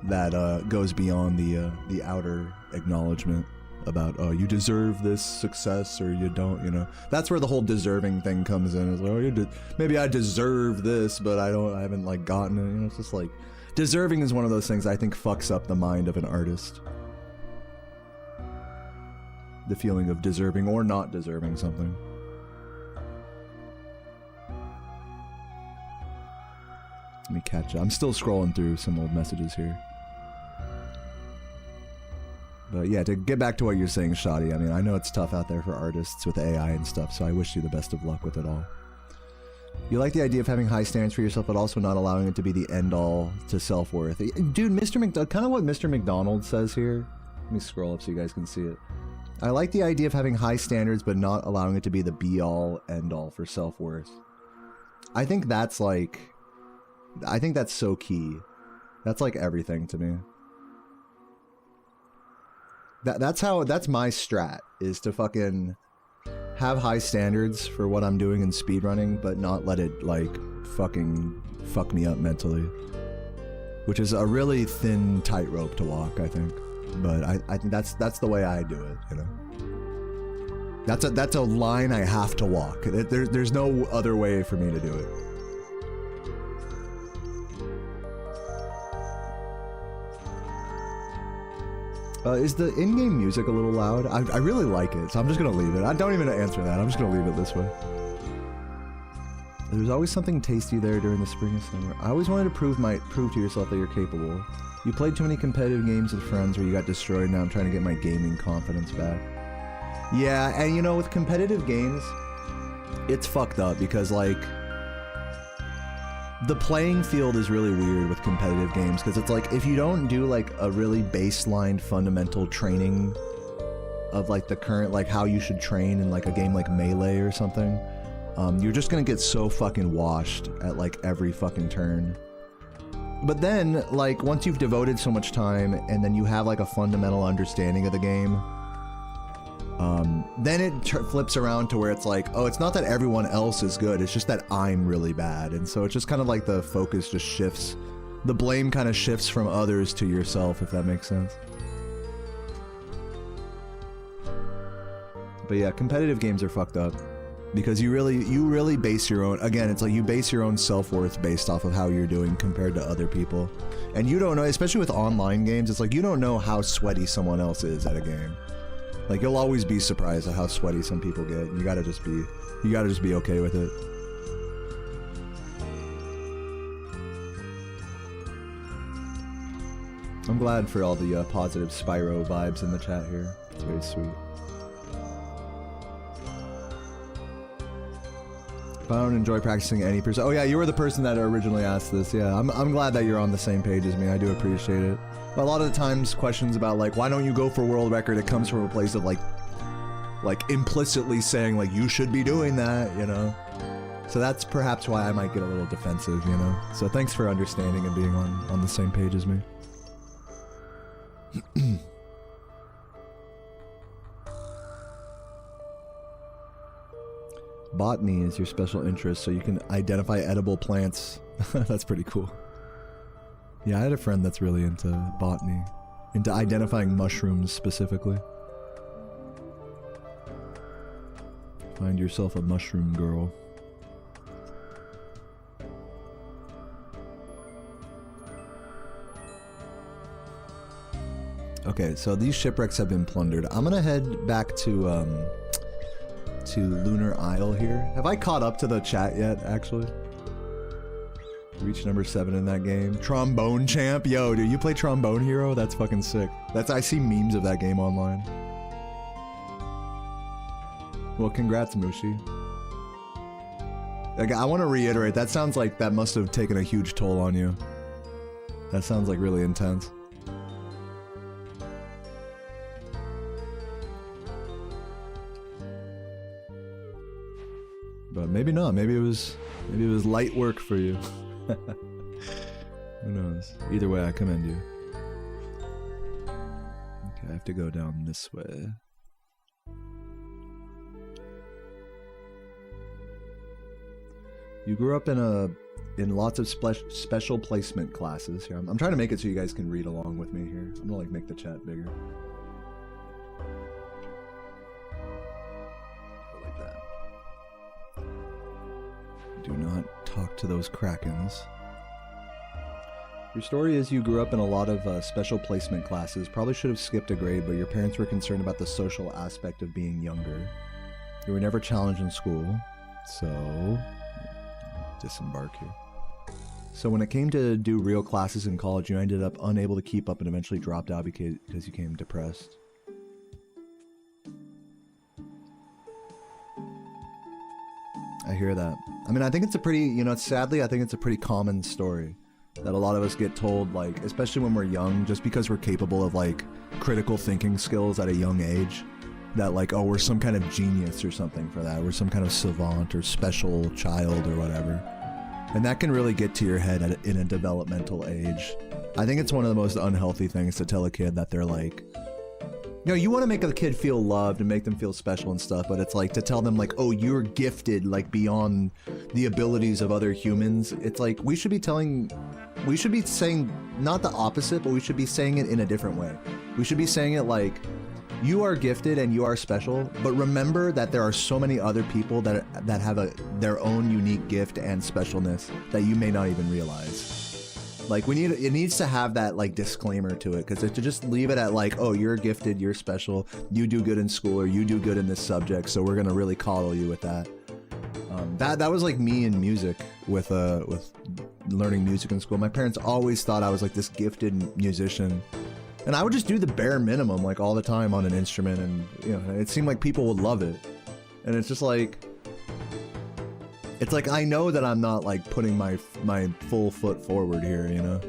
A: That goes beyond the outer acknowledgement about, oh, you deserve this success or you don't, you know. That's where the whole deserving thing comes in. It's like, oh, maybe I deserve this, but I haven't like gotten it. You know, it's just like, deserving is one of those things I think fucks up the mind of an artist. The feeling of deserving or not deserving something. Let me catch up. I'm still scrolling through some old messages here. But yeah, to get back to what you're saying, Shoddy, I mean, I know it's tough out there for artists with AI and stuff, so I wish you the best of luck with it all. You like the idea of having high standards for yourself, but also not allowing it to be the end-all to self-worth. Dude, Mr. McDonald, kind of what Mr. McDonald says here. Let me scroll up so you guys can see it. I like the idea of having high standards, but not allowing it to be the be-all, end-all for self-worth. I think that's like... I think that's so key. That's like everything to me. That's my strat, is to fucking have high standards for what I'm doing in speedrunning, but not let it like fucking fuck me up mentally. Which is a really thin tightrope to walk, I think. But I think that's the way I do it, you know. That's a line I have to walk. There's no other way for me to do it. Is the in-game music a little loud? I really like it, so I'm just gonna leave it. I don't even answer that. I'm just gonna leave it this way. There's always something tasty there during the spring and summer. I always wanted to prove to yourself that you're capable. You played too many competitive games with friends where you got destroyed. Now I'm trying to get my gaming confidence back. Yeah, and you know, with competitive games, it's fucked up because like the playing field is really weird with competitive games because it's like if you don't do like a really baseline fundamental training of like the current like how you should train in like a game like Melee or something, you're just gonna get so fucking washed at like every fucking turn. But then like once you've devoted so much time and then you have like a fundamental understanding of the game, then it flips around to where it's like, oh, it's not that everyone else is good, it's just that I'm really bad. And so it's just kind of like the focus just shifts the blame kind of shifts from others to yourself, if that makes sense. But yeah, competitive games are fucked up. Because you really base your own, again, it's like you base your own self-worth based off of how you're doing compared to other people. And you don't know, especially with online games, it's like you don't know how sweaty someone else is at a game. Like you'll always be surprised at how sweaty some people get. You gotta just be okay with it. I'm glad for all the positive Spyro vibes in the chat here. It's very sweet. If I don't enjoy practicing any person. Oh yeah, you were the person that originally asked this. Yeah, I'm glad that you're on the same page as me. I do appreciate it. But a lot of the times, questions about like, why don't you go for world record? It comes from a place of like implicitly saying like you should be doing that, you know. So that's perhaps why I might get a little defensive, you know. So thanks for understanding and being on the same page as me. Botany is your special interest, so you can identify edible plants. That's pretty cool. Yeah, I had a friend that's really into botany, into identifying mushrooms specifically. Find yourself a mushroom girl. Okay, so these shipwrecks have been plundered. I'm gonna head back to Lunar Isle here. Have I caught up to the chat yet, actually? Reach number 7 in that game. Trombone champ? Yo, dude, you play Trombone Hero? That's fucking sick. I see memes of that game online. Well, congrats, Mushi. Like, I want to reiterate, that sounds like that must have taken a huge toll on you. That sounds like really intense. But maybe not. Maybe it was light work for you. Who knows? Either way, I commend you. Okay, I have to go down this way. You grew up in lots of special placement classes here. I'm trying to make it so you guys can read along with me here. I'm gonna like make the chat bigger. Do not talk to those krakens. Your story is you grew up in a lot of special placement classes. Probably should have skipped a grade, but your parents were concerned about the social aspect of being younger. You were never challenged in school, so disembark here. So when it came to do real classes in college, you ended up unable to keep up and eventually dropped out because you became depressed. I hear that. I mean, I think it's a pretty, you know, sadly, I think it's a pretty common story that a lot of us get told, like, especially when we're young, just because we're capable of, like, critical thinking skills at a young age, that, like, oh, we're some kind of genius or something for that. We're some kind of savant or special child or whatever. And that can really get to your head in a developmental age. I think it's one of the most unhealthy things to tell a kid that they're, like, you know, you want to make a kid feel loved and make them feel special and stuff, but it's like to tell them like, oh, you're gifted like beyond the abilities of other humans. It's like we should be saying not the opposite, but we should be saying it in a different way. We should be saying it like, you are gifted and you are special, but remember that there are so many other people that have their own unique gift and specialness that you may not even realize. Like it needs to have that like disclaimer to it, because to just leave it at like, oh, you're gifted, you're special, you do good in school, or you do good in this subject, so we're gonna really coddle you with that. That was like me in music with learning music in school. My parents always thought I was like this gifted musician, and I would just do the bare minimum like all the time on an instrument, and you know, it seemed like people would love it, and it's just like. It's like I know that I'm not like putting my full foot forward here, you know.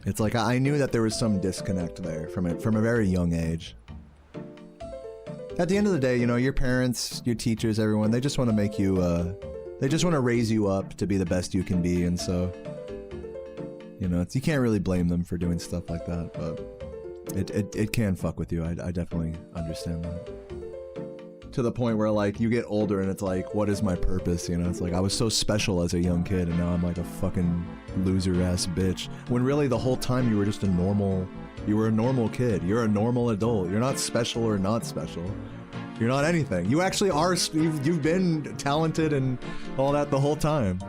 A: It's like I knew that there was some disconnect there from a very young age. At the end of the day, you know, your parents, your teachers, everyone, they just want to make you, they just want to raise you up to be the best you can be, and so, you know, you can't really blame them for doing stuff like that, but it can fuck with you. I definitely understand that. to the point where like you get older and it's like, what is my purpose? You know, it's like I was so special as a young kid and now I'm like a fucking loser ass bitch. When really the whole time you were just a normal kid. You're a normal adult. You're not special or not special. You're not anything. You actually are. You've been talented and all that the whole time,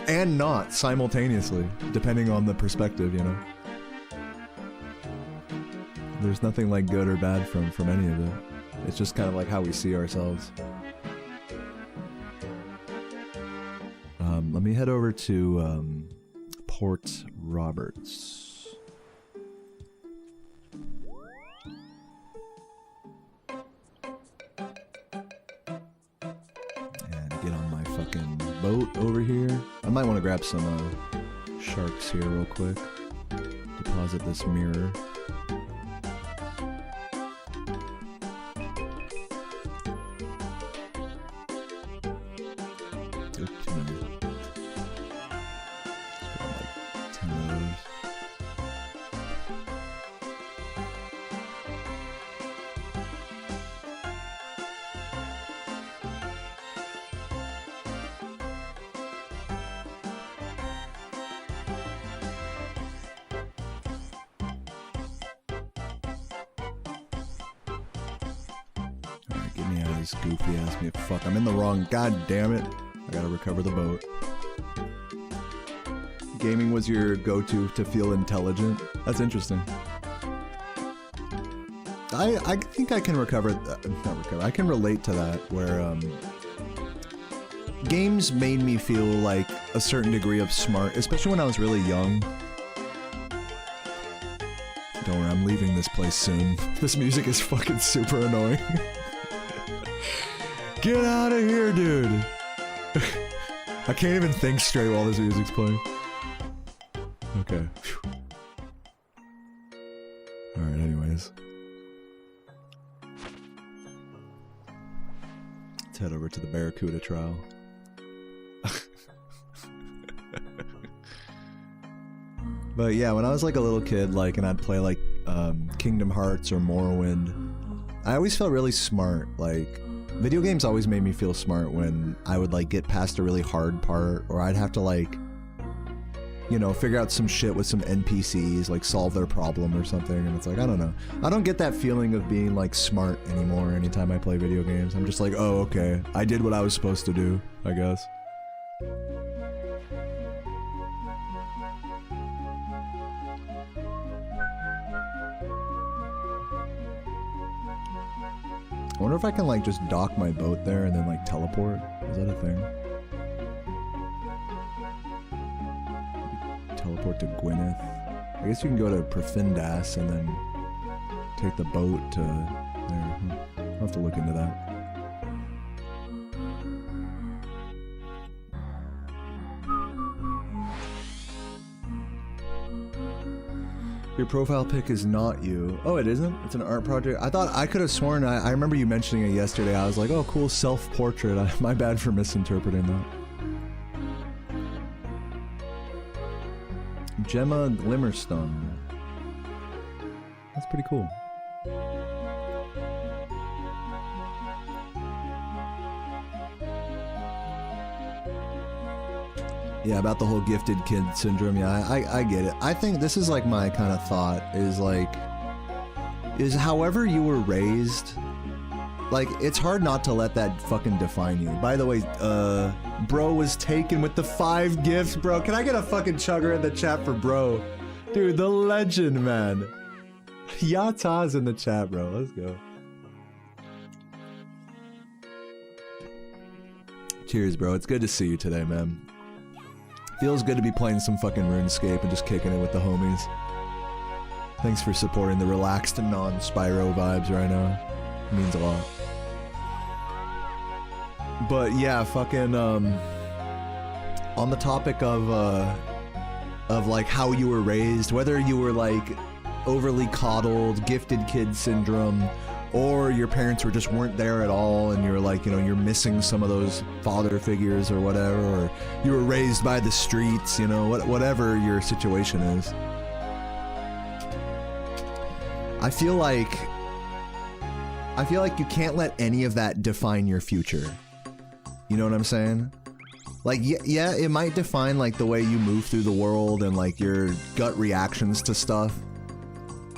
A: and not simultaneously, depending on the perspective. You know, there's nothing like good or bad from any of it. It's just kind of like how we see ourselves. Let me head over to Port Roberts. Get on my fucking boat over here. I might want to grab some sharks here real quick. Deposit this mirror. Too many. Let's grab like 10 of those. This goofy ass me. Fuck, I'm in the wrong. God damn it. I gotta recover the boat. Gaming was your go-to to feel intelligent? That's interesting. I think I can recover, not recover, I can relate to that, where, games made me feel like a certain degree of smart, especially when I was really young. Don't worry, I'm leaving this place soon. This music is fucking super annoying. Get out of here, dude! I can't even think straight while this music's playing. Okay. Alright, anyways. Let's head over to the Barracuda trial. But yeah, when I was like a little kid, like, and I'd play like Kingdom Hearts or Morrowind, I always felt really smart. Like, video games always made me feel smart when I would like get past a really hard part, or I'd have to like, you know, figure out some shit with some NPCs, like solve their problem or something, and it's like, I don't know. I don't get that feeling of being like smart anymore anytime I play video games. I'm just like, oh, okay, I did what I was supposed to do, I guess. I wonder if I can like just dock my boat there and then like teleport. Is that a thing? Teleport to Gwyneth. I guess you can go to Perfindas and then take the boat to there. I'll have to look into that. Your profile pic is not you. Oh, it isn't? It's an art project? I thought, I could have sworn, I remember you mentioning it yesterday. I was like, oh, cool, self-portrait. My bad for misinterpreting that. Gemma Glimmerstone. That's pretty cool. Yeah, about the whole gifted kid syndrome. Yeah, I get it. I think this is like my kind of thought is like, is however you were raised, like, it's hard not to let that fucking define you. By the way, bro was taken with the 5 gifts, bro. Can I get a fucking chugger in the chat for bro? Dude, the legend, man. Yata's in the chat, bro. Let's go. Cheers, bro. It's good to see you today, man. Feels good to be playing some fucking RuneScape and just kicking it with the homies. Thanks for supporting the relaxed and non-Spyro vibes right now. It means a lot. But yeah, fucking on the topic of like how you were raised, whether you were like overly coddled, gifted kid syndrome, or your parents weren't there at all and you're like, you know, you're missing some of those father figures or whatever, or you were raised by the streets, you know, whatever your situation is. I feel like I feel like you can't let any of that define your future. You know what I'm saying? Like, yeah, it might define, like, the way you move through the world and, like, your gut reactions to stuff.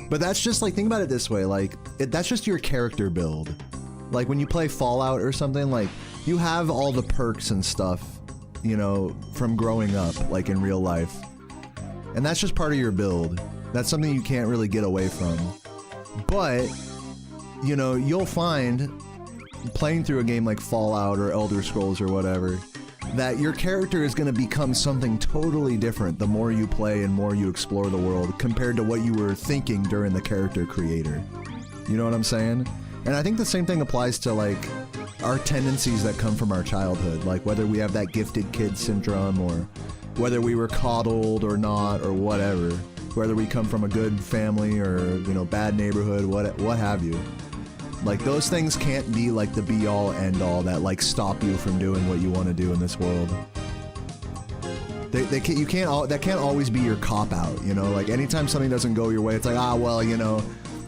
A: But that's just, like, think about it this way, like, that's just your character build. Like, when you play Fallout or something, like, you have all the perks and stuff, you know, from growing up, like, in real life. And that's just part of your build. That's something you can't really get away from. But, you know, you'll find, playing through a game like Fallout or Elder Scrolls or whatever, that your character is going to become something totally different the more you play and more you explore the world compared to what you were thinking during the character creator. You know what I'm saying? And I think the same thing applies to, like, our tendencies that come from our childhood, like whether we have that gifted kid syndrome or whether we were coddled or not or whatever, whether we come from a good family or, you know, bad neighborhood, what have you. Like, those things can't be, like, the be-all, end-all that, like, stop you from doing what you want to do in this world. That can't always be your cop-out, you know? Like, anytime something doesn't go your way, it's like, ah, well, you know,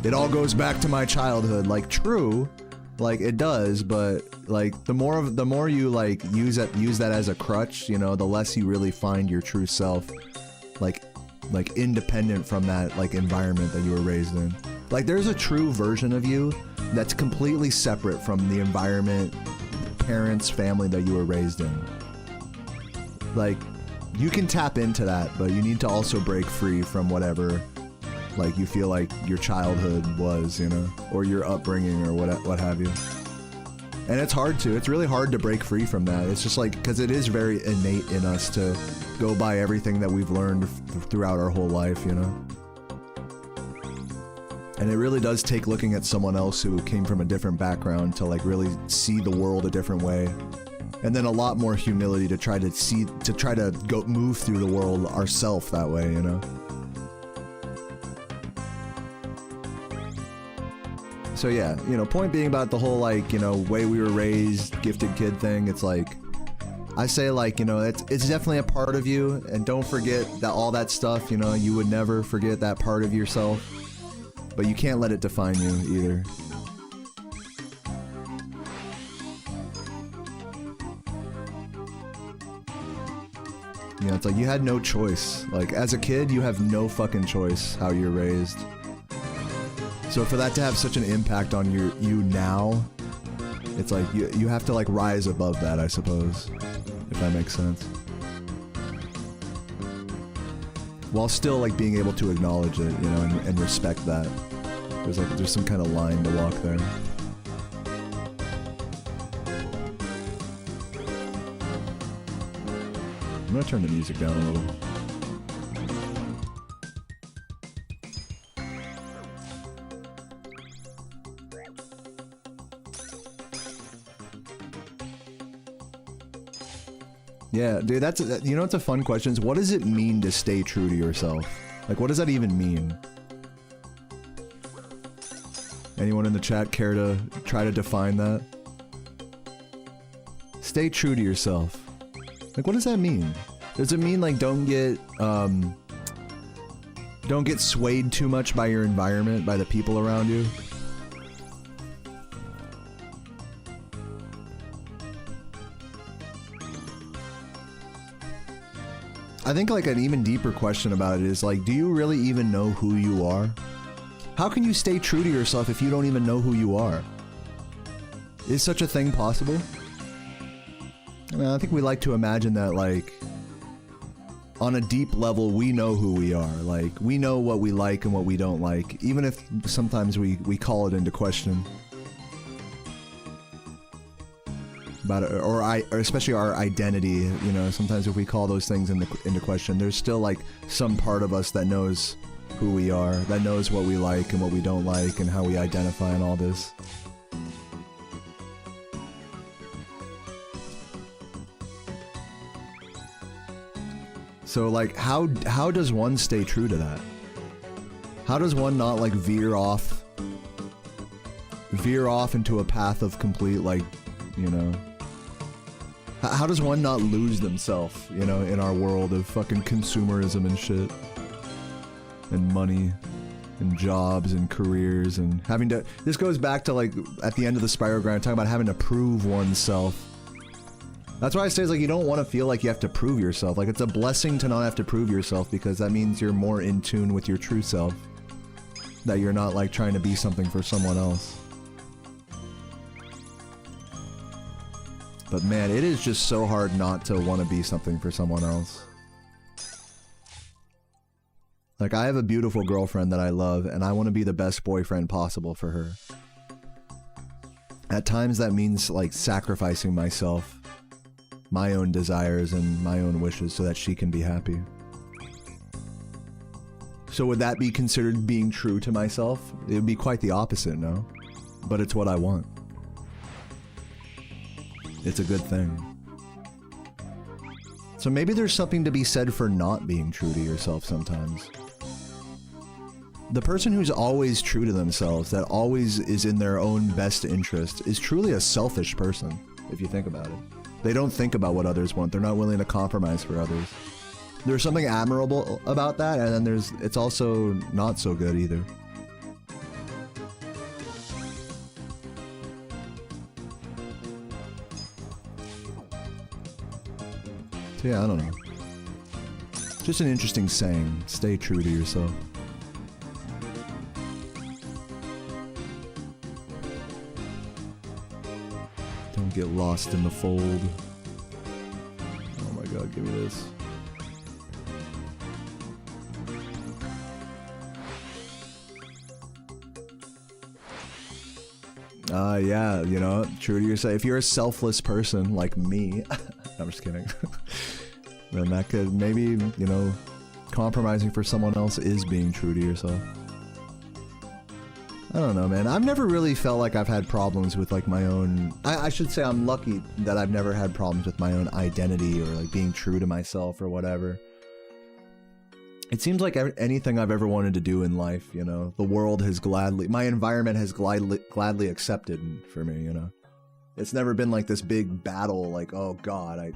A: it all goes back to my childhood. Like, true, like, it does, but, like, the more you, like, use that as a crutch, you know, the less you really find your true self, like independent from that, like, environment that you were raised in. Like, there's a true version of you that's completely separate from the environment, parents, family that you were raised in. Like, you can tap into that, but you need to also break free from whatever, like, you feel like your childhood was, you know, or your upbringing or what have you. And it's hard to. It's really hard to break free from that. It's just like, because it is very innate in us to go by everything that we've learned throughout our whole life, you know? And it really does take looking at someone else who came from a different background to, like, really see the world a different way. And then a lot more humility to try to go move through the world ourselves that way, you know? So yeah, you know, point being about the whole, like, you know, way we were raised, gifted kid thing, it's like, I say, like, you know, it's definitely a part of you, and don't forget that all that stuff, you know, you would never forget that part of yourself. But you can't let it define you, either. You know, it's like you had no choice. Like, as a kid, you have no fucking choice how you're raised. So for that to have such an impact on you now, it's like you have to, like, rise above that, I suppose. If that makes sense. While still, like, being able to acknowledge it, you know, and respect that. There's some kind of line to walk there. I'm gonna turn the music down a little. Yeah, dude, you know, it's a fun question. Is what does it mean to stay true to yourself? Like, what does that even mean? Anyone in the chat care to try to define that? Stay true to yourself. Like, what does that mean? Does it mean, like, don't get swayed too much by your environment, by the people around you? I think, like, an even deeper question about it is, like, do you really even know who you are? How can you stay true to yourself if you don't even know who you are? Is such a thing possible? I mean, I think we like to imagine that, like, on a deep level, we know who we are. Like, we know what we like and what we don't like, even if sometimes we call it into question. About it, or especially our identity, you know, sometimes if we call those things into question, there's still, like, some part of us that knows who we are, that knows what we like and what we don't like and how we identify and all this. So, like, how does one stay true to that? How does one not, like, veer off into a path of complete, like, you know, how does one not lose themselves, you know, in our world of fucking consumerism and shit and money? and jobs and careers and having to. This goes back to like at the end of the Spyro grind, talking about having to prove oneself. That's why I say it's like you don't want to feel like you have to prove yourself. Like it's a blessing to not have to prove yourself because that means you're more in tune with your true self. That you're not like trying to be something for someone else. But man, it is just so hard not to want to be something for someone else. Like I have a beautiful girlfriend that I love and I want to be the best boyfriend possible for her. At times that means like sacrificing myself, my own desires and my own wishes so that she can be happy. So would that be considered being true to myself? It would be quite the opposite, no? But it's what I want. It's a good thing. So maybe there's something to be said for not being true to yourself sometimes. The person who's always true to themselves, that always is in their own best interest, is truly a selfish person, if you think about it. They don't think about what others want. They're not willing to compromise for others. There's something admirable about that, and then it's also not so good either. So yeah, I don't know. Just an interesting saying. Stay true to yourself. Don't get lost in the fold. Oh my god, give me this. Yeah, you know, true to yourself. If you're a selfless person like me, I'm just kidding, then that could maybe, you know, compromising for someone else is being true to yourself. I don't know, man. I've never really felt like I've had problems with like my own... I should say I'm lucky that I've never had problems with my own identity or like being true to myself or whatever. It seems like anything I've ever wanted to do in life, you know, the world has gladly... My environment has gladly accepted for me, you know. It's never been like this big battle, like, oh god, I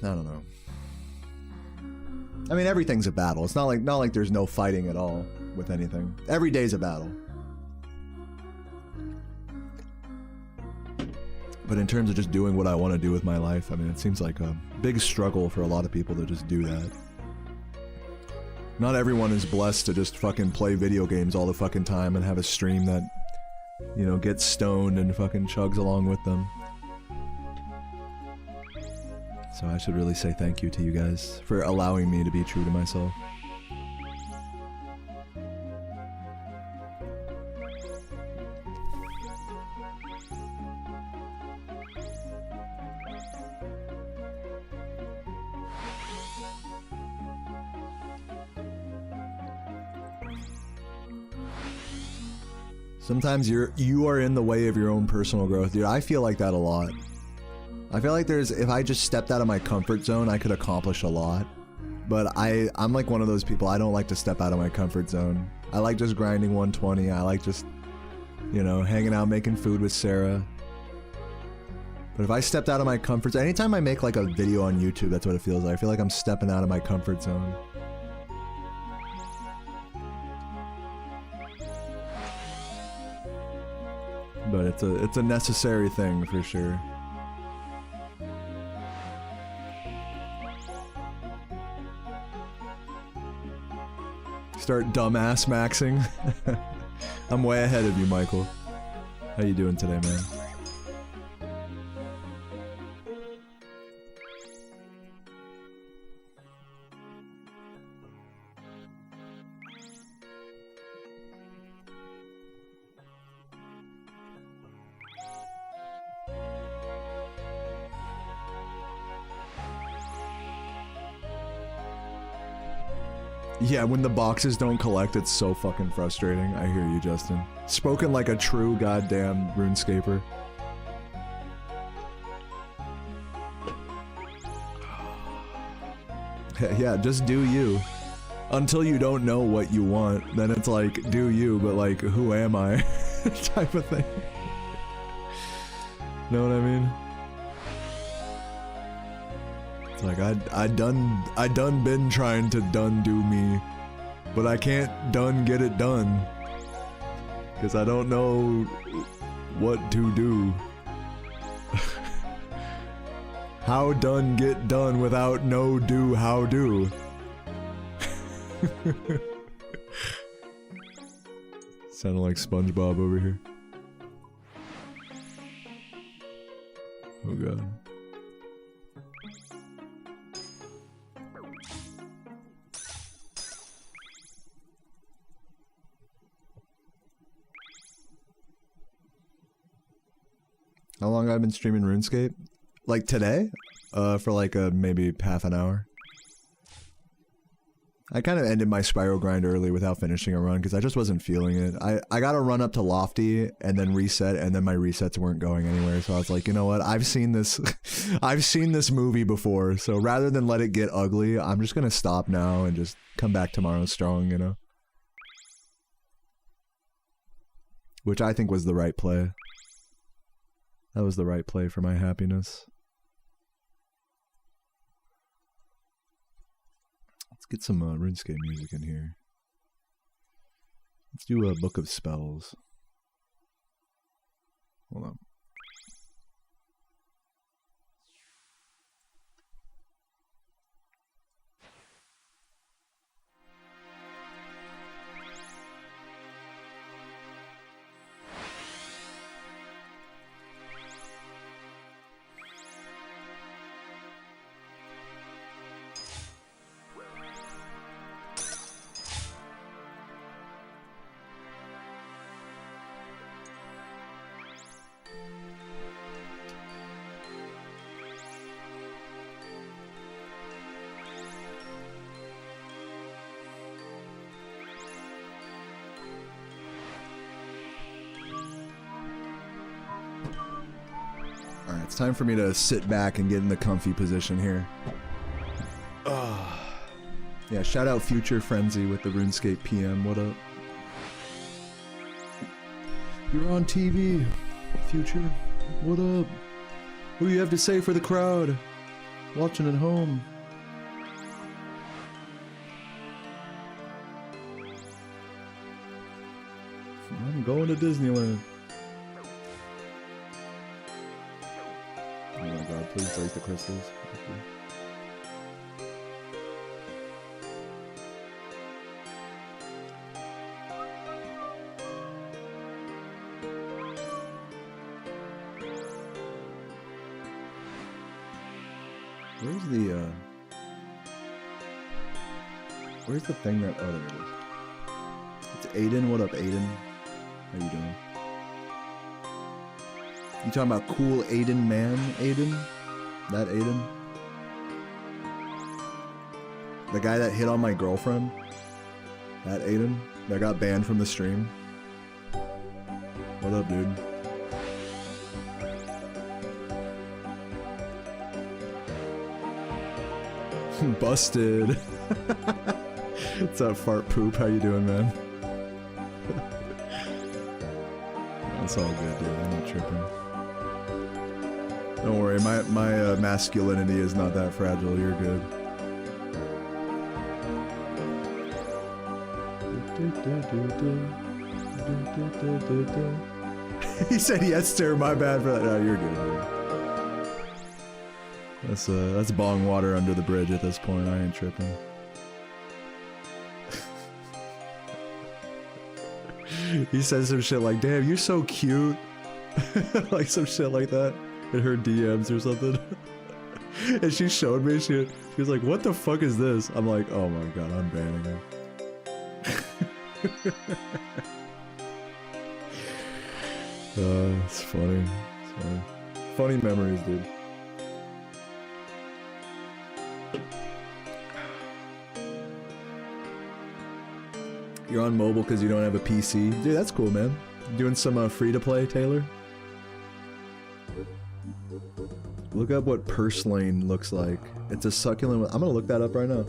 A: don't know. I mean, everything's a battle. It's not like there's no fighting at all with anything. Every day's a battle. But in terms of just doing what I want to do with my life, I mean, it seems like a big struggle for a lot of people to just do that. Not everyone is blessed to just fucking play video games all the fucking time and have a stream that, you know, gets stoned and fucking chugs along with them. So I should really say thank you to you guys for allowing me to be true to myself. Sometimes you are in the way of your own personal growth, dude. I feel like that a lot. I feel like if I just stepped out of my comfort zone, I could accomplish a lot. But I'm like one of those people, I don't like to step out of my comfort zone. I like just grinding 120. I like just, you know, hanging out, making food with Sarah. But if I stepped out of my comfort zone, anytime I make like a video on YouTube, that's what it feels like. I feel like I'm stepping out of my comfort zone. But it's a necessary thing for sure. Start dumbass maxing. I'm way ahead of you, Michael. How you doing today, man? Yeah, when the boxes don't collect, it's so fucking frustrating. I hear you, Justin. Spoken like a true goddamn RuneScaper. Yeah, just do you. Until you don't know what you want, then it's like, do you, but like, who am I? Type of thing. Know what I mean? Like I done been trying to do me, but I can't done get it done. Because I don't know what to do. How done get done without no do how do. Sounded like SpongeBob over here. Oh god. How long have I been streaming RuneScape? Like today? For like maybe half an hour. I kind of ended my Spyro grind early without finishing a run because I just wasn't feeling it. I got to run up to Lofty and then reset, and then my resets weren't going anywhere. So I was like, you know what? I've seen this I've seen this movie before. So rather than let it get ugly, I'm just going to stop now and just come back tomorrow strong, you know? Which I think was the right play. That was the right play for my happiness. Let's get some RuneScape music in here. Let's do a Book of Spells. Hold on. It's time for me to sit back and get in the comfy position here. Yeah, shout out Future Frenzy with the RuneScape PM. What up? You're on TV, Future. What up? What do you have to say for the crowd watching at home? I'm going to Disneyland. Oh my god, please break the crystals. Okay. Where's the thing that, oh there it is. It's Aiden, what up Aiden? How you doing? You talking about cool Aiden man, Aiden? That Aiden? The guy that hit on my girlfriend? That Aiden? That got banned from the stream? What up, dude? Busted. What's up, fart poop? How you doing, man? It's all good, dude. I'm not tripping. Don't worry, my masculinity is not that fragile. You're good. He said yes, sir. My bad for that. No, you're good, dude. That's bong water under the bridge at this point. I ain't tripping. He says some shit like, damn, you're so cute. Like some shit like that in her DMs or something. And she showed me, she was like, what the fuck is this? I'm like, oh my god, I'm banning him. It's funny. It's funny. Funny memories, dude. You're on mobile because you don't have a PC. Dude, that's cool, man. Doing some free-to-play, Taylor? Look up what purslane looks like. It's a succulent... I'm gonna look that up right now.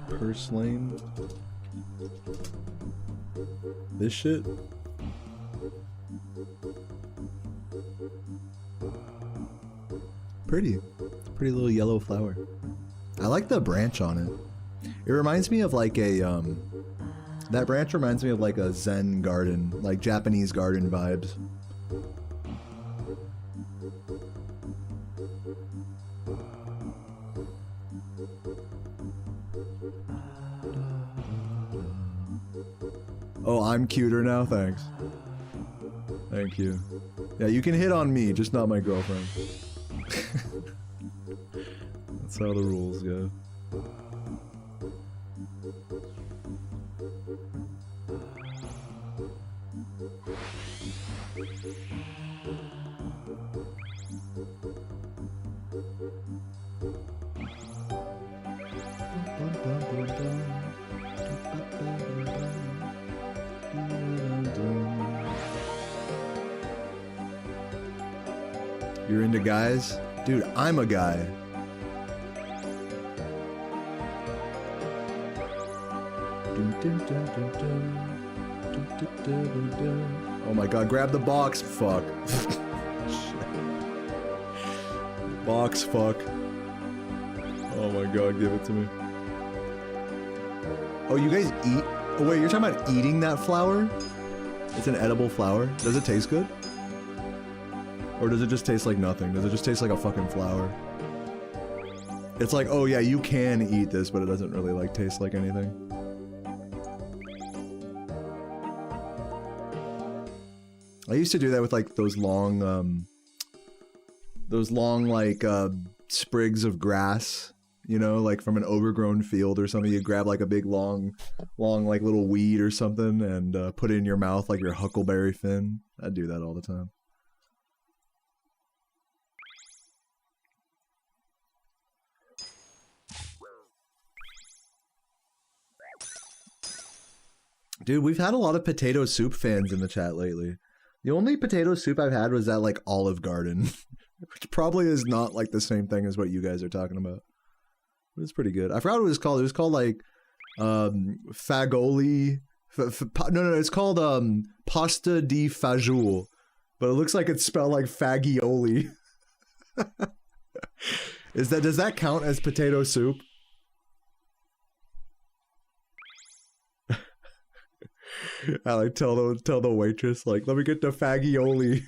A: Purslane. This shit? Pretty. Pretty little yellow flower. I like the branch on it. It reminds me of like a, that branch reminds me of like a Zen garden, like Japanese garden vibes. Oh, I'm cuter now? Thanks. Thank you. Yeah, you can hit on me, just not my girlfriend. That's how the rules go. You're into guys? Dude, I'm a guy. Oh my god, grab the box, fuck. Box, fuck. Oh my god, give it to me. Oh, you guys eat? Oh wait, you're talking about eating that flower? It's an edible flower? Does it taste good? Or does it just taste like nothing? Does it just taste like a fucking flower? It's like, oh yeah, you can eat this, but it doesn't really like taste like anything. I used to do that with like those long like sprigs of grass, you know, like from an overgrown field or something. You grab like a big long like little weed or something and put it in your mouth like your huckleberry fin. I do that all the time. Dude, we've had a lot of potato soup fans in the chat lately. The only potato soup I've had was that, like, Olive Garden. Which probably is not, like, the same thing as what you guys are talking about. But it's pretty good. I forgot what it was called. It was called, like, Fagoli... No, it's called, Pasta di Fagioli. But it looks like it's spelled like Fagioli. Does that count as potato soup? I like tell the waitress, like, let me get the fagioli.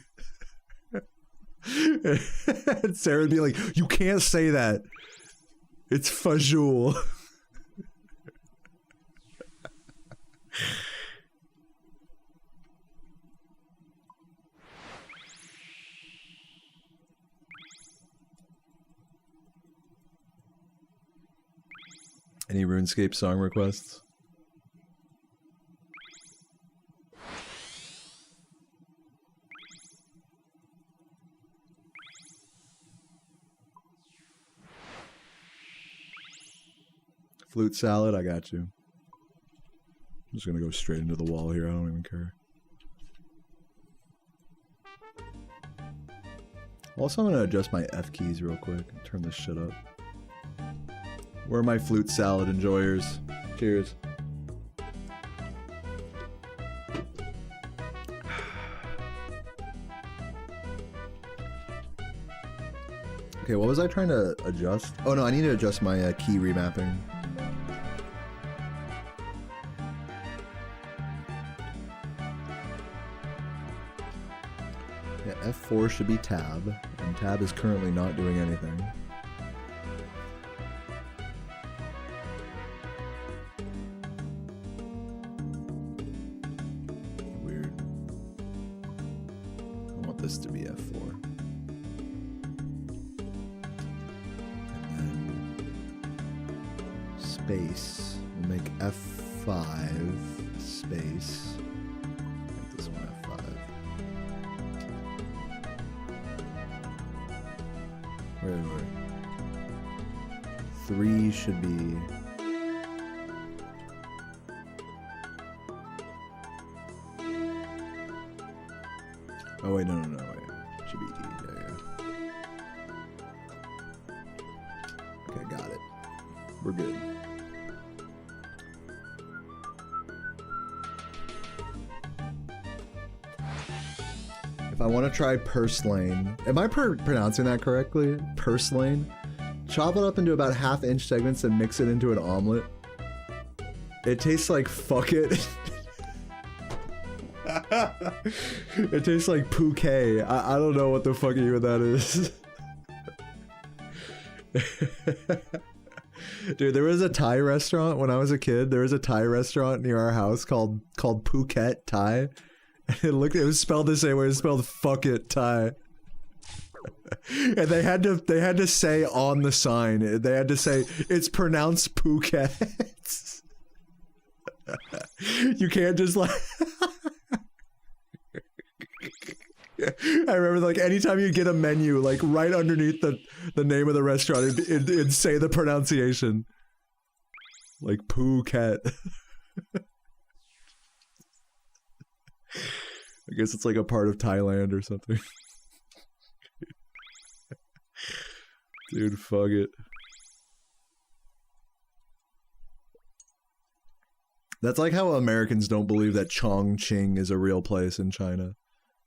A: And Sarah would be like, you can't say that. It's fajoule. Any RuneScape song requests? Flute salad, I got you. I'm just gonna go straight into the wall here, I don't even care. Also, I'm gonna adjust my F keys real quick and turn this shit up. Where are my flute salad enjoyers? Cheers. Okay, what was I trying to adjust? Oh no, I need to adjust my key remapping. Yeah, F4 should be tab, and tab is currently not doing anything. Weird. I want this to be F4. And then space, we'll make F5 space. Make this one F5. Wait. 3 should be... Oh wait, no, wait. It should be E, yeah. Okay, got it. We're good. If I want to try Purslane, am I pronouncing that correctly? Purslane? chop it up into about half-inch segments and mix it into an omelet. It tastes like fuck it. It tastes like Phuket. I don't know what the fuck even that is. Dude, there was a Thai restaurant when I was a kid. There was a Thai restaurant near our house called Phuket Thai. And it was spelled the same way. It was spelled fuck it Thai. And they had to say on the sign. They had to say it's pronounced Phuket. You can't just like. I remember like anytime you get a menu, like right underneath the name of the restaurant, it'd say the pronunciation. Like Phuket. I guess it's like a part of Thailand or something. Dude, fuck it. That's like how Americans don't believe that Chongqing is a real place in China.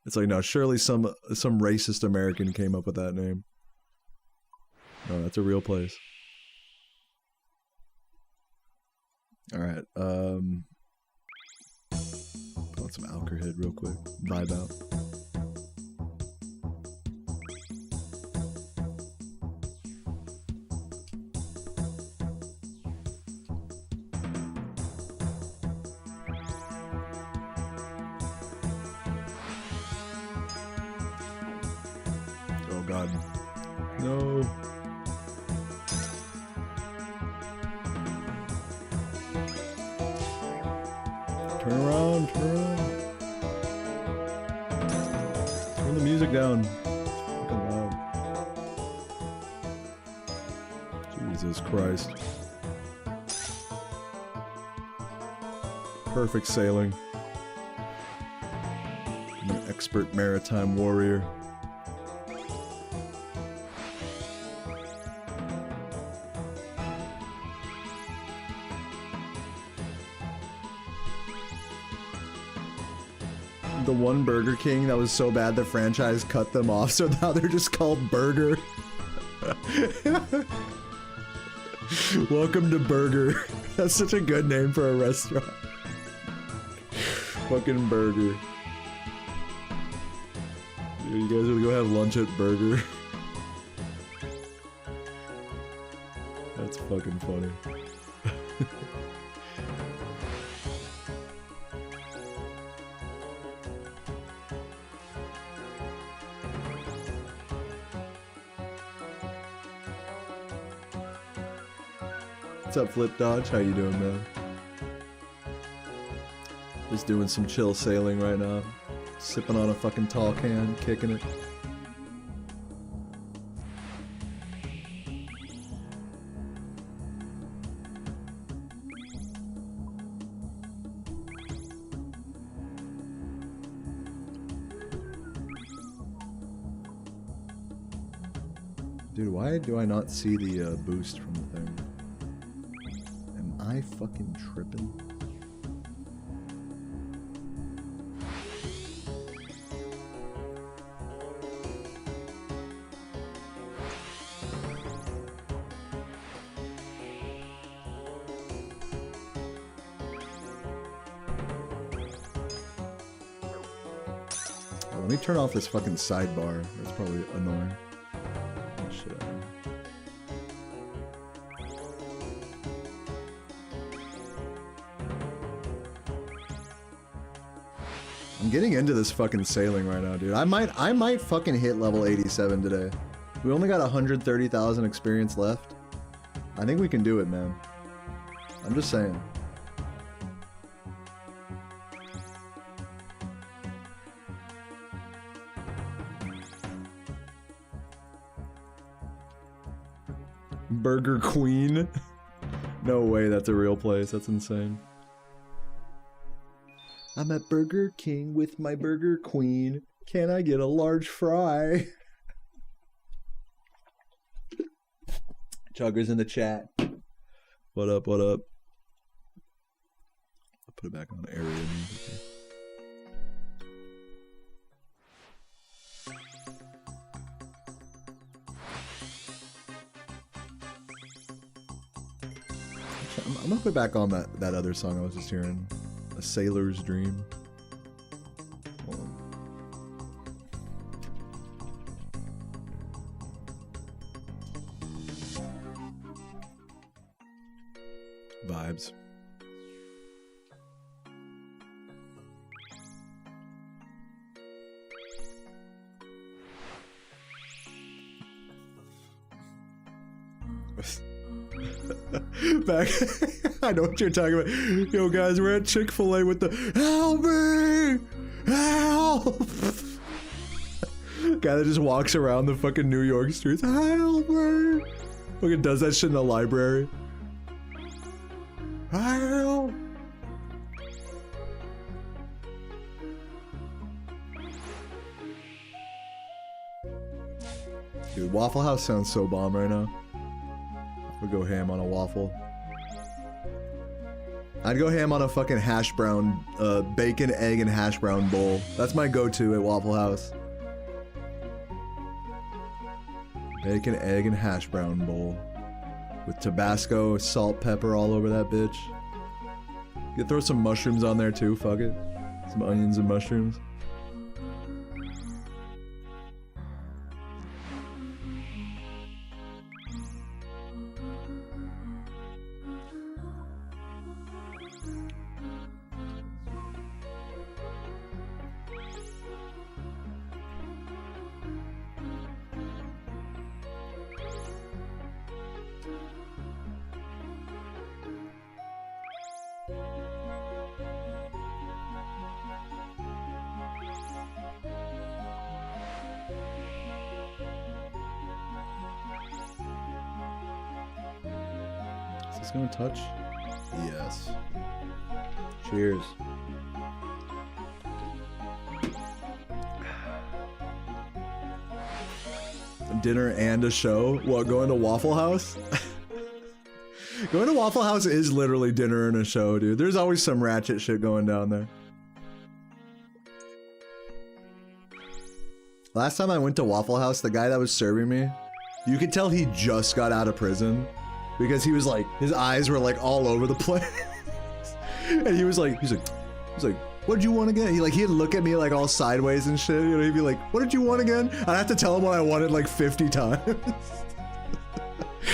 A: It's like, no, surely some racist American came up with that name. No, that's a real place. Alright, put on some Alkerhead real quick. Vibe out. Oh god. No. Turn around, turn around. Turn the music down. It's fucking loud. Jesus Christ. Perfect sailing. I'm an expert maritime warrior. The one Burger King that was so bad the franchise cut them off, so now they're just called Burger. Welcome to Burger. That's such a good name for a restaurant. Fucking Burger. Dude, you guys wanna go have lunch at Burger? That's fucking funny. What's up, Flip Dodge? How you doing, man? Just doing some chill sailing right now. Sipping on a fucking tall can, kicking it. Dude, why do I not see the boost from the thing? Am I fucking tripping? Let me turn off this fucking sidebar. That's probably annoying. Oh, shit. I'm getting into this fucking sailing right now, dude. I might fucking hit level 87 today. We only got 130,000 experience left. I think we can do it, man. I'm just saying. Burger Queen? No way, that's a real place. That's insane. I'm at Burger King with my Burger Queen. Can I get a large fry? Chugger's in the chat. What up, what up? I'll put it back on area music. I'm gonna put back on that other song I was just hearing. A Sailor's Dream. Hold on. Vibes. Back, I know what you're talking about. Yo, guys, we're at Chick-fil-A with the help me, help. Guy that just walks around the fucking New York streets. Help me. Fucking does that shit in the library. Help. Dude, Waffle House sounds so bomb right now. We'll go ham on a waffle. I'd go ham on a fucking hash brown, bacon, egg, and hash brown bowl. That's my go-to at Waffle House. Bacon, egg, and hash brown bowl. With Tabasco, salt, pepper all over that bitch. You could throw some mushrooms on there too, fuck it. Some onions and mushrooms. Is this gonna touch? Yes. Cheers. Dinner and a show? What, going to Waffle House? Going to Waffle House is literally dinner and a show, dude. There's always some ratchet shit going down there. Last time I went to Waffle House, the guy that was serving me, you could tell he just got out of prison. Because he was like, his eyes were like all over the place. And he's like, what did you want again? He'd look at me like all sideways and shit. You know, he'd be like, what did you want again? I'd have to tell him what I wanted like 50 times.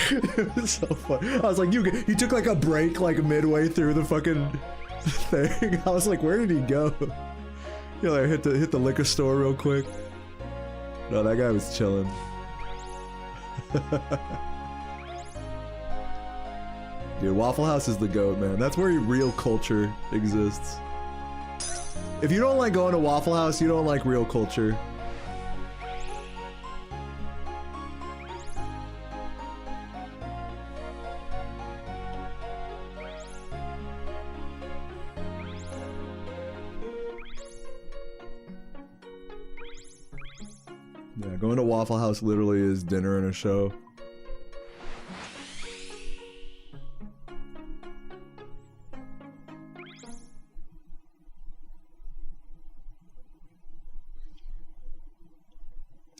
A: It was so fun. I was like, he took like a break like midway through the fucking thing. I was like, where did he go? You know, like hit the liquor store real quick. No, that guy was chilling. Dude, Waffle House is the GOAT, man. That's where real culture exists. If you don't like going to Waffle House, you don't like real culture. Yeah, going to Waffle House literally is dinner and a show.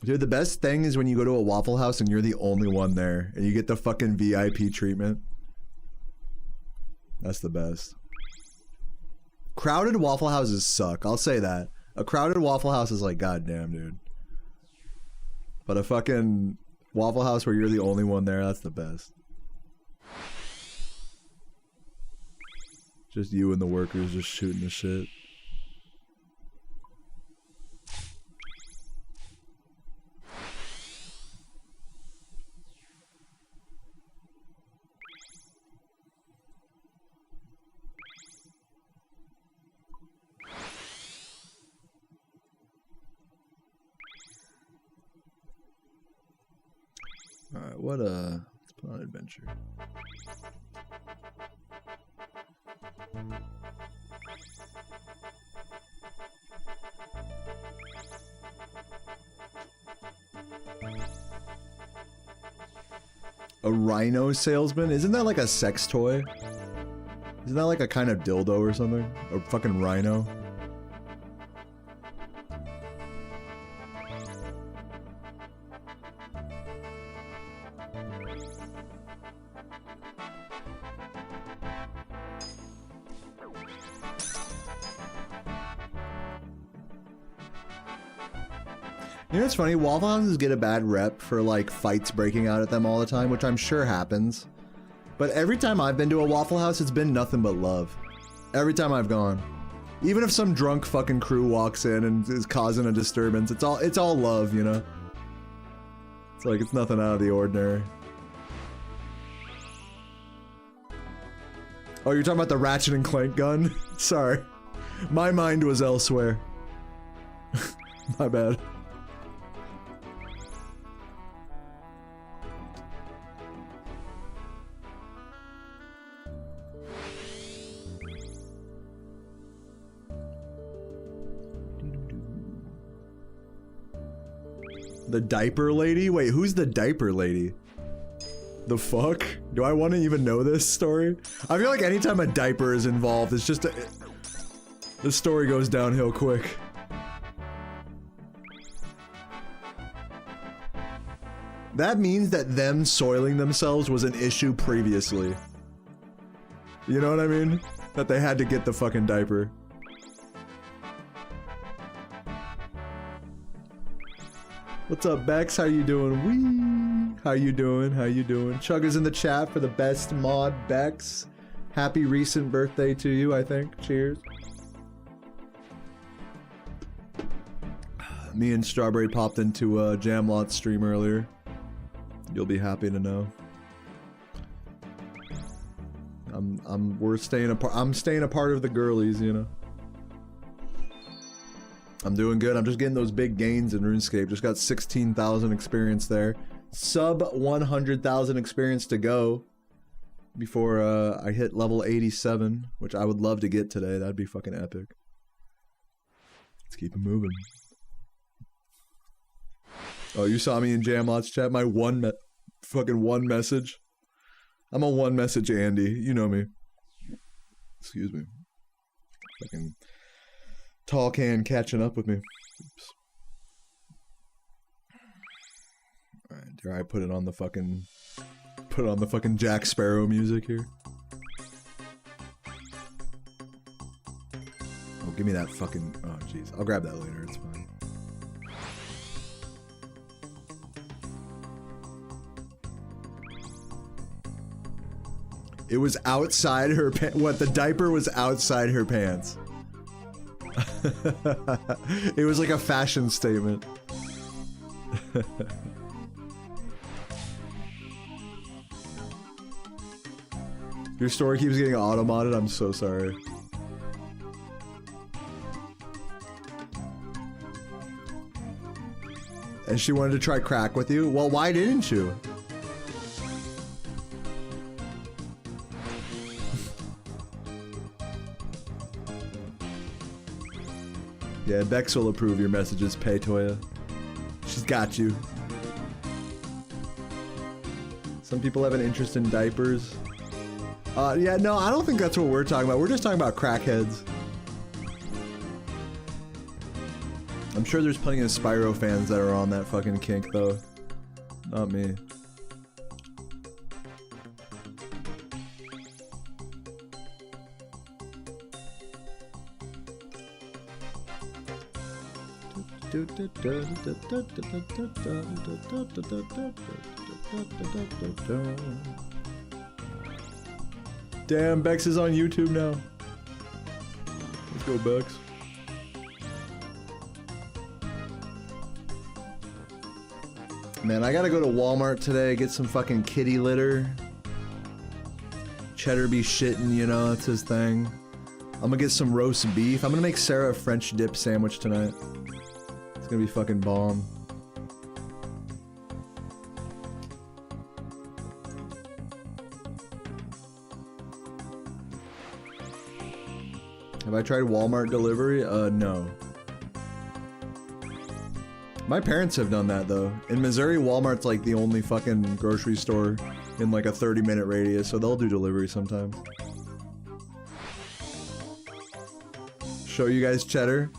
A: Dude, the best thing is when you go to a Waffle House and you're the only one there and you get the fucking VIP treatment. That's the best. Crowded Waffle Houses suck, I'll say that. A crowded Waffle House is like, goddamn, dude. But a fucking Waffle House where you're the only one there, that's the best. Just you and the workers just shooting the shit. Alright, let's put on adventure. A rhino salesman? Isn't that like a sex toy? Isn't that like a kind of dildo or something? A fucking rhino? You know what's funny? Waffle Houses get a bad rep for like fights breaking out at them all the time, which I'm sure happens. But every time I've been to a Waffle House, it's been nothing but love. Every time I've gone. Even if some drunk fucking crew walks in and is causing a disturbance, it's all love, you know? It's like, it's nothing out of the ordinary. Oh, you're talking about the Ratchet and Clank gun? Sorry. My mind was elsewhere. My bad. The diaper lady? Wait, who's the diaper lady? The fuck? Do I want to even know this story? I feel like anytime a diaper is involved, it's just the story goes downhill quick. That means that them soiling themselves was an issue previously. You know what I mean? That they had to get the fucking diaper. What's up, Bex? How you doing? Wee! How you doing? How you doing? Chugga's in the chat for the best mod, Bex. Happy recent birthday to you, I think. Cheers. Me and Strawberry popped into a Jamlot stream earlier. You'll be happy to know. I'm staying a part of the girlies, you know. I'm doing good. I'm just getting those big gains in RuneScape. Just got 16,000 experience there. Sub 100,000 experience to go before I hit level 87, which I would love to get today. That'd be fucking epic. Let's keep it moving. Oh, you saw me in Jamlot's chat? My fucking one message. I'm a one message Andy. You know me. Excuse me. Fucking tall can catching up with me. Oops. Alright, dare I put it on the fucking Jack Sparrow music here? Oh, give me that fucking, oh jeez. I'll grab that later, it's fine. It was outside her pants. What, the diaper was outside her pants? It was like a fashion statement. Your story keeps getting auto-modded, I'm so sorry. And she wanted to try crack with you? Well, why didn't you? Yeah, Bex will approve your messages, Pay Toya. She's got you. Some people have an interest in diapers. Yeah, no, I don't think that's what we're talking about. We're just talking about crackheads. I'm sure there's plenty of Spyro fans that are on that fucking kink, though. Not me. Damn, Bex is on YouTube now. Let's go, Bex. Man, I gotta go to Walmart today, get some fucking kitty litter. Cheddar be shitting, you know, that's his thing. I'm gonna get some roast beef. I'm gonna make Sarah a French dip sandwich tonight. It's gonna be fucking bomb. Have I tried Walmart delivery? No. My parents have done that though. In Missouri, Walmart's like the only fucking grocery store in like a 30-minute radius, so they'll do delivery sometimes. Show you guys cheddar.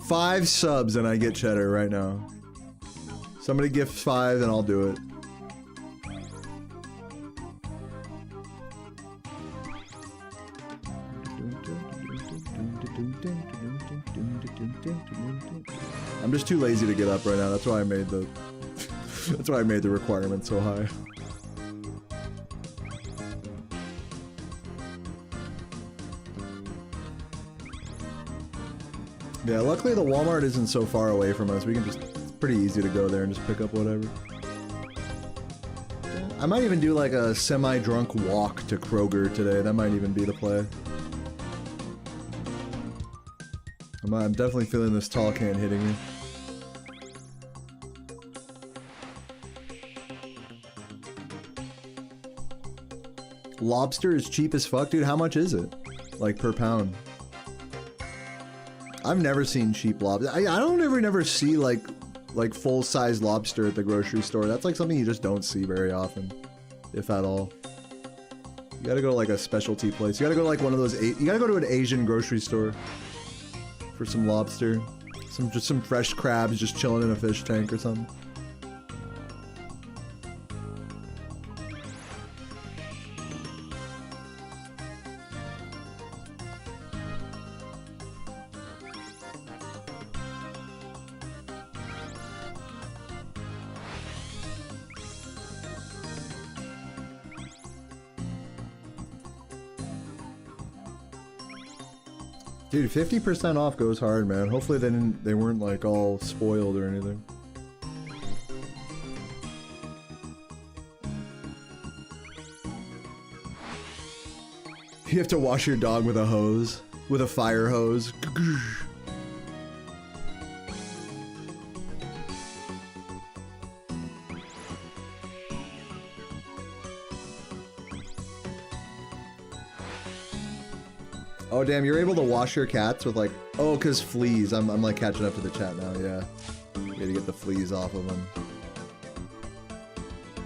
A: 5 subs and I get cheddar right now. Somebody gifts 5 and I'll do it. I'm I'm just too lazy to get up right now. That's why I made the that's why I made the requirement so high. Yeah, luckily the Walmart isn't so far away from us. We can just, it's pretty easy to go there and just pick up whatever. I might even do like a semi-drunk walk to Kroger today. That might even be the play. I'm definitely feeling this tall can hitting me. Lobster is cheap as fuck, dude. How much is it? Like per pound? I've never seen cheap lobster. I don't never see like full-size lobster at the grocery store. That's like something you just don't see very often, if at all. You gotta go to like a specialty place. You gotta go to like one of those. You gotta go to an Asian grocery store for some lobster, just some fresh crabs just chilling in a fish tank or something. Dude, 50% off goes hard, man. Hopefully they weren't like all spoiled or anything. You have to wash your dog with a hose, with a fire hose. Oh damn, you're able to wash your cats with like, oh, cause fleas. I'm like catching up to the chat now, yeah. You gotta get the fleas off of them.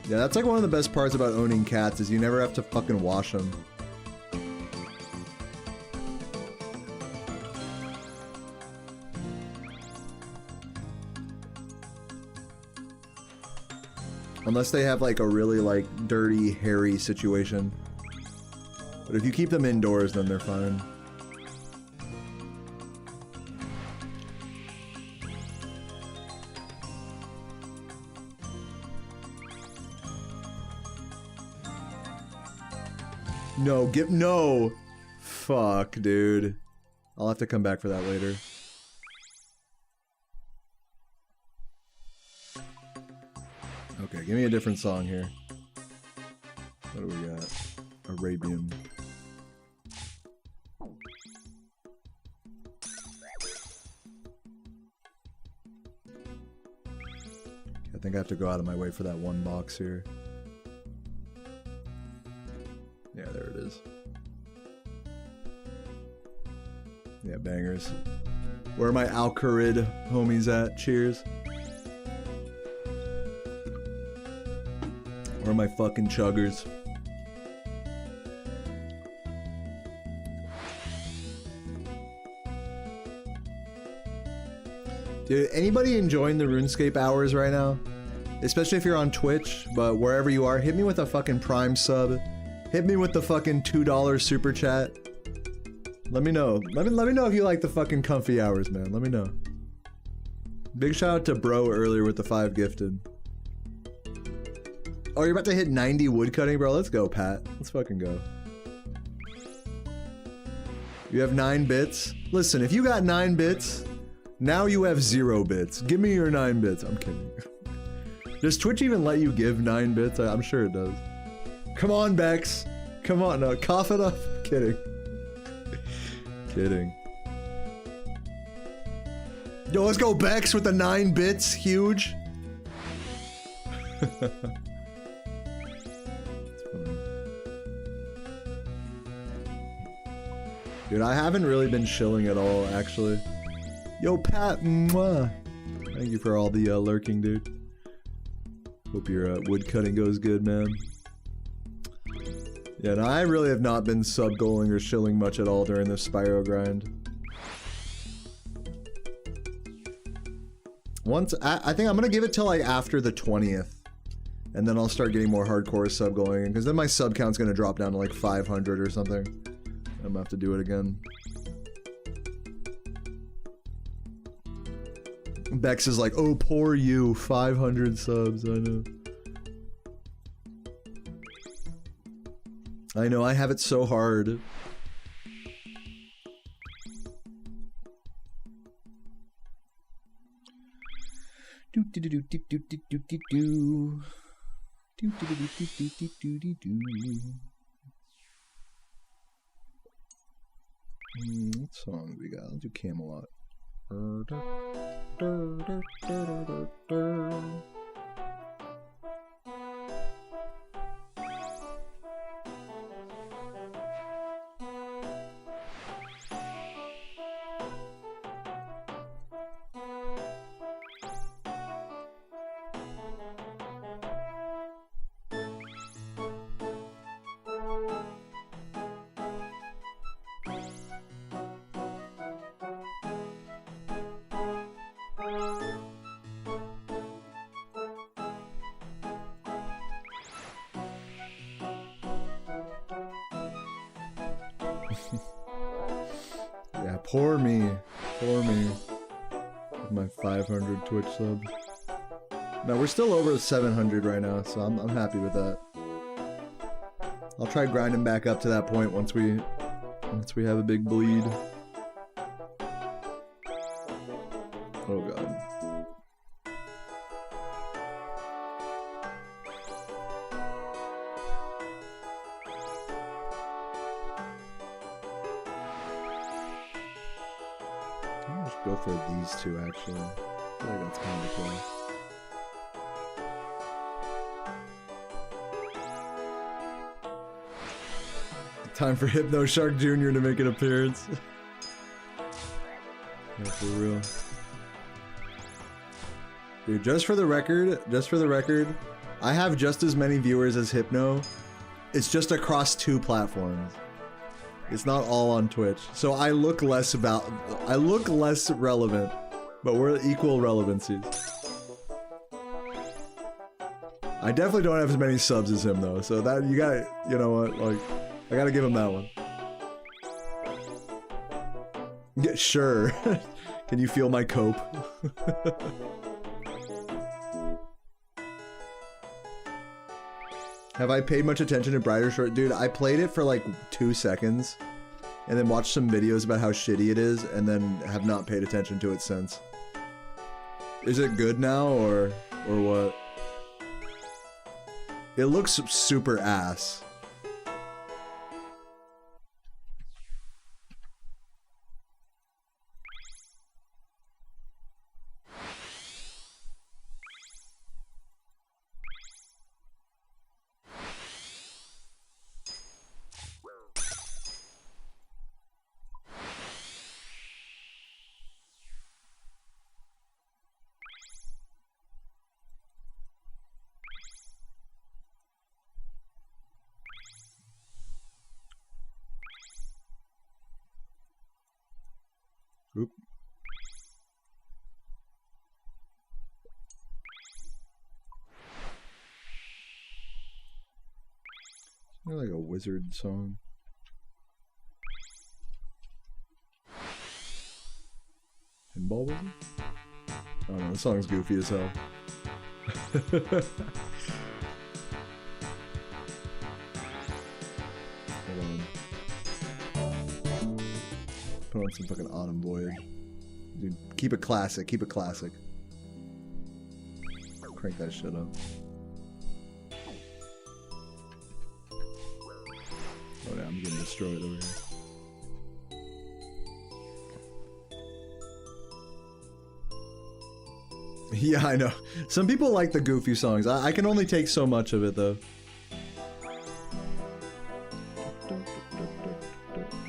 A: Yeah, that's like one of the best parts about owning cats is you never have to fucking wash them. Unless they have like a really like dirty, hairy situation. But if you keep them indoors, then they're fine. No, no! Fuck, dude. I'll have to come back for that later. Okay, give me a different song here. What do we got? Arabian. I think I have to go out of my way for that one box here. Yeah, there it is. Yeah, bangers. Where are my Al-Qarid homies at? Cheers. Where are my fucking chuggers? Dude, anybody enjoying the RuneScape hours right now? Especially if you're on Twitch, but wherever you are, hit me with a fucking Prime sub. Hit me with the fucking $2 super chat. Let me know. Let me know if you like the fucking comfy hours, man. Let me know. Big shout out to Bro earlier with the 5 gifted. Oh, you're about to hit 90 woodcutting, bro? Let's go, Pat. Let's fucking go. You have 9 bits? Listen, if you got 9 bits, now you have 0 bits. Give me your 9 bits. I'm kidding. Does Twitch even let you give 9 bits? I'm sure it does. Come on, Bex. Come on, no, cough it up. Kidding. Kidding. Yo, let's go, Bex, with the 9 bits. Huge. Dude, I haven't really been chilling at all, actually. Yo, Pat, mwah. Thank you for all the lurking, dude. Hope your wood cutting goes good, man. Yeah, no, I really have not been sub-goaling or chilling much at all during this Spyro grind. I think I'm gonna give it till like after the 20th. And then I'll start getting more hardcore sub-goaling, because then my sub count's gonna drop down to like 500 or something. I'm gonna have to do it again. Bex is like, oh, poor you, 500 subs, I know. I know, I have it so hard. Do do do do do do do do do do. Do do do do do do do do do. What song we got? I'll do Camelot. Yeah, poor me. Poor me. With my 500 Twitch subs. No, we're still over 700 right now, so I'm happy with that. I'll try grinding back up to that point once we have a big bleed. Oh god. I'll just go for these two actually. I feel like that's kind of cool. Time for Hypno Shark Jr. to make an appearance. Yeah, for real. Dude, just for the record, I have just as many viewers as Hypno. It's just across 2 platforms. It's not all on Twitch. So I look less relevant, but we're equal relevancies. I definitely don't have as many subs as him though, so that you gotta, you know what, like, I gotta give him that one. Yeah, sure. Can you feel my cope? Have I paid much attention to Brighter Short? Dude, I played it for like 2 seconds and then watched some videos about how shitty it is and then have not paid attention to it since. Is it good now or what? It looks super ass. Oop. Isn't there like a wizard song? Pinball wizard? I don't know, the song's goofy as hell. Hold on. Put on some fucking Autumn Voyage. Dude, keep it classic, keep it classic. Crank that shit up. Oh yeah, I'm getting destroyed over here. Yeah, I know. Some people like the goofy songs. I can only take so much of it though.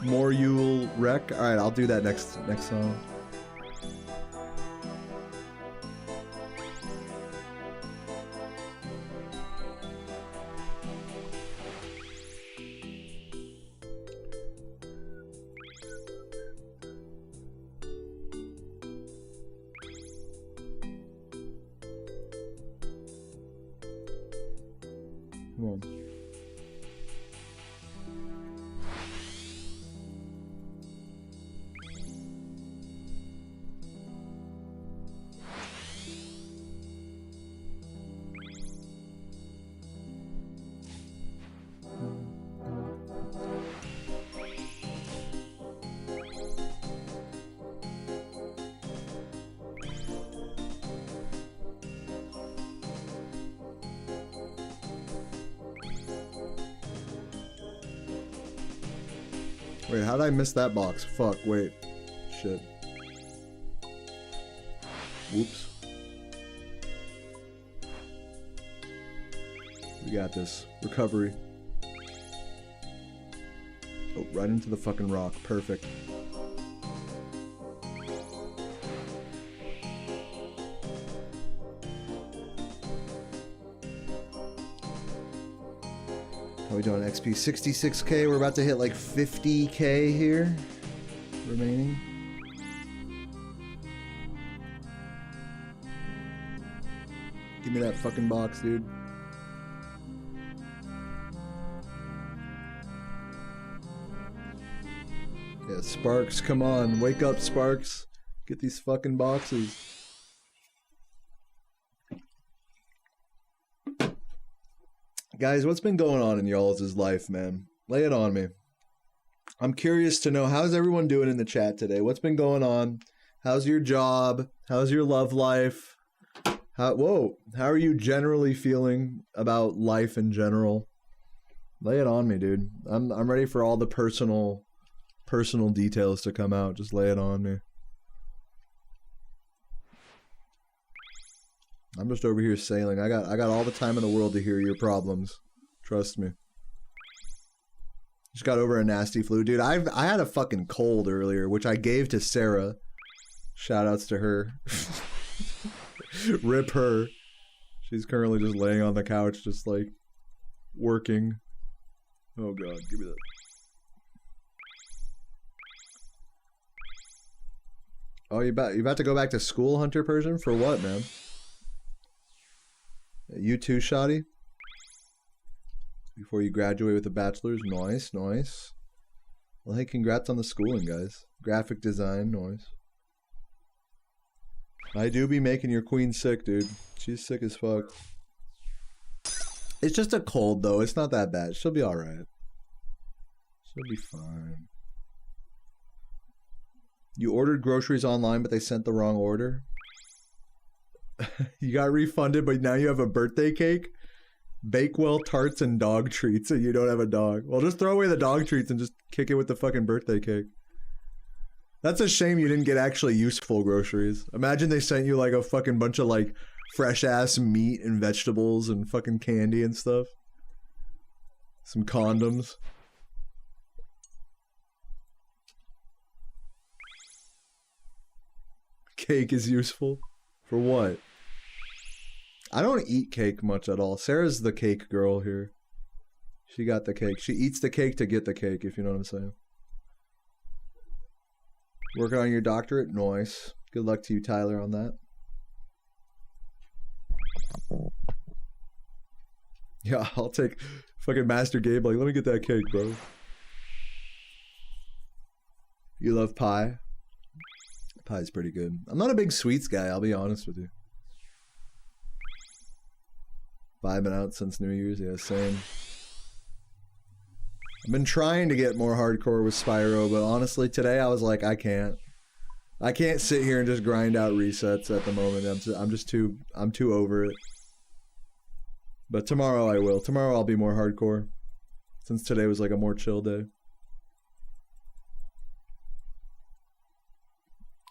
A: More Yule Wreck? Alright, I'll do that next song. Come on. Wait, how did I miss that box? Fuck, wait. Shit. Whoops. We got this. Recovery. Oh, right into the fucking rock. Perfect. How we doing? XP 66k. We're about to hit like 50k here. Remaining. Give me that fucking box, dude. Yeah, Sparks, come on. Wake up, Sparks. Get these fucking boxes. Guys, what's been going on in y'all's life, man? Lay it on me. I'm curious to know, how's everyone doing in the chat today? What's been going on? How's your job? How's your love life? How are you generally feeling about life in general? Lay it on me, dude. I'm ready for all the personal details to come out. Just lay it on me. I'm just over here sailing. I got all the time in the world to hear your problems. Trust me. Just got over a nasty flu. Dude, I had a fucking cold earlier, which I gave to Sarah. Shoutouts to her. Rip her. She's currently just laying on the couch, just like working. Oh god, give me that. Oh, you about to go back to school, Hunter Persian? For what, man? You too, Shoddy? Before you graduate with a bachelor's? Nice, nice. Well, hey, congrats on the schooling, guys. Graphic design, nice. I do be making your queen sick, dude. She's sick as fuck. It's just a cold, though. It's not that bad. She'll be alright. She'll be fine. You ordered groceries online, but they sent the wrong order? You got refunded, but now you have a birthday cake? Bakewell tarts and dog treats, and you don't have a dog. Well, just throw away the dog treats and just kick it with the fucking birthday cake. That's a shame you didn't get actually useful groceries. Imagine they sent you like a fucking bunch of like fresh ass meat and vegetables and fucking candy and stuff. Some condoms. Cake is useful. For what? I don't eat cake much at all. Sarah's the cake girl here. She got the cake. She eats the cake to get the cake, if you know what I'm saying. Working on your doctorate? Nice. Good luck to you, Tyler, on that. Yeah, I'll take fucking Master Gabe. Like, let me get that cake, bro. You love pie? Pie's pretty good. I'm not a big sweets guy, I'll be honest with you. Vibing out since New Year's, yeah, same. I've been trying to get more hardcore with Spyro, but honestly, today I was like, I can't sit here and just grind out resets at the moment. I'm too over it. But tomorrow I will. Tomorrow I'll be more hardcore, since today was like a more chill day.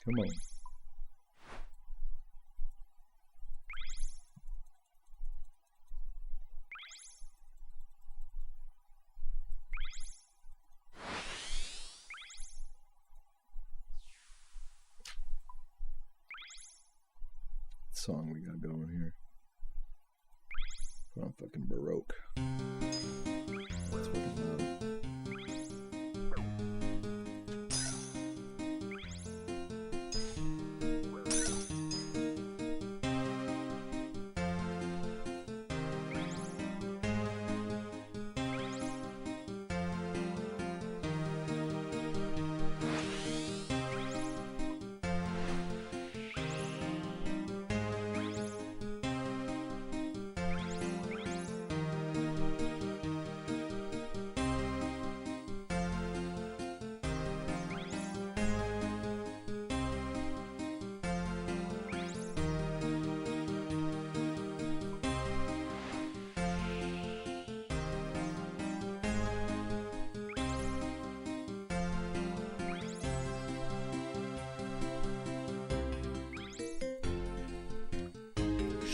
A: Come on. What song we got going here? I'm fucking Baroque. That's fucking loud.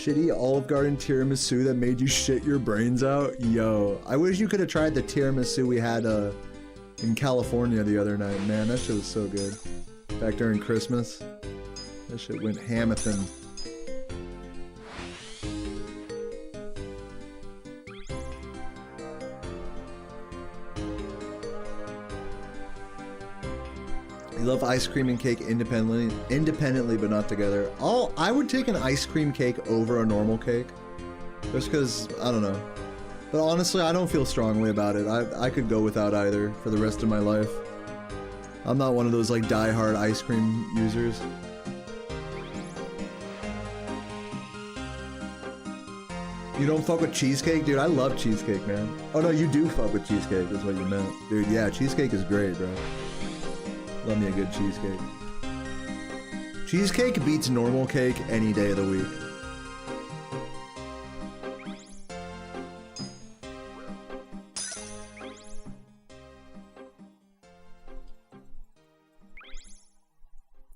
A: Shitty Olive Garden tiramisu that made you shit your brains out? Yo, I wish you could have tried the tiramisu we had in California the other night. Man, that shit was so good. Back during Christmas. That shit went hamathan. You love ice cream and cake independently, but not together. I would take an ice cream cake over a normal cake, just because I don't know. But honestly, I don't feel strongly about it. I could go without either for the rest of my life. I'm not one of those like die-hard ice cream users. You don't fuck with cheesecake, dude? I love cheesecake, man. Oh no, you do fuck with cheesecake. Is what you meant, dude. Yeah, cheesecake is great, bro. Love me a good cheesecake. Cheesecake beats normal cake any day of the week.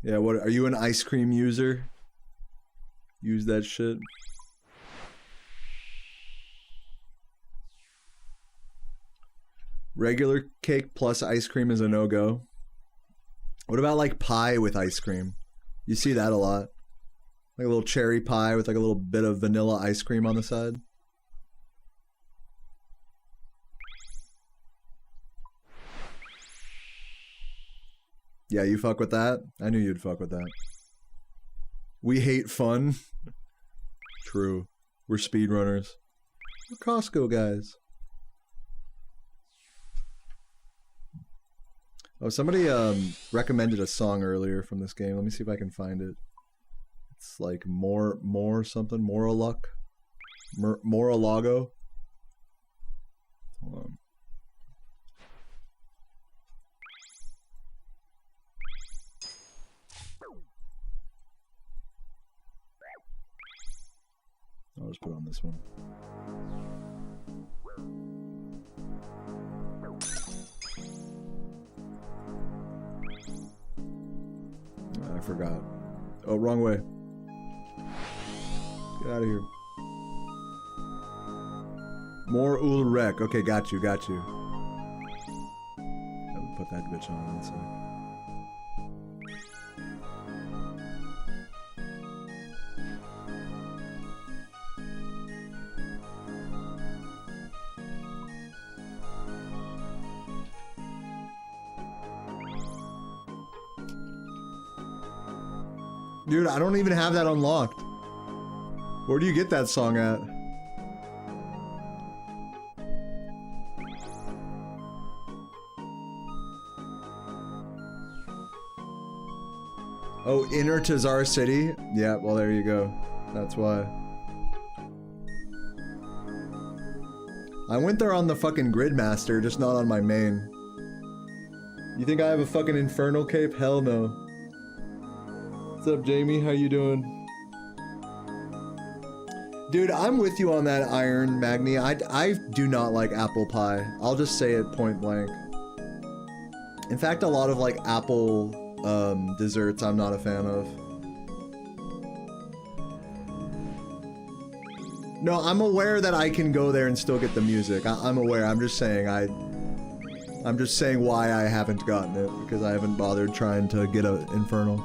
A: Yeah, what are you an ice cream user? Use that shit. Regular cake plus ice cream is a no-go. What about like pie with ice cream? You see that a lot. Like a little cherry pie with like a little bit of vanilla ice cream on the side. Yeah, you fuck with that? I knew you'd fuck with that. We hate fun. True. We're speedrunners. We're Costco guys. Oh, somebody recommended a song earlier from this game. Let me see if I can find it. It's like more something. Moralluck. Moralago. Hold on. I'll just put on this one. I forgot. Oh, wrong way. Get out of here. More Ulrek. Okay, got you, got you. I'll put that bitch on. Let's see. Dude, I don't even have that unlocked. Where do you get that song at? Oh, Inner Tazar City? Yeah, well there you go. That's why. I went there on the fucking Gridmaster, just not on my main. You think I have a fucking Infernal Cape? Hell no. What's up, Jamie? How you doing? Dude, I'm with you on that, Iron Magni. I do not like apple pie. I'll just say it point blank. In fact, a lot of like apple desserts I'm not a fan of. No, I'm aware that I can go there and still get the music. I'm aware. I'm just saying I'm just saying why I haven't gotten it, because I haven't bothered trying to get a Infernal.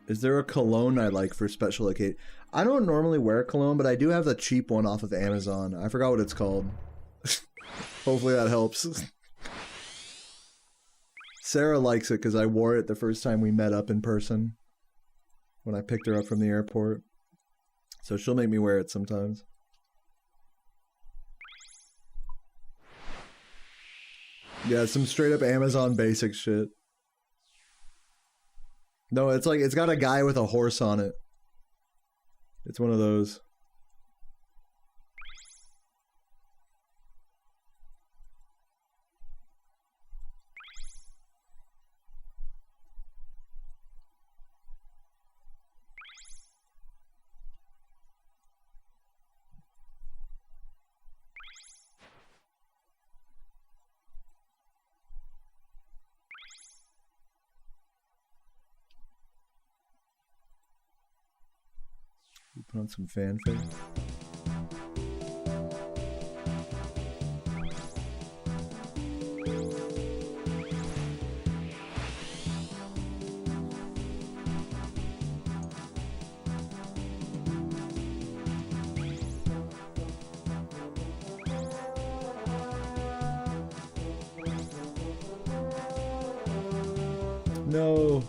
A: Is there a cologne I like for special occasion? I don't normally wear cologne, but I do have the cheap one off of Amazon. I forgot what it's called. Hopefully that helps. Sarah likes it because I wore it the first time we met up in person. when I picked her up from the airport. So she'll make me wear it sometimes. Yeah, some straight up Amazon basic shit. No, it's like, it's got a guy with a horse on it. It's one of those. Put on some fanfare. No.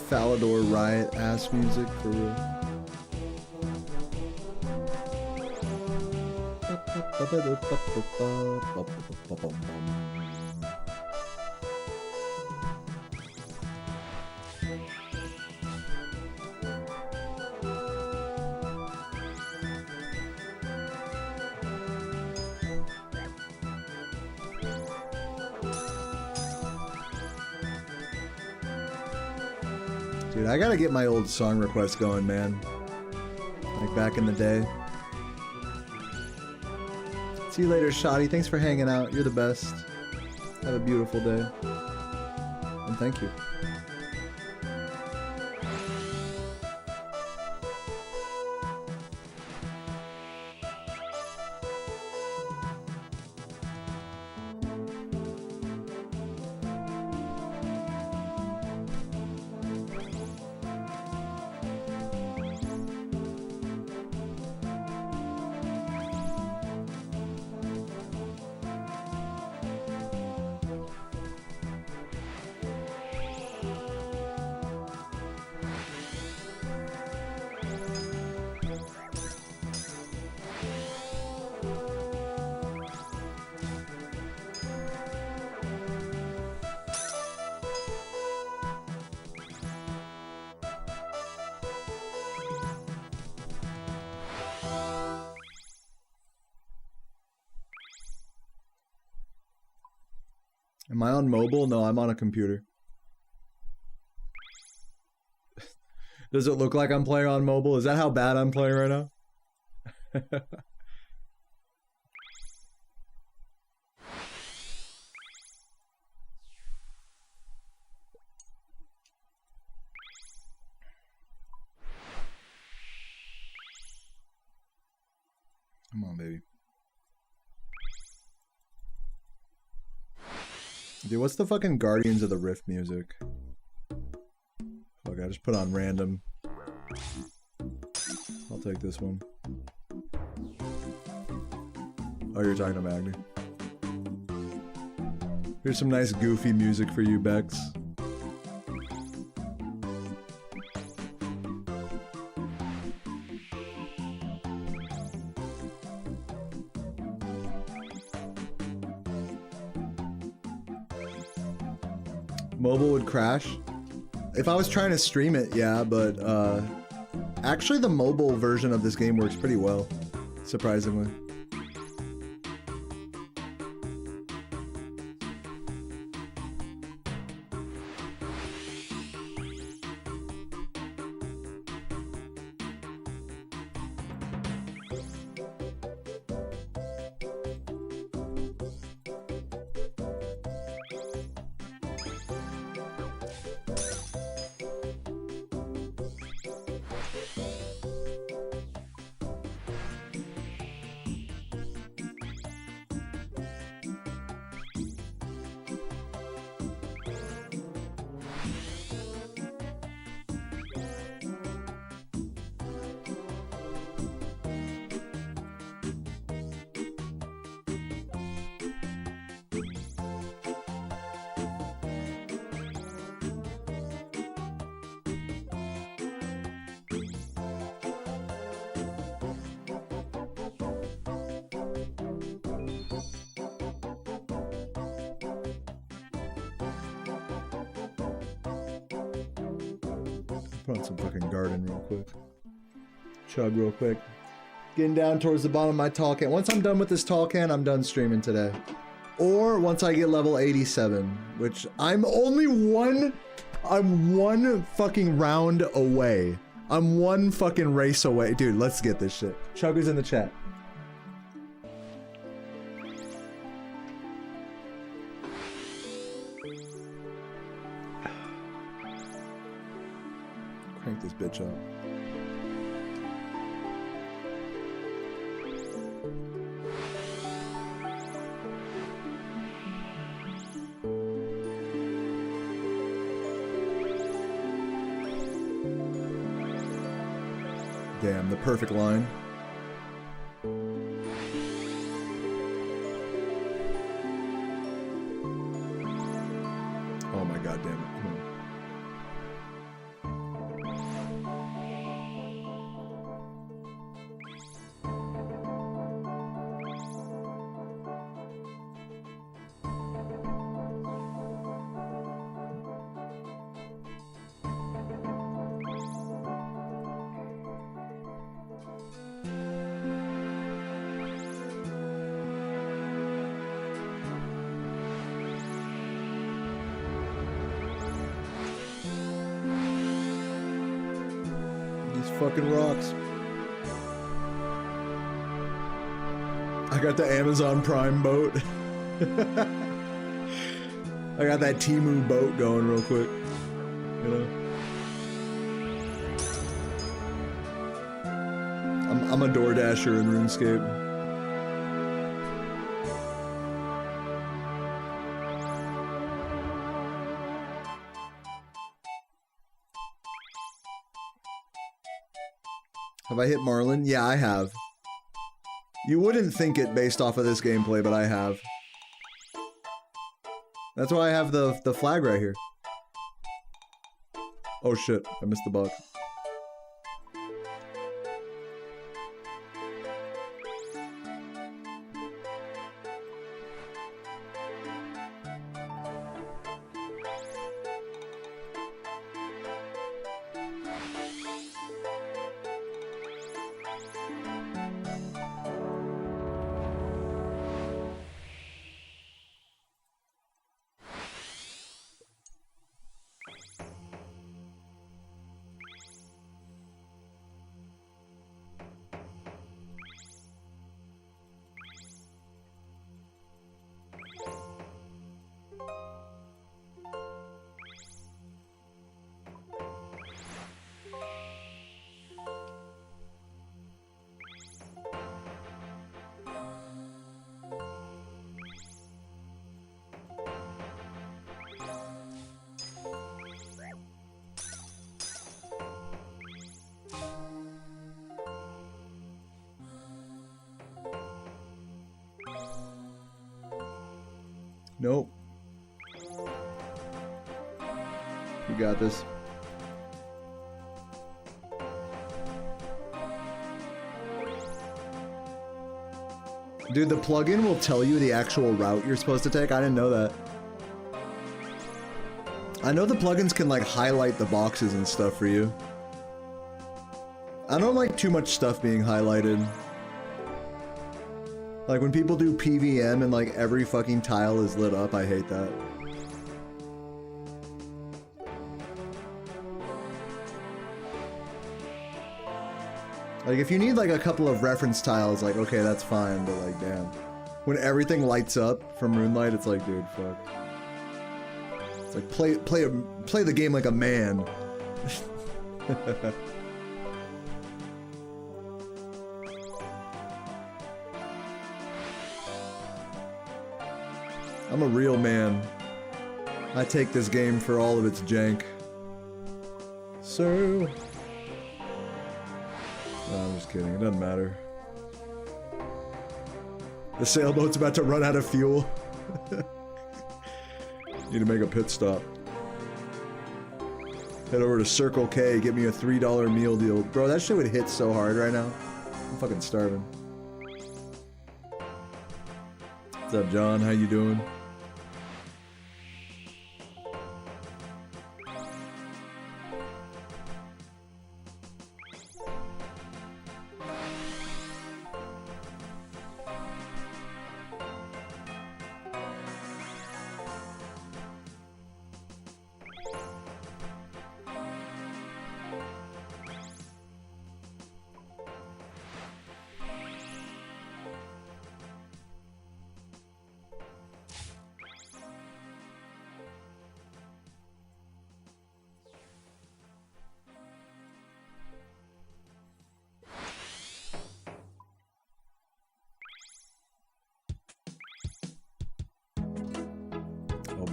A: Falador riot ass music for real. Dude, I gotta get my old song requests going, man. Like back in the day. See you later, Shoddy. Thanks for hanging out. You're the best. Have a beautiful day. And thank you. Am I on mobile? No, I'm on a computer. Does it look like I'm playing on mobile? Is that how bad I'm playing right now? Come on, baby. Dude, what's the fucking Guardians of the Rift music? Fuck, I just put on random. I'll take this one. Oh, you're talking to Magni. Here's some nice goofy music for you, Bex. Mobile would crash. If I was trying to stream it, yeah, but actually the mobile version of this game works pretty well, surprisingly. Want some fucking garden real quick. Chug real quick. Getting down towards the bottom of my tall can. Once I'm done with this tall can, I'm done streaming today. Or once I get level 87, which I'm one fucking round away. I'm one fucking race away. Dude, let's get this shit. Chugger's in the chat. Crank this bitch up. Damn, the perfect line. Oh my god damn it. Come on. Fucking rocks. I got the Amazon Prime boat. I got that Temu boat going real quick. You know? I'm a DoorDasher in RuneScape. Have I hit Marlin? Yeah, I have. You wouldn't think it based off of this gameplay, but I have. That's why I have the flag right here. Oh shit, I missed the buck. Nope. You got this. Dude, the plugin will tell you the actual route you're supposed to take. I didn't know that. I know the plugins can like highlight the boxes and stuff for you. I don't like too much stuff being highlighted. Like when people do PVM and like every fucking tile is lit up, I hate that. Like if you need like a couple of reference tiles, like okay, that's fine, but like damn. When everything lights up from Runelight, it's like, dude, fuck. It's like play the game like a man. I'm a real man. I take this game for all of its jank. So... No, I'm just kidding. It doesn't matter. The sailboat's about to run out of fuel. Need to make a pit stop. Head over to Circle K, get me a $3 meal deal. Bro, that shit would hit so hard right now. I'm fucking starving. What's up, John? How you doing?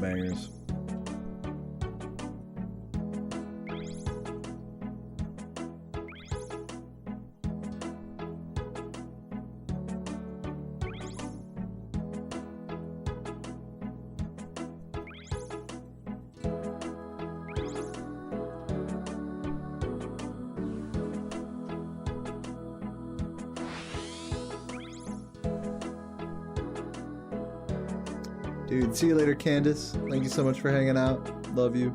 A: bangers. Dude, see you later, Candace. Thank you so much for hanging out. Love you.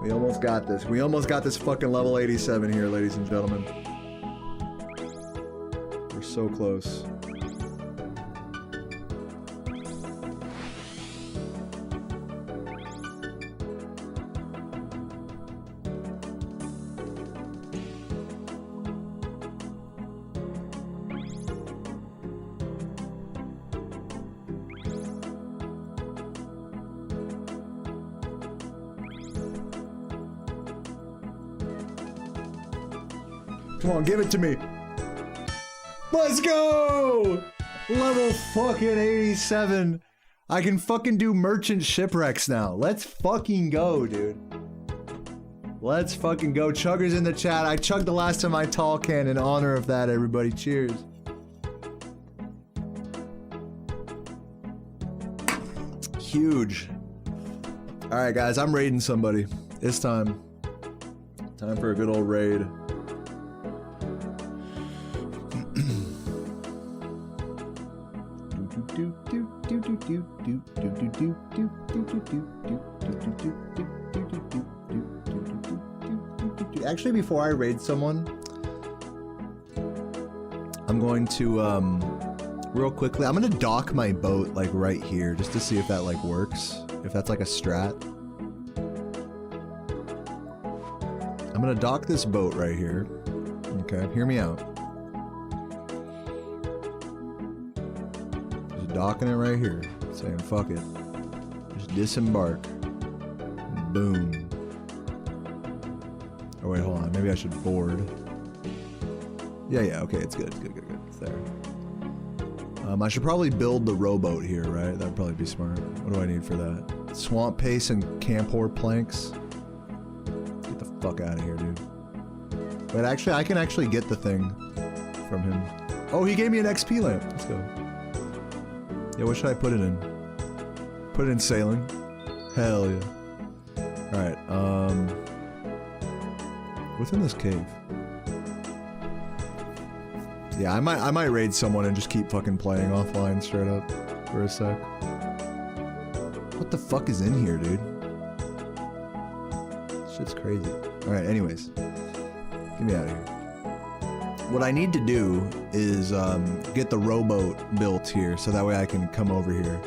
A: We almost got this. We almost got this fucking level 87 here, ladies and gentlemen. We're so close. Come on, give it to me. Let's go! Level fucking 87. I can fucking do merchant shipwrecks now. Let's fucking go, dude. Let's fucking go. Chugger's in the chat. I chugged the last of my tall can in honor of that, everybody. Cheers. Huge. Alright, guys. I'm raiding somebody. It's time. Time for a good old raid. Actually, before I raid someone, I'm going to real quickly, I'm gonna dock my boat like right here just to see if that like works, if that's like a strat. I'm gonna dock this boat right here. Okay, hear me out. Docking it right here, saying fuck it, just disembark. Boom. Oh wait, hold on, maybe I should board. Yeah, okay, it's good, good, it's there. I should probably build the rowboat here, right? That'd probably be smart. What do I need for that? Swamp paste and camphor planks. Get the fuck out of here, dude. But actually, I can actually get the thing from him. Oh, he gave me an XP lamp. Let's go. Yeah, what should I put it in? Put it in sailing. Hell yeah. Alright, what's in this cave? Yeah, I might raid someone and just keep fucking playing offline straight up for a sec. What the fuck is in here, dude? Shit's crazy. Alright, anyways. Get me out of here. What I need to do is get the rowboat built here so that way I can come over here.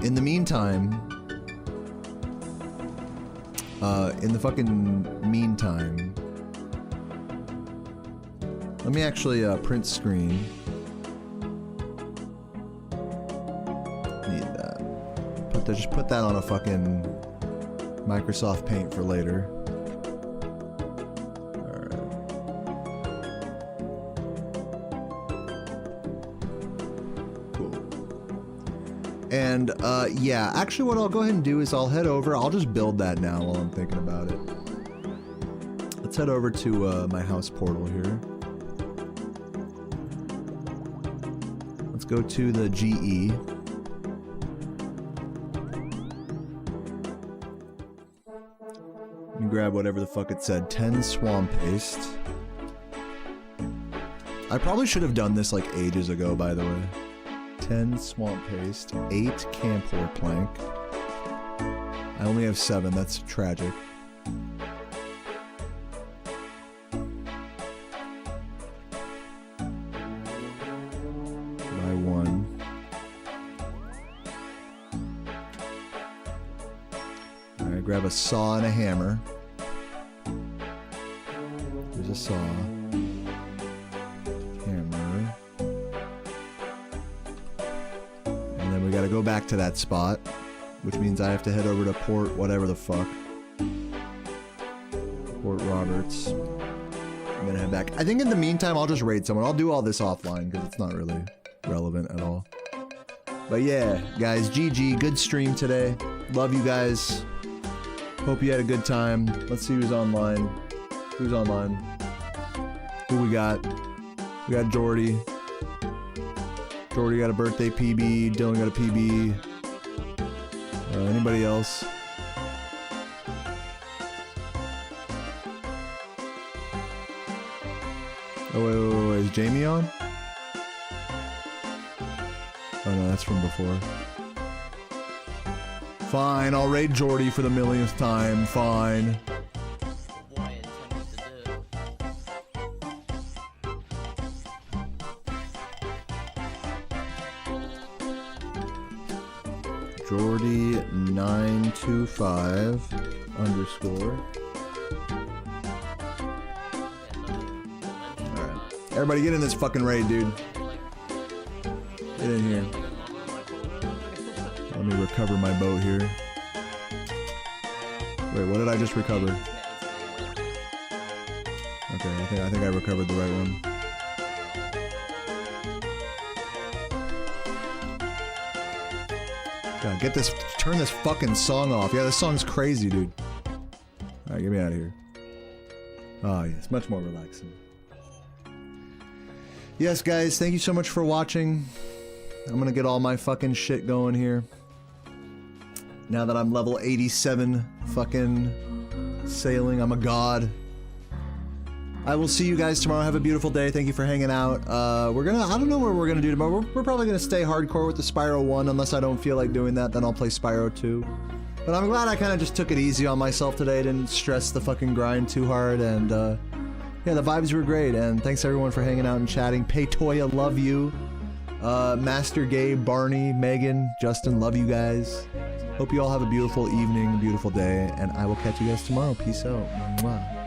A: In the meantime, let me actually print screen. Need that. Just put that on a fucking Microsoft Paint for later. And, yeah, actually what I'll go ahead and do is I'll head over, I'll just build that now while I'm thinking about it. Let's head over to, my house portal here. Let's go to the GE. Let me grab whatever the fuck it said, 10 swamp paste. I probably should have done this like ages ago, by the way. 10 swamp paste, 8 camphor plank. I only have 7, that's tragic. Buy 1. Alright, grab a saw and a hammer. There's a saw. We gotta go back to that spot. which means I have to head over to Port whatever the fuck. Port Roberts. I'm gonna head back. I think in the meantime, I'll just raid someone. I'll do all this offline because it's not really relevant at all. But yeah, guys, GG. Good stream today. Love you guys. Hope you had a good time. Let's see who's online. Who's online? Who we got? We got Jordy. Jordy got a birthday PB. Dylan got a PB. Anybody else? Oh, wait, is Jamie on? Oh no, that's from before. Fine, I'll raid Jordy for the millionth time. Fine. Jordy925 _. Alright. Everybody get in this fucking raid, dude. Get in here. Let me recover my boat here. Wait, what did I just recover? Okay, I think I recovered the right one. God, get this, turn this fucking song off. Yeah, this song's crazy, dude. Alright, get me out of here. Oh, yes, much more relaxing. Yes, guys, thank you so much for watching. I'm gonna get all my fucking shit going here. Now that I'm level 87 fucking sailing, I'm a god. I will see you guys tomorrow. Have a beautiful day. Thank you for hanging out. I don't know what we're gonna do tomorrow. We're probably gonna stay hardcore with the Spyro 1 unless I don't feel like doing that, then I'll play Spyro 2. But I'm glad I kind of just took it easy on myself today, didn't stress the fucking grind too hard, and yeah, the vibes were great, and thanks everyone for hanging out and chatting. Paytoya, love you. Master Gabe, Barney, Megan, Justin, love you guys. Hope you all have a beautiful evening, beautiful day, and I will catch you guys tomorrow. Peace out. Mwah.